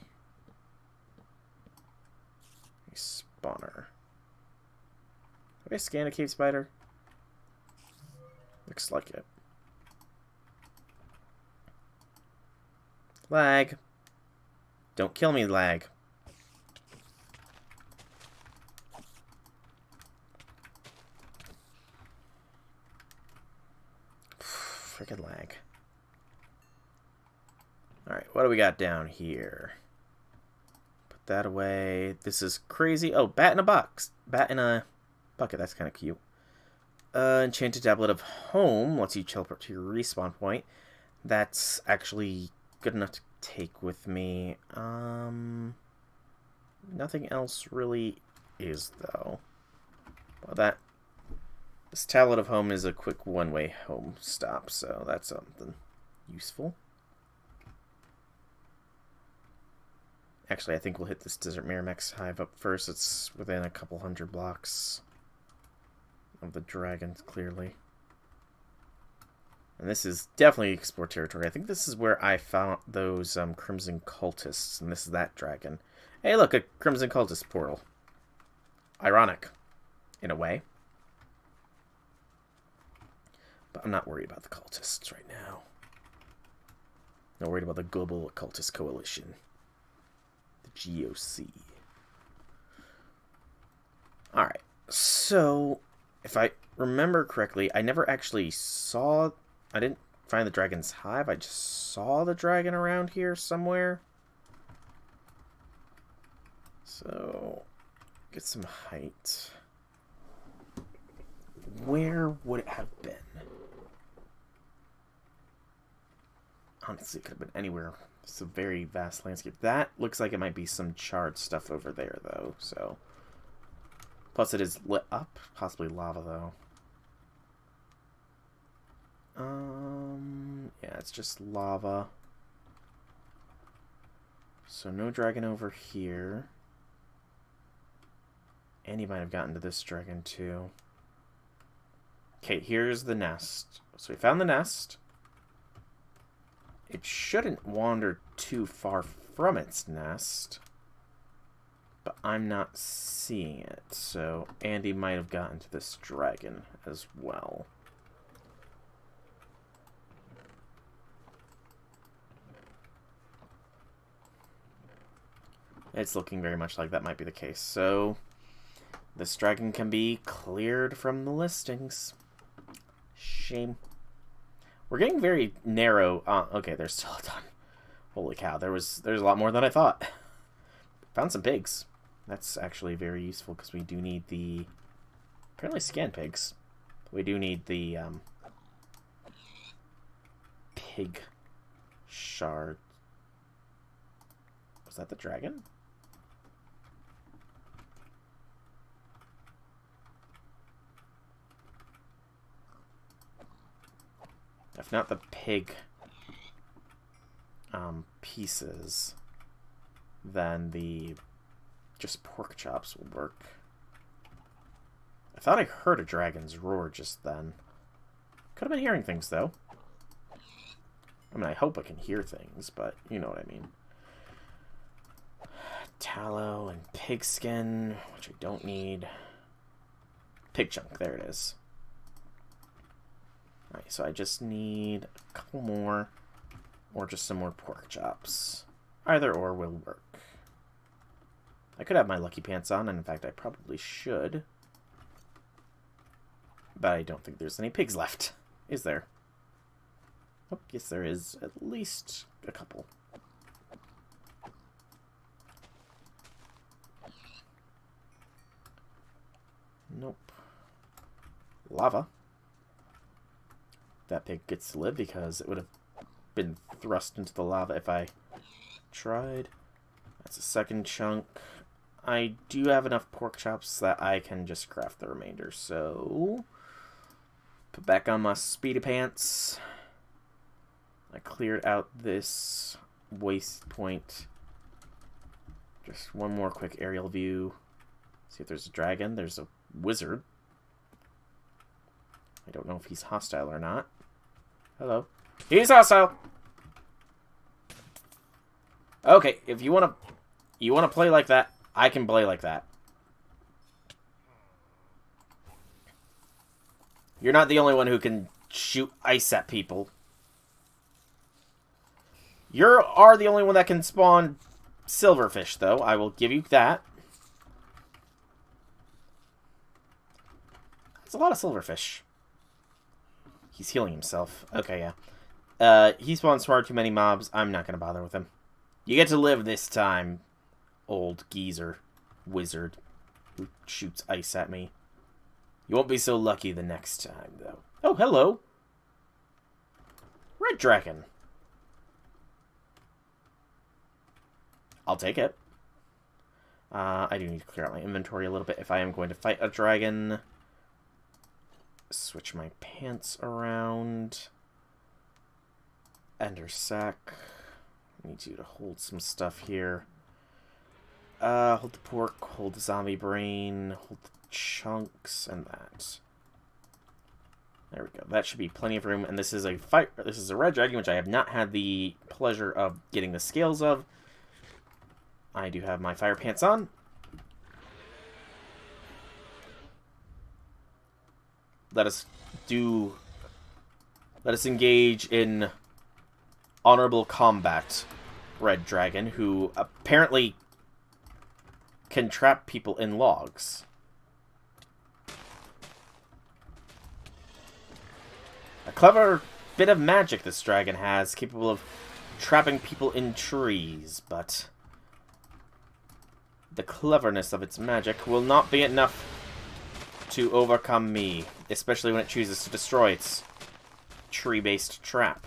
a spawner. Have I scanned a cave spider? Looks like it. Lag. Don't kill me, lag. Freaking lag. Alright, what do we got down here? Put that away. This is crazy. Oh, bat in a box. Bat in a bucket. That's kind of cute. Enchanted Tablet of Home lets you teleport to your respawn point. That's actually good enough to take with me. Nothing else really is, though. Well, this Tablet of Home is a quick one-way home stop, so that's something useful. Actually, I think we'll hit this Desert Miramax hive up first. It's within a couple hundred blocks of the dragons, clearly. And this is definitely explore territory. I think this is where I found those Crimson Cultists, and this is that dragon. Hey, look, a Crimson Cultist portal. Ironic, in a way. But I'm not worried about the cultists right now. Not worried about the Global Occultist Coalition. The GOC. Alright, so if I remember correctly, I never actually saw... I didn't find the dragon's hive. I just saw the dragon around here somewhere. So, get some height. Where would it have been? Honestly, it could have been anywhere. It's a very vast landscape. That looks like it might be some charred stuff over there, though. So, plus it is lit up. Possibly lava, though. Yeah, it's just lava. So no dragon over here. And he might have gotten to this dragon, too. Okay, here's the nest. So we found the nest. It shouldn't wander too far from its nest. But I'm not seeing it. So Andy might have gotten to this dragon as well. It's looking very much like that might be the case. So this dragon can be cleared from the listings. Shame. We're getting very narrow. Okay, there's still a ton. Holy cow, there's a lot more than I thought. Found some pigs. That's actually very useful because we do need the... Apparently scan pigs. We do need the pig shard. Was that the dragon? If not the pig pieces, then the just pork chops will work. I thought I heard a dragon's roar just then. Could have been hearing things, though. I mean, I hope I can hear things, but you know what I mean. Tallow and pig skin, which I don't need. Pig chunk, there it is. Alright, so I just need a couple more, or just some more pork chops. Either or will work. I could have my lucky pants on, and in fact I probably should. But I don't think there's any pigs left. Is there? Oh, yes there is. At least a couple. Nope. Lava. That pig gets to live because it would have been thrust into the lava if I tried. That's a second chunk. I do have enough pork chops that I can just craft the remainder, so put back on my speedy pants. I cleared out this waste point. Just one more quick aerial view. See if there's a dragon. There's a wizard. I don't know if he's hostile or not. Hello. He's hostile! Okay, if you wanna play like that, I can play like that. You're not the only one who can shoot ice at people. You are the only one that can spawn silverfish, though. I will give you that. It's a lot of silverfish. He's healing himself. Okay, yeah. He spawns far too many mobs. I'm not going to bother with him. You get to live this time, old geezer wizard who shoots ice at me. You won't be so lucky the next time, though. Oh, hello. Red dragon. I'll take it. I do need to clear out my inventory a little bit if I am going to fight a dragon. Switch my pants around. Ender sack. Need you to hold some stuff here. Hold the pork, hold the zombie brain, hold the chunks, and that. There we go. That should be plenty of room. And this is a fight. This is a red dragon, which I have not had the pleasure of getting the scales of. I do have my fire pants on. Let us engage in honorable combat, Red Dragon, who apparently can trap people in logs. A clever bit of magic this dragon has, capable of trapping people in trees, but the cleverness of its magic will not be enough to overcome me, especially when it chooses to destroy its tree-based trap.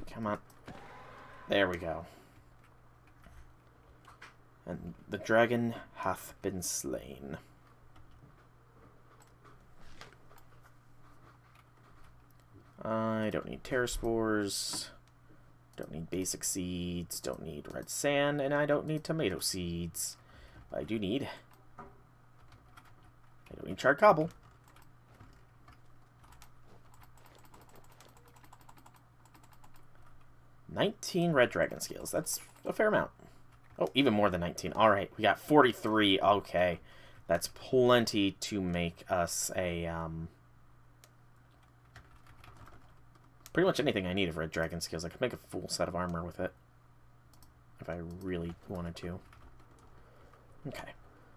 Come on. There we go. And the dragon hath been slain. I don't need terror spores, don't need basic seeds, don't need red sand, and I don't need tomato seeds. But I don't need charred cobble. $19 red dragon scales. That's a fair amount. Oh, even more than 19. Alright, we got 43. Okay. That's plenty to make us a, pretty much anything I need of red dragon scales. I could make a full set of armor with it. If I really wanted to. Okay.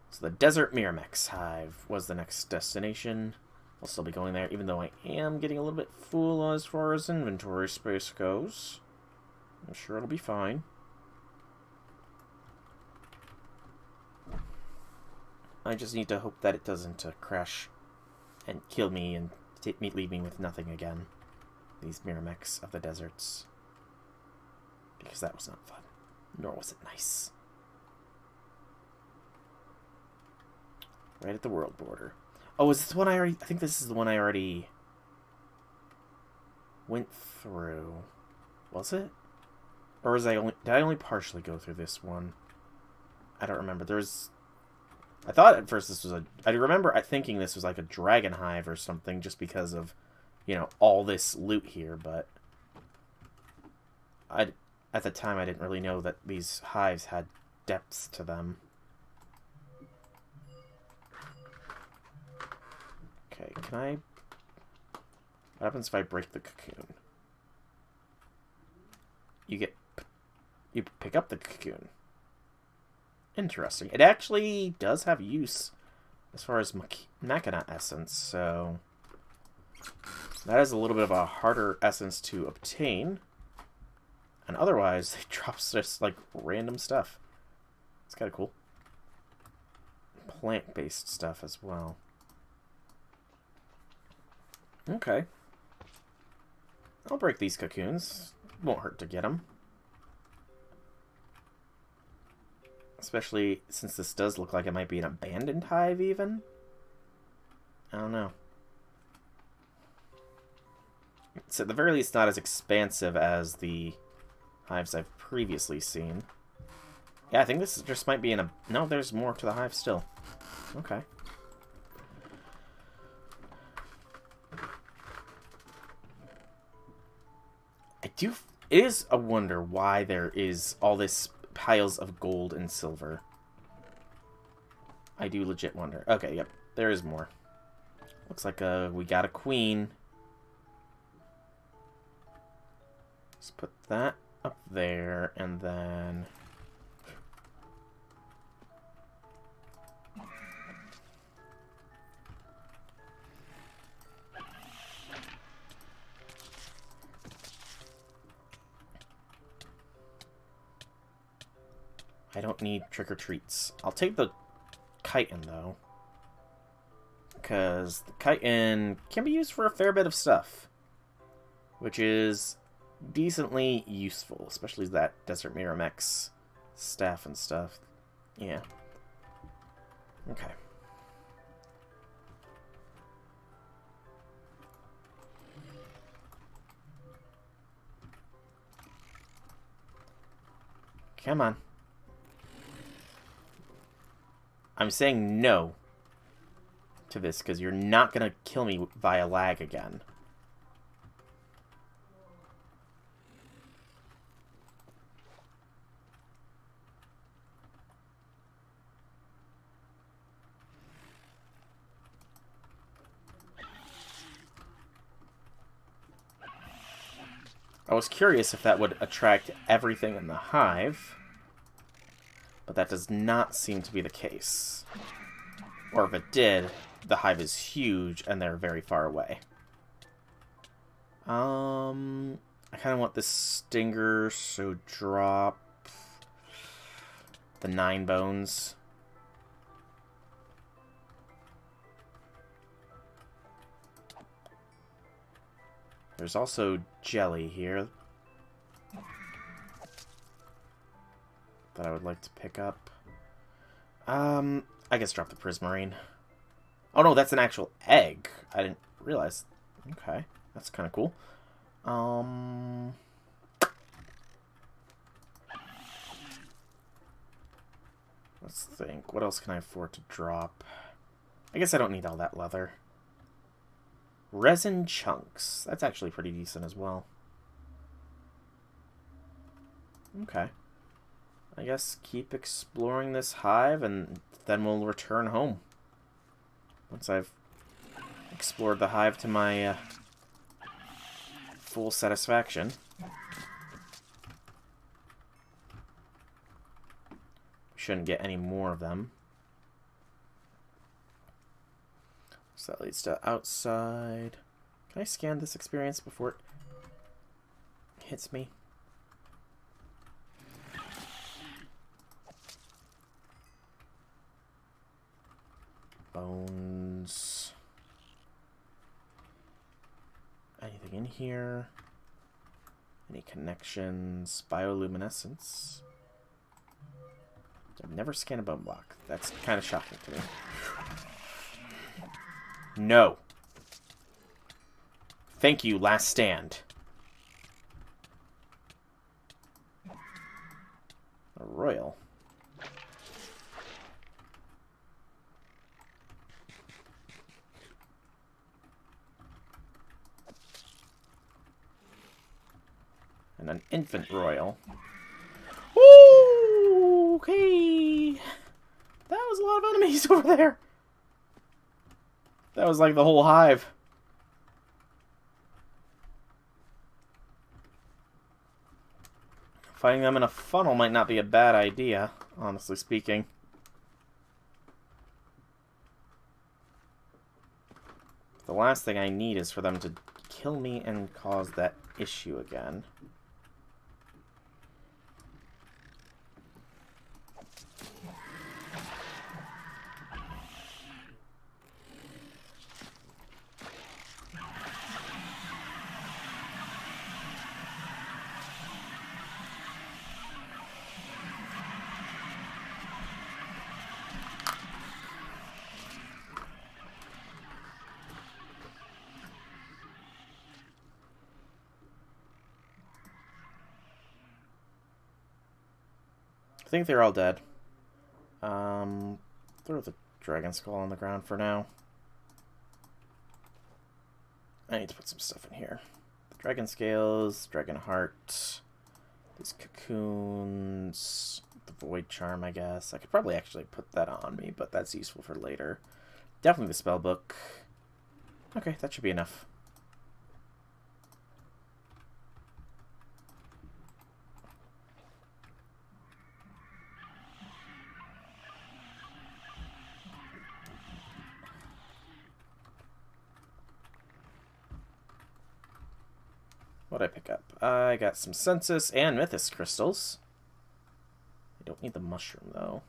So the Desert Myrmex Hive was the next destination. I'll still be going there, even though I am getting a little bit full as far as inventory space goes. I'm sure it'll be fine. I just need to hope that it doesn't crash and kill me and leave me with nothing again. These Myrmex of the deserts. Because that was not fun. Nor was it nice. Right at the world border. Oh, is this one I already... I think this is the one I already went through. Was it? Or was I only... Did I only partially go through this one? I don't remember. There's... I thought at first this was a... I remember thinking this was like a dragon hive or something just because of, you know, all this loot here, but... At the time, I didn't really know that these hives had depths to them. Okay, can I... What happens if I break the cocoon? You pick up the cocoon. Interesting. It actually does have use as far as Machina essence, so... That is a little bit of a harder essence to obtain. And otherwise, it drops just, like, random stuff. It's kind of cool. Plant-based stuff as well. Okay. I'll break these cocoons. Won't hurt to get them. Especially since this does look like it might be an abandoned hive, even. I don't know. It's at the very least not as expansive as the hives I've previously seen. Yeah, I think this just might be in a... No, there's more to the hive still. Okay. It is a wonder why there is all this piles of gold and silver. I do legit wonder. Okay, yep. There is more. Looks like we got a queen. Let's put that up there, and then... I don't need trick-or-treats. I'll take the chitin, though. Because the chitin can be used for a fair bit of stuff. Which is decently useful. Especially that Desert Miramex staff and stuff. Yeah. Okay. Come on. I'm saying no to this because you're not going to kill me via lag again. I was curious if that would attract everything in the hive, but that does not seem to be the case. Or if it did, the hive is huge and they're very far away. I kind of want this stinger, so drop the 9 bones. There's also jelly here that I would like to pick up. I guess drop the prismarine. Oh no, that's an actual egg. I didn't realize. Okay, that's kind of cool. Let's think. What else can I afford to drop? I guess I don't need all that leather. Resin chunks. That's actually pretty decent as well. Okay. I guess keep exploring this hive and then we'll return home. Once I've explored the hive to my full satisfaction. Shouldn't get any more of them. So that leads to outside. Can I scan this experience before it hits me? Bones. Anything in here? Any connections? Bioluminescence. I've never scanned a bone block. That's kind of shocking to me. No. Thank you, last stand. A royal. And an infant royal. Ooh, okay. That was a lot of enemies over there. That was like the whole hive. Fighting them in a funnel might not be a bad idea, honestly speaking. The last thing I need is for them to kill me and cause that issue again. I think they're all dead. Throw the dragon skull on the ground for now. I need to put some stuff in here. Dragon scales, dragon heart, these cocoons, The Void Charm, I guess. I could probably actually put that on me, but that's useful for later. Definitely the spell book. Okay, that should be enough. What'd I pick up? I got some Census and Mythos crystals. I don't need the mushroom, though.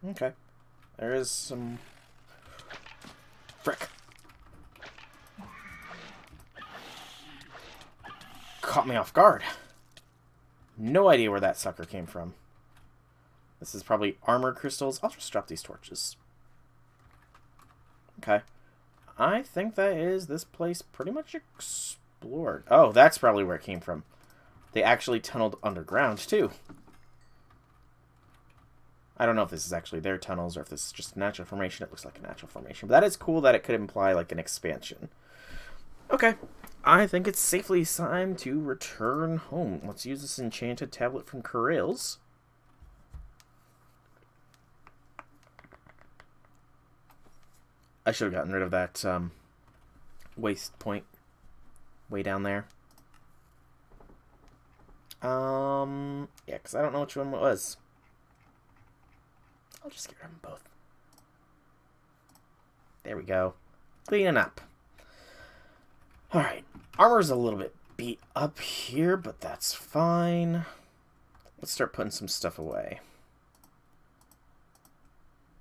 Okay. There is some... Frick. Caught me off guard. No idea where that sucker came from. This is probably armor crystals. I'll just drop these torches. Okay. I think that is this place pretty much explored. Oh, that's probably where it came from. They actually tunneled underground, too. I don't know if this is actually their tunnels or if this is just a natural formation. It looks like a natural formation. But that is cool that it could imply, like, an expansion. Okay. I think it's safely time to return home. Let's use this enchanted tablet from Corrails. I should have gotten rid of that waste point way down there. Yeah, because I don't know which one it was. I'll just get rid of them both. There we go. Cleaning up. Alright. Armor's a little bit beat up here, but that's fine. Let's start putting some stuff away.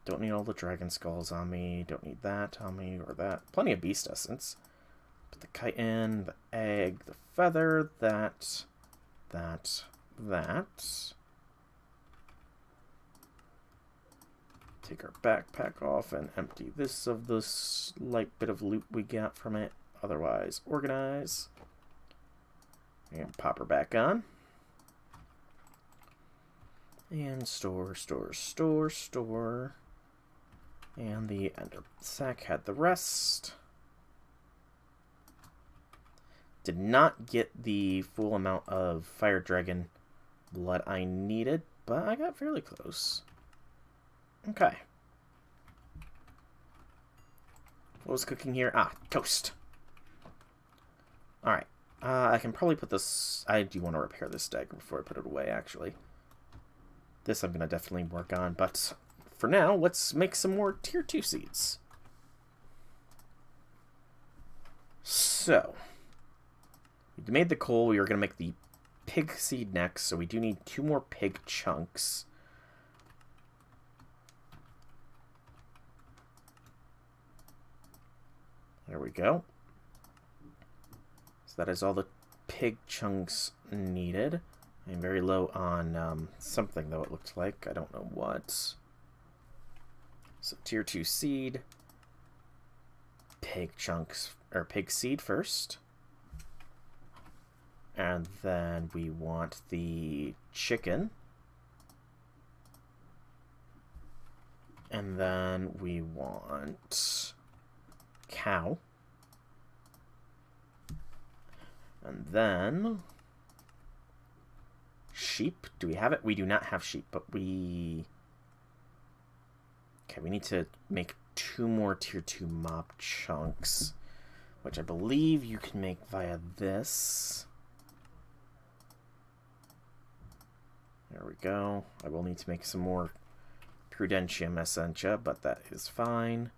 Don't need all the dragon skulls on me. Don't need that on me or that. Plenty of beast essence. Put the kite in, the egg, the feather, that. Take our backpack off and empty this of the slight bit of loot we got from it. Otherwise, organize. And pop her back on. And store. And the ender sack had the rest. Did not get the full amount of fire dragon blood I needed, but I got fairly close. Okay. What was cooking here? Ah, toast. Alright. I can probably put this... I do want to repair this dagger before I put it away, actually. This I'm going to definitely work on, but for now, let's make some more tier 2 seeds. So, we made the coal. We were going to make the pig seed next, so we do need 2 more pig chunks. There we go. So that is all the pig chunks needed. I'm very low on something, though, it looks like. I don't know what. So tier 2 seed. Pig chunks, or pig seed first. And then we want the chicken. And then we want cow. And then sheep. Do we have it? We do not have sheep, but we... Okay, we need to make 2 more tier 2 mob chunks, which I believe you can make via this. There we go. I will need to make some more Prudentium Essentia, but that is fine.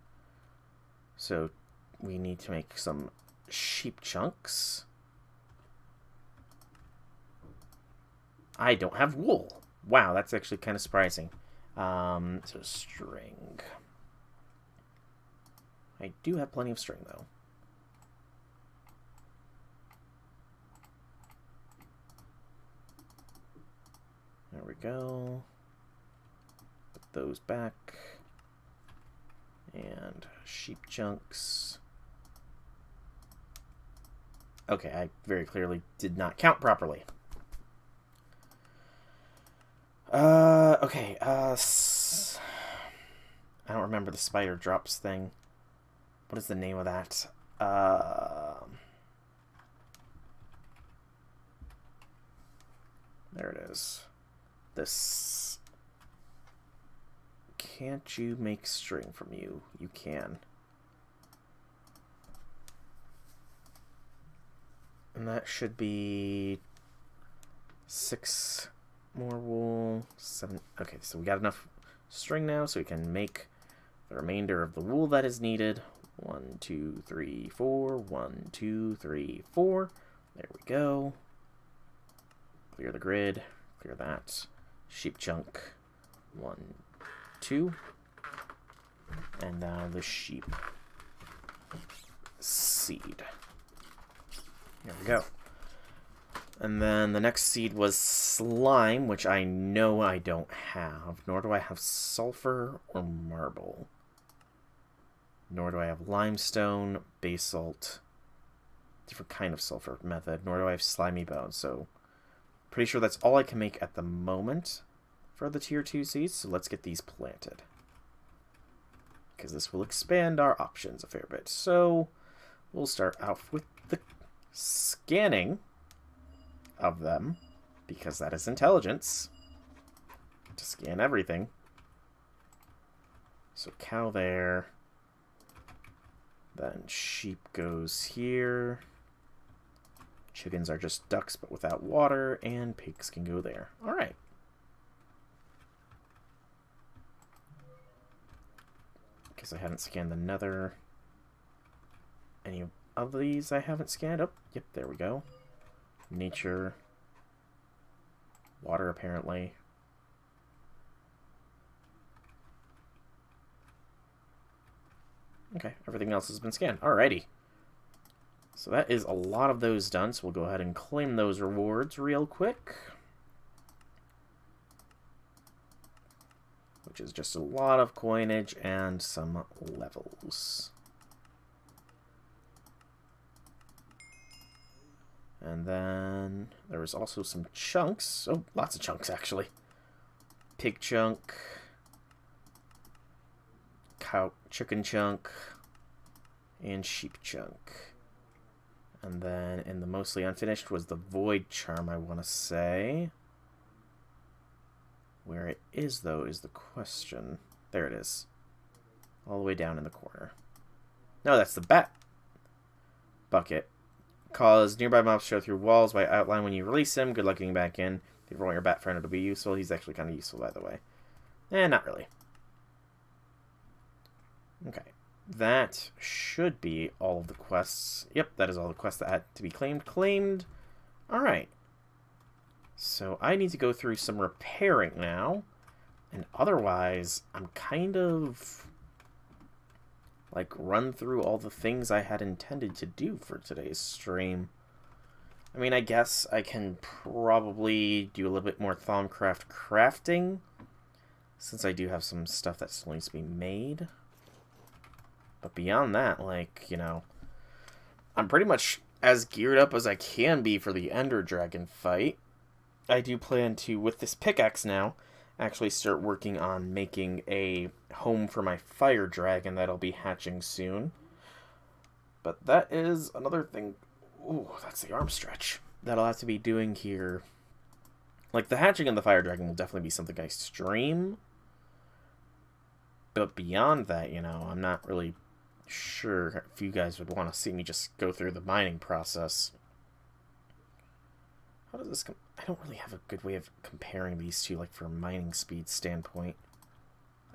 So we need to make some sheep chunks. I don't have wool. Wow, that's actually kind of surprising. So string. I do have plenty of string, though. There we go. Put those back. And sheep chunks. Okay, I very clearly did not count properly. Okay, I don't remember the spider drops thing. What is the name of that? There it is. This. Can't you make string from you? You can. And that should be 6 more wool. 7. Okay, so we got enough string now, so we can make the remainder of the wool that is needed. 1, 2, 3, 4. 1, 2, 3, 4. There we go. Clear the grid. Clear that. Sheep chunk. 1, 2. And now the sheep seed. There we go. And then the next seed was slime, which I know I don't have. Nor do I have sulfur or marble. Nor do I have limestone, basalt, different kind of sulfur method. Nor do I have slimy bones. So pretty sure that's all I can make at the moment for the tier 2 seeds. So let's get these planted, because this will expand our options a fair bit. So we'll start out with the scanning of them, because that is intelligence, to scan everything. So cow there, then sheep goes here, chickens are just ducks but without water, and pigs can go there. Alright. Because I haven't scanned the nether. Any of these I haven't scanned? Oh, yep, there we go. Nature. Water, apparently. Okay, everything else has been scanned. Alrighty. So that is a lot of those done, so we'll go ahead and claim those rewards real quick. Which is just a lot of coinage and some levels. And then there was also some chunks. Oh, lots of chunks, actually. Pig chunk. Cow, chicken chunk. And sheep chunk. And then in the mostly unfinished was the void charm, I want to say. Where it is, though, is the question. There it is. All the way down in the corner. No, that's the bat bucket. Cause nearby mobs show through walls by outline when you release him. Good luck getting back in. If you roll your bat friend, it'll be useful. He's actually kind of useful, by the way. Not really. Okay. That should be all of the quests. Yep, that is all the quests that had to be claimed. Claimed. Alright. So I need to go through some repairing now. And otherwise, I'm kind of like run through all the things I had intended to do for today's stream. I mean, I guess I can probably do a little bit more Thaumcraft crafting, since I do have some stuff that still needs to be made. But beyond that, like, you know, I'm pretty much as geared up as I can be for the Ender Dragon fight. I do plan to, with this pickaxe now, actually start working on making a home for my fire dragon that'll be hatching soon. But that is another thing. Ooh, that's the arm stretch that I'll have to be doing here. Like, the hatching of the fire dragon will definitely be something I stream. But beyond that, you know, I'm not really sure if you guys would want to see me just go through the mining process. How does this I don't really have a good way of comparing these two, like, for a mining speed standpoint.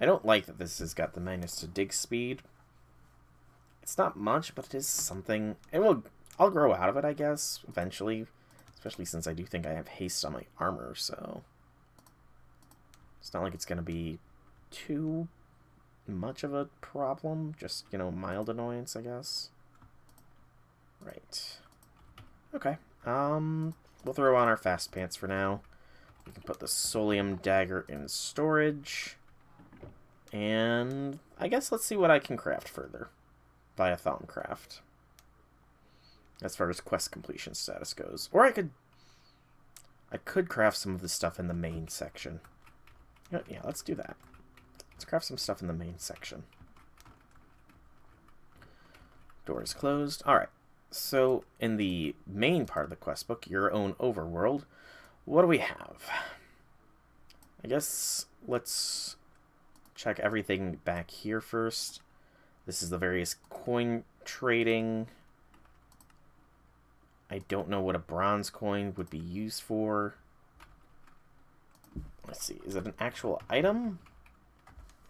I don't like that this has got the minus to dig speed. It's not much, but it is something. I'll grow out of it, I guess, eventually. Especially since I do think I have haste on my armor, so it's not like it's going to be too much of a problem. Just, you know, mild annoyance, I guess. Right. Okay. We'll throw on our fast pants for now. We can put the Solium dagger in storage. And I guess let's see what I can craft further via Thaumcraft. As far as quest completion status goes. Or I could craft some of the stuff in the main section. Yeah, let's do that. Let's craft some stuff in the main section. Door is closed. Alright. So, in the main part of the quest book, your own overworld, what do we have? I guess let's check everything back here first. This is the various coin trading. I don't know what a bronze coin would be used for. Let's see. Is it an actual item?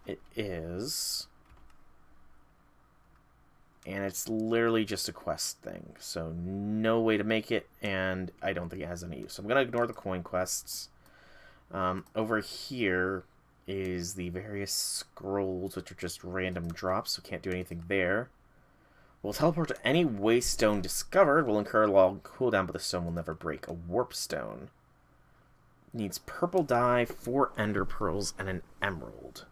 It is. And it's literally just a quest thing. So no way to make it, and I don't think it has any use. So I'm going to ignore the coin quests. Over here is the various scrolls, which are just random drops, so can't do anything there. We'll teleport to any waste stone discovered. Will incur a long cooldown, but the stone will never break. A warp stone. Needs purple dye, 4 ender pearls, and an emerald.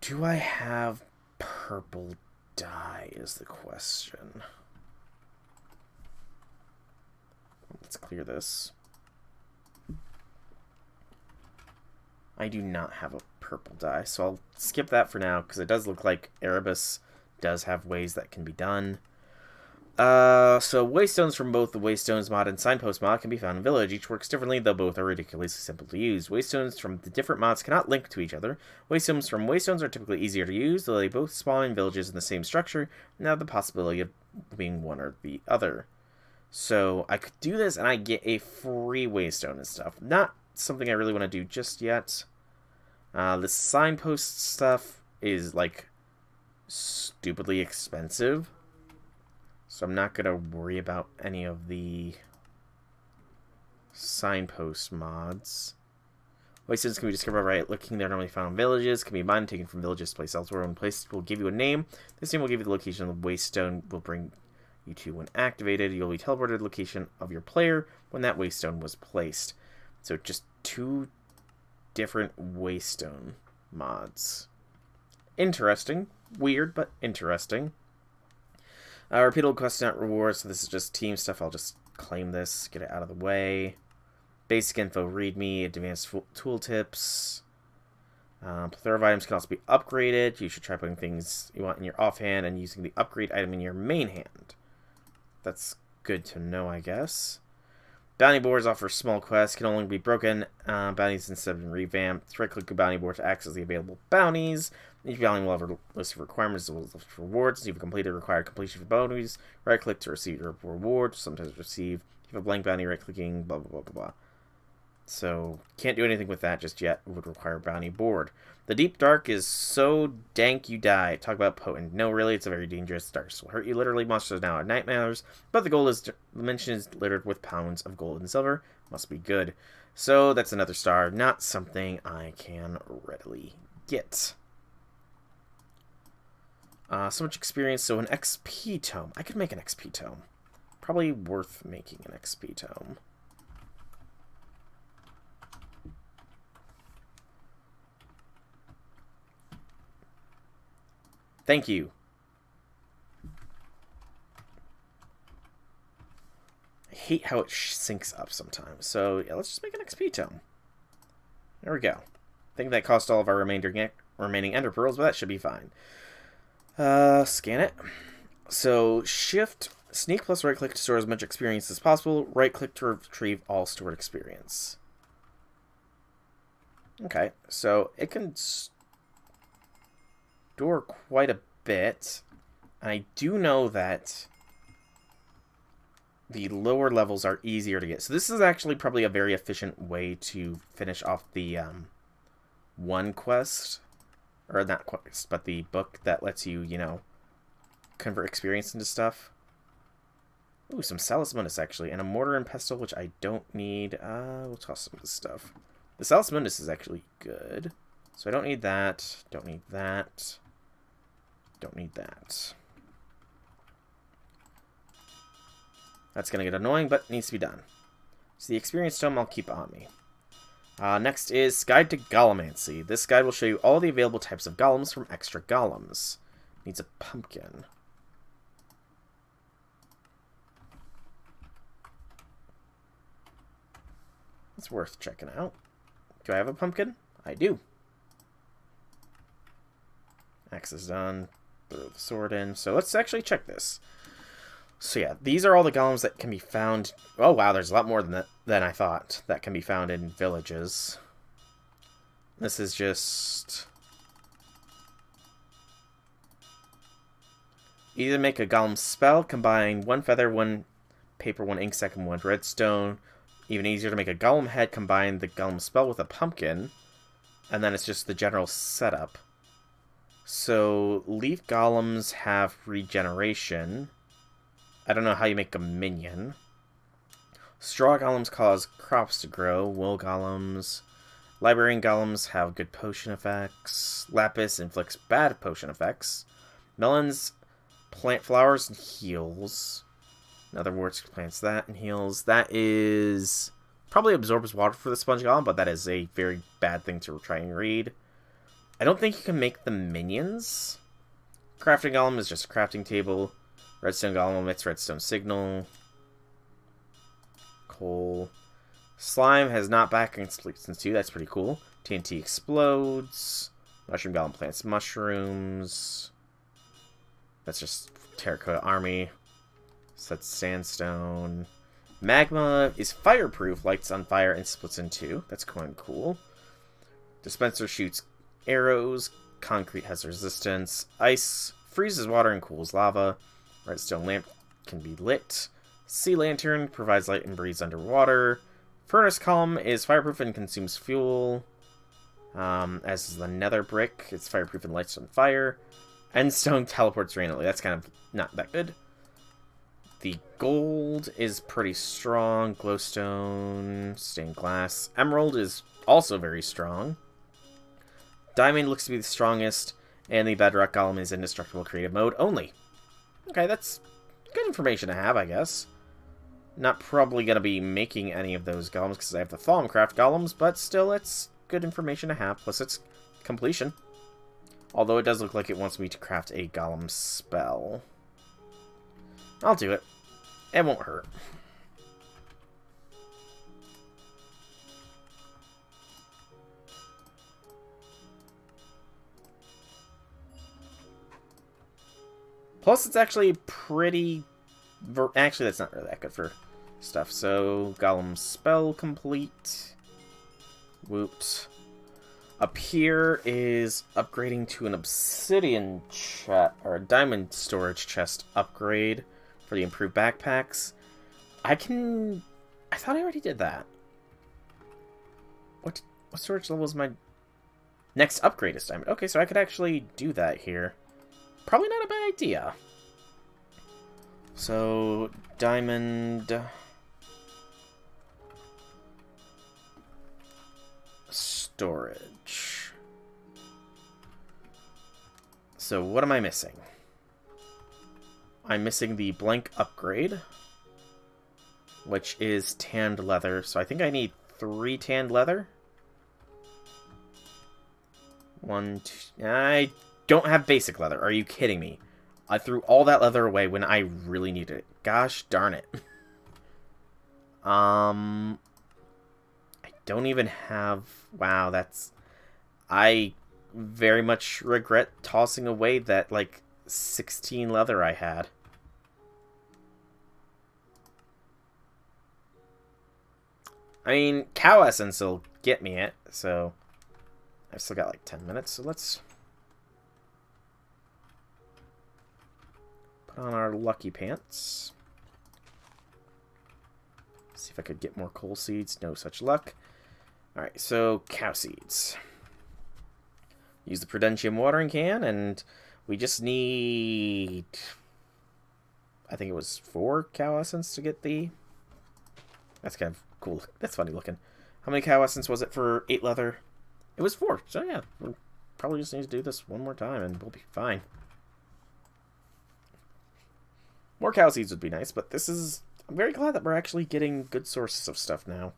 Do I have purple dye is the question. Let's clear this. I do not have a purple dye, so I'll skip that for now, because it does look like Erebus does have ways that can be done. So waystones from both the Waystones mod and Signpost mod can be found in Village. Each works differently, though both are ridiculously simple to use. Waystones from the different mods cannot link to each other. Waystones from Waystones are typically easier to use, though they both spawn in villages in the same structure, and have the possibility of being one or the other. So I could do this, and I get a free Waystone and stuff. Not something I really want to do just yet. The Signpost stuff is, like, stupidly expensive. So I'm not going to worry about any of the Signpost mods. Waystones can be discovered by looking. They're normally found in villages, can be mined, taken from villages, placed elsewhere. When placed, will give you a name. This name will give you the location of the Waystone, will bring you to when activated. You'll be teleported to the location of your player when that Waystone was placed. So just 2 different Waystone mods. Interesting. Weird, but interesting. Repeatable quests, not rewards, so this is just team stuff. I'll just claim this, get it out of the way. Basic info, readme, advanced tooltips. Plethora of items can also be upgraded. You should try putting things you want in your offhand and using the upgrade item in your main hand. That's good to know, I guess. Bounty boards offer small quests, can only be broken. Bounties instead have been revamped. Right-click a bounty board to access the available bounties. Each bounty will have a list of requirements as well as rewards. If you've completed required completion for bounties, right-click to receive your reward. Sometimes receive. If you have a blank bounty, right-clicking, blah, blah, blah, blah, blah. So, can't do anything with that just yet. It would require a bounty board. The Deep Dark is so dank you die. Talk about potent. No, really, it's a very dangerous dark. It will hurt you literally. Monsters now are nightmares. But the goal is, the dimension is littered with pounds of gold and silver. Must be good. So, that's another star. Not something I can readily get. So much experience. So, an XP tome. I could make an XP tome. Probably worth making an XP tome. Thank you. I hate how it syncs up sometimes. So, yeah, let's just make an XP tome. There we go. I think that cost all of our remaining ender pearls, but that should be fine. Scan it. So, shift, sneak plus right-click to store as much experience as possible. Right-click to retrieve all stored experience. Okay, so it can store quite a bit. I do know that the lower levels are easier to get. So this is actually probably a very efficient way to finish off the one quest. Or not quest, but the book that lets you, you know, convert experience into stuff. Ooh, some Salus Mundus, actually. And a Mortar and Pestle, which I don't need. We'll toss some of this stuff. The Salus Mundus is actually good. So I don't need that. Don't need that. Don't need that. That's going to get annoying, but needs to be done. So the experience tome I'll keep on me. Next is Guide to Golemancy. This guide will show you all the available types of golems from extra golems. Needs a pumpkin. It's worth checking out. Do I have a pumpkin? I do. Axe is done. Throw the sword in. So let's actually check this. So yeah, these are all the golems that can be found. Oh wow, there's a lot more than I thought that can be found in villages. This is just either make a golem spell, combine 1 feather, 1 paper, 1 ink sac, and 1 redstone. Even easier to make a golem head, combine the golem spell with a pumpkin, and then it's just the general setup. So leaf golems have regeneration. I don't know how you make a minion. Straw golems cause crops to grow. Wool golems. Librarian golems have good potion effects. Lapis inflicts bad potion effects. Melons plant flowers and heals. In other words, plants that and heals. That is probably absorbs water for the sponge golem, but that is a very bad thing to try and read. I don't think you can make the minions. Crafting golem is just a crafting table. Redstone golem emits redstone signal. Coal. Slime has not back since 2. That's pretty cool. TNT explodes. Mushroom golem plants mushrooms. That's just terracotta army. So that's sandstone. Magma is fireproof, lights on fire, and splits in 2. That's quite cool. Dispenser shoots arrows. Concrete has resistance. Ice freezes water and cools lava. Redstone lamp can be lit. Sea lantern provides light and breathes underwater. Furnace column is fireproof and consumes fuel. As is the nether brick. It's fireproof and lights on fire. Endstone teleports randomly. That's kind of not that good. The gold is pretty strong. Glowstone, stained glass. Emerald is also very strong. Diamond looks to be the strongest. And the bedrock golem is indestructible creative mode only. Okay, that's good information to have, I guess. Not probably going to be making any of those golems because I have the Thaumcraft golems, but still, it's good information to have. Plus, it's completion. Although it does look like it wants me to craft a golem spell. I'll do it. It won't hurt. Plus, it's actually pretty... Actually, that's not really that good for stuff. So, golem spell complete. Whoops. Up here is upgrading to an obsidian chest, or a diamond storage chest upgrade for the improved backpacks. I thought I already did that. What storage level is my next upgrade is diamond? Okay, so I could actually do that here. Probably not a bad idea. So, diamond storage. So, what am I missing? I'm missing the blank upgrade, which is tanned leather. So I think I need 3 tanned leather. 1, 2... I don't have basic leather. Are you kidding me? I threw all that leather away when I really needed it. Gosh darn it. I don't even have... Wow, that's... I very much regret tossing away that, like, 16 leather I had. I mean, cow essence will get me it, so I've still got like 10 minutes, so let's put on our lucky pants. See if I could get more coal seeds. No such luck. Alright, so cow seeds. Use the Prudentium watering can, and we just need... I think it was 4 cow essence to get the... That's kind of cool. That's funny looking. How many cow essence was it for 8 leather? It was 4. So yeah, we'll probably just need to do this one more time and we'll be fine. More cow seeds would be nice, but this is... I'm very glad that we're actually getting good sources of stuff now.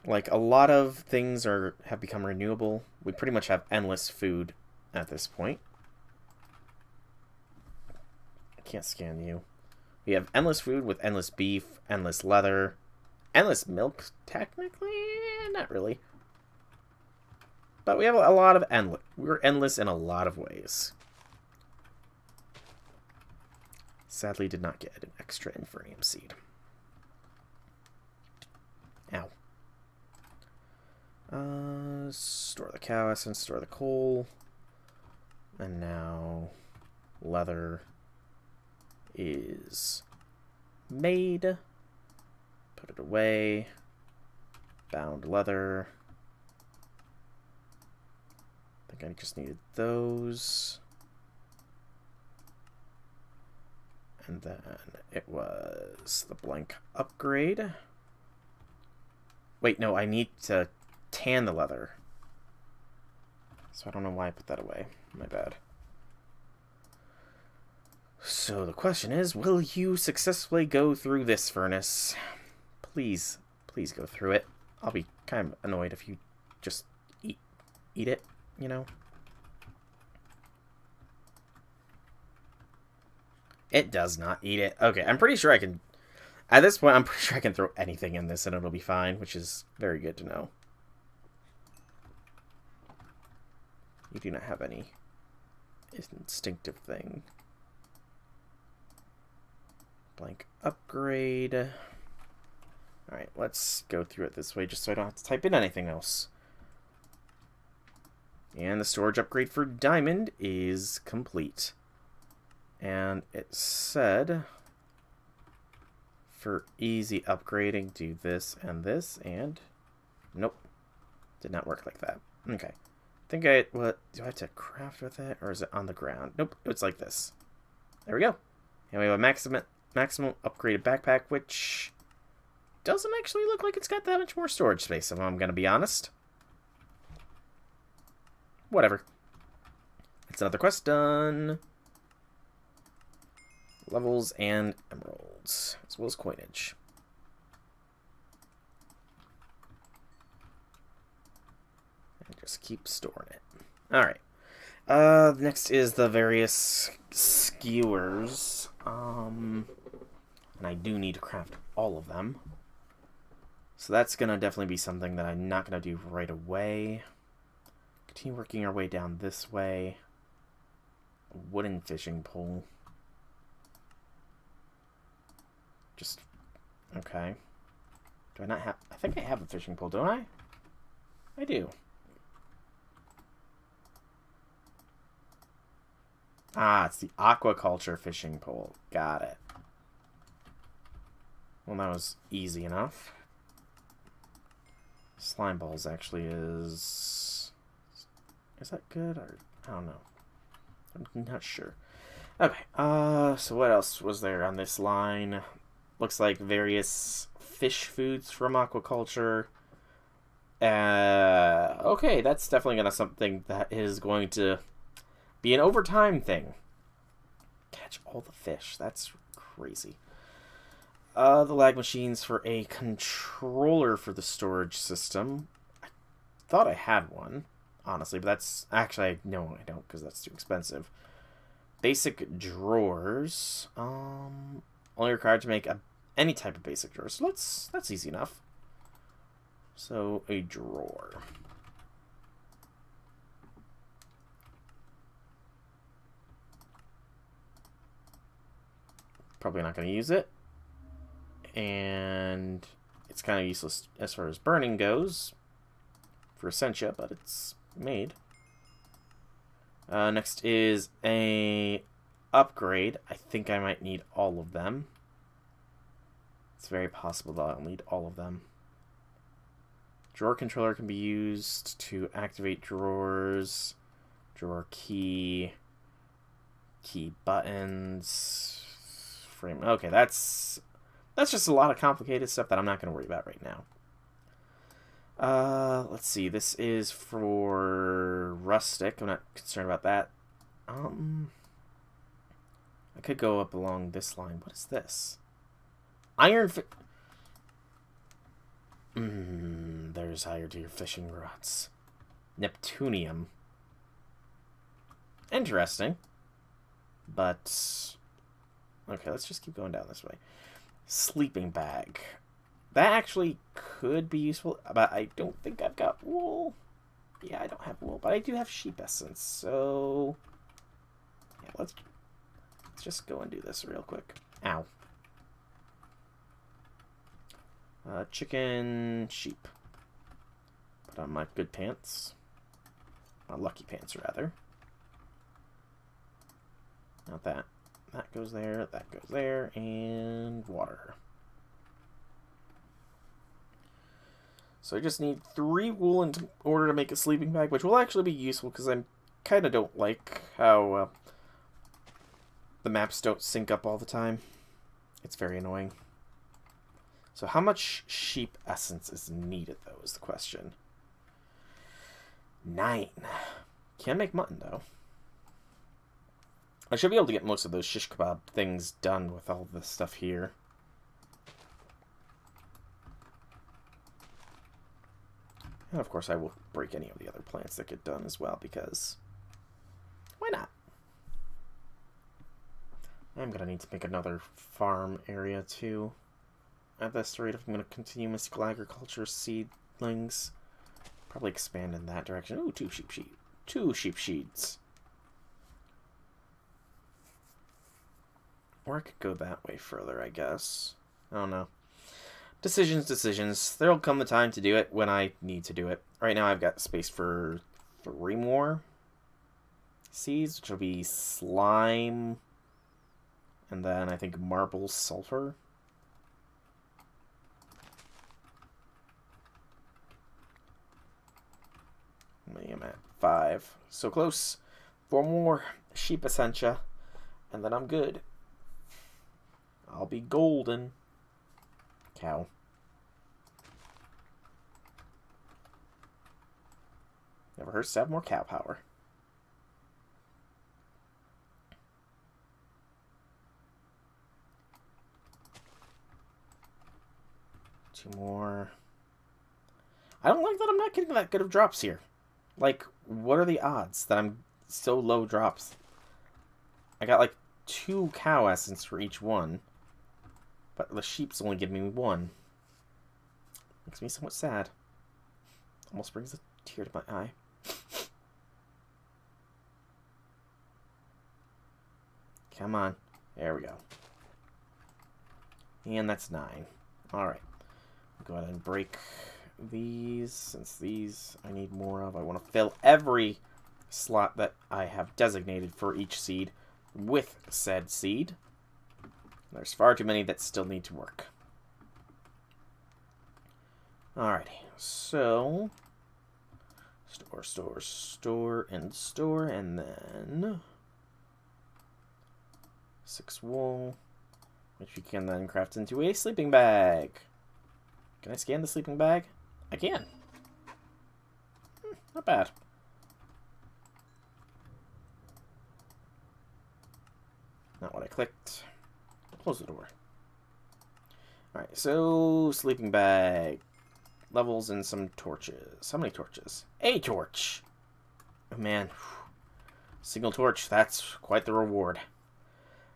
Like, a lot of things have become renewable. We pretty much have endless food at this point. I can't scan you. We have endless food with endless beef, endless leather, endless milk, technically? Not really. But we have a lot of endless. We're endless in a lot of ways. Sadly, did not get an extra Infernium seed. Ow. Store the cow essence, store the coal. And now leather is made. Put it away. Bound leather. I think I just needed those. And then it was the blank upgrade. Wait, no, I need to tan the leather. So I don't know why I put that away. My bad. So the question is, will you successfully go through this furnace? Please, please go through it. I'll be kind of annoyed if you just eat it, you know? It does not eat it. Okay, I'm pretty sure I can... At this point, I'm pretty sure I can throw anything in this and it'll be fine, which is very good to know. You do not have any instinctive thing. Blank upgrade. Alright, let's go through it this way just so I don't have to type in anything else. And the storage upgrade for diamond is complete. And it said, for easy upgrading, do this, and nope. Did not work like that. Okay. Think what, do I have to craft with it, or is it on the ground? Nope, it's like this. There we go. And we have a maximum upgraded backpack, which doesn't actually look like it's got that much more storage space, if I'm going to be honest. Whatever. It's another quest done. Levels and emeralds, as well as coinage. And just keep storing it. Alright. Next is the various skewers. And I do need to craft all of them. So that's going to definitely be something that I'm not going to do right away. Continue working our way down this way. A wooden fishing pole. Just, okay. Do I not have, I think I have a fishing pole, don't I? I do. Ah, it's the aquaculture fishing pole. Got it. Well, that was easy enough. Slime balls actually is that good? Or, I don't know. I'm not sure. Okay, so what else was there on this line? Looks like various fish foods from aquaculture. Okay, that's definitely gonna something that is going to be an overtime thing. Catch all the fish. That's crazy. The lag machines for a controller for the storage system. I thought I had one, honestly, but that's actually, no, I don't, because that's too expensive. Basic drawers. Only required to make any type of basic drawer. So that's easy enough. So a drawer. Probably not going to use it. And it's kind of useless as far as burning goes for Essentia, but it's made. Next is a upgrade. I think I might need all of them. It's very possible that I'll need all of them. Drawer controller can be used to activate drawers. Drawer key. Key buttons. Frame. Okay, that's just a lot of complicated stuff that I'm not going to worry about right now. Let's see. This is for rustic. I'm not concerned about that. I could go up along this line. What is this? Iron. There's higher tier fishing rods. Neptunium. Interesting. But... okay, let's just keep going down this way. Sleeping bag. That actually could be useful, but I don't think I've got wool. Yeah, I don't have wool, but I do have sheep essence, so... yeah, let's just go and do this real quick. Ow. Chicken, sheep. Put on my good pants. My lucky pants, rather. Not that. That goes there, that goes there, and water. So I just need 3 wool in order to make a sleeping bag, which will actually be useful because I kind of don't like how the maps don't sync up all the time. It's very annoying. So how much sheep essence is needed, though, is the question. 9. Can't make mutton, though. I should be able to get most of those shish kebab things done with all this stuff here. And of course I will break any of the other plants that get done as well, because why not? I'm going to need to make another farm area too. At this rate, if I'm going to continue mystical agriculture seedlings, probably expand in that direction. Ooh, 2 sheep sheep. 2 sheep sheets. Or I could go that way further, I guess. I don't know. Decisions. There'll come the time to do it when I need to do it. Right now I've got space for 3 more seeds, which will be slime, and then I think marble sulfur. I'm at 5. So close. 4 more sheep essentia, and then I'm good. I'll be golden. Cow. Never hurts to have more cow power. Two more. I don't like that I'm not getting that good of drops here. Like, what are the odds that I'm so low drops? I got like 2 cow essence for each one. But the sheep's only giving me 1. Makes me somewhat sad. Almost brings a tear to my eye. Come on. There we go. And that's 9. Alright. Go ahead and break these, since these I need more of. I want to fill every slot that I have designated for each seed with said seed. There's far too many that still need to work. Alrighty, so store, and then 6 wool, which we can then craft into a sleeping bag. Can I scan the sleeping bag? I can. Not bad. Not what I clicked. Close the door. Alright, so sleeping bag. Levels and some torches. How many torches? A torch! Oh man. Single torch. That's quite the reward.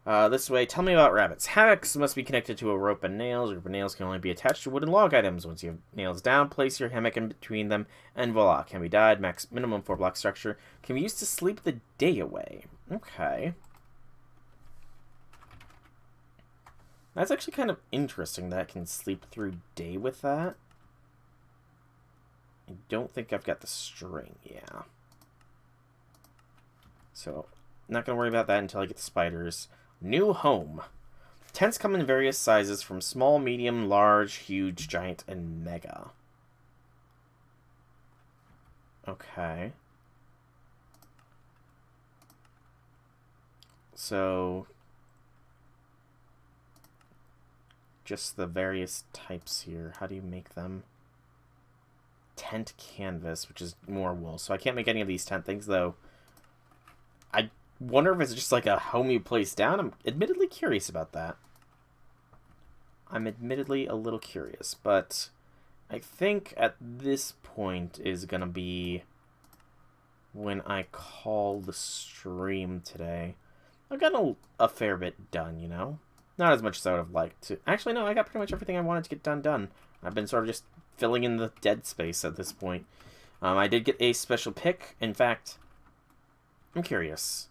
This way, tell me about rabbits. Hammocks must be connected to a rope and nails. A rope and nails can only be attached to wooden log items. Once you have nails down, place your hammock in between them, and voila. Can be dyed. Max minimum 4-block structure. Can be used to sleep the day away. Okay. That's actually kind of interesting that I can sleep through day with that. I don't think I've got the string, yeah. So, not going to worry about that until I get the spiders. New home. Tents come in various sizes from small, medium, large, huge, giant, and mega. Okay. So, just the various types here. How do you make them? Tent canvas, which is more wool. So I can't make any of these tent things, though. I wonder if it's just like a home you place down. I'm admittedly curious about that. I'm admittedly a little curious, but I think at this point is going to be when I call the stream today. I've gotten a fair bit done, you know? Not as much as I would have liked to. Actually, no, I got pretty much everything I wanted to get done. I've been sort of just filling in the dead space at this point. I did get a special pick. In fact, I'm curious.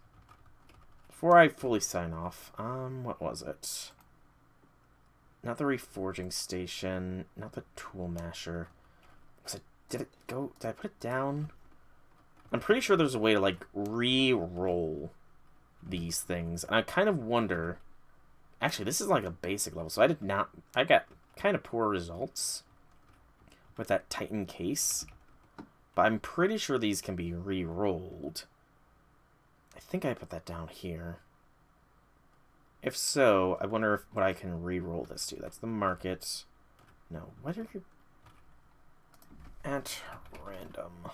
Before I fully sign off, what was it? Not the reforging station, not the tool masher. Did I put it down? I'm pretty sure there's a way to, like, re-roll these things. And I kind of wonder... Actually, this is like a basic level, so I got kind of poor results with that Titan case. But I'm pretty sure these can be re-rolled. I think I put that down here. If so, I wonder what I can re-roll this to. That's the market. No, what are you... At random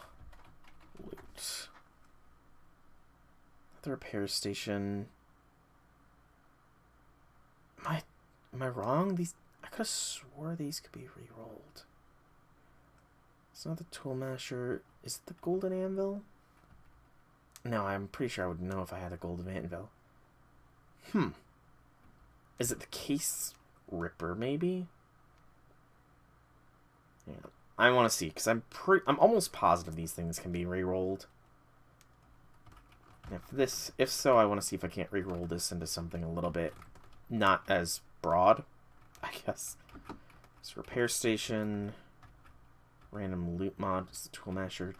loot. The repair station... Am I wrong? I could have swore these could be re-rolled. It's not the tool masher. Is it the golden anvil? No, I'm pretty sure I would know if I had a golden anvil. Is it the case ripper, maybe? Yeah, I want to see, because I'm almost positive these things can be re-rolled. If so, I want to see if I can't re-roll this into something a little bit not as broad, I guess. This repair station, random loot mod, it's the tool masher,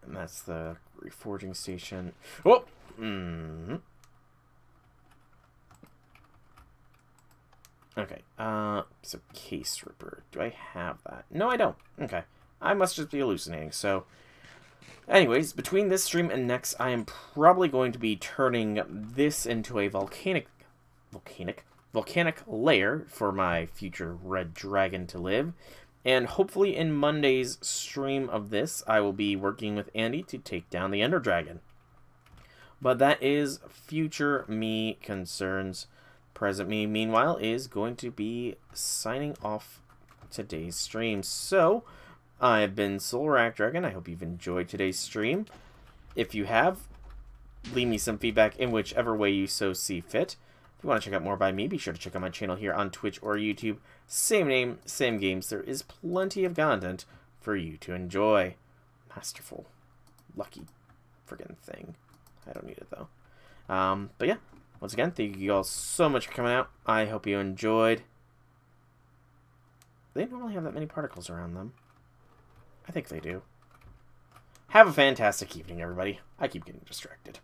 and that's the reforging station. Oh, okay. So case ripper. Do I have that? No, I don't. Okay, I must just be hallucinating. So, anyways, between this stream and next, I am probably going to be turning this into a volcanic lair for my future red dragon to live. And hopefully in Monday's stream of this, I will be working with Andy to take down the Ender Dragon. But that is future me concerns. Present me, meanwhile, is going to be signing off today's stream. So, I've been Soulrack Dragon. I hope you've enjoyed today's stream. If you have, leave me some feedback in whichever way you so see fit. If you want to check out more by me, be sure to check out my channel here on Twitch or YouTube. Same name, same games. There is plenty of content for you to enjoy. Masterful. Lucky friggin' thing. I don't need it, though. But yeah, once again, thank you all so much for coming out. I hope you enjoyed. They normally have that many particles around them. I think they do. Have a fantastic evening, everybody. I keep getting distracted.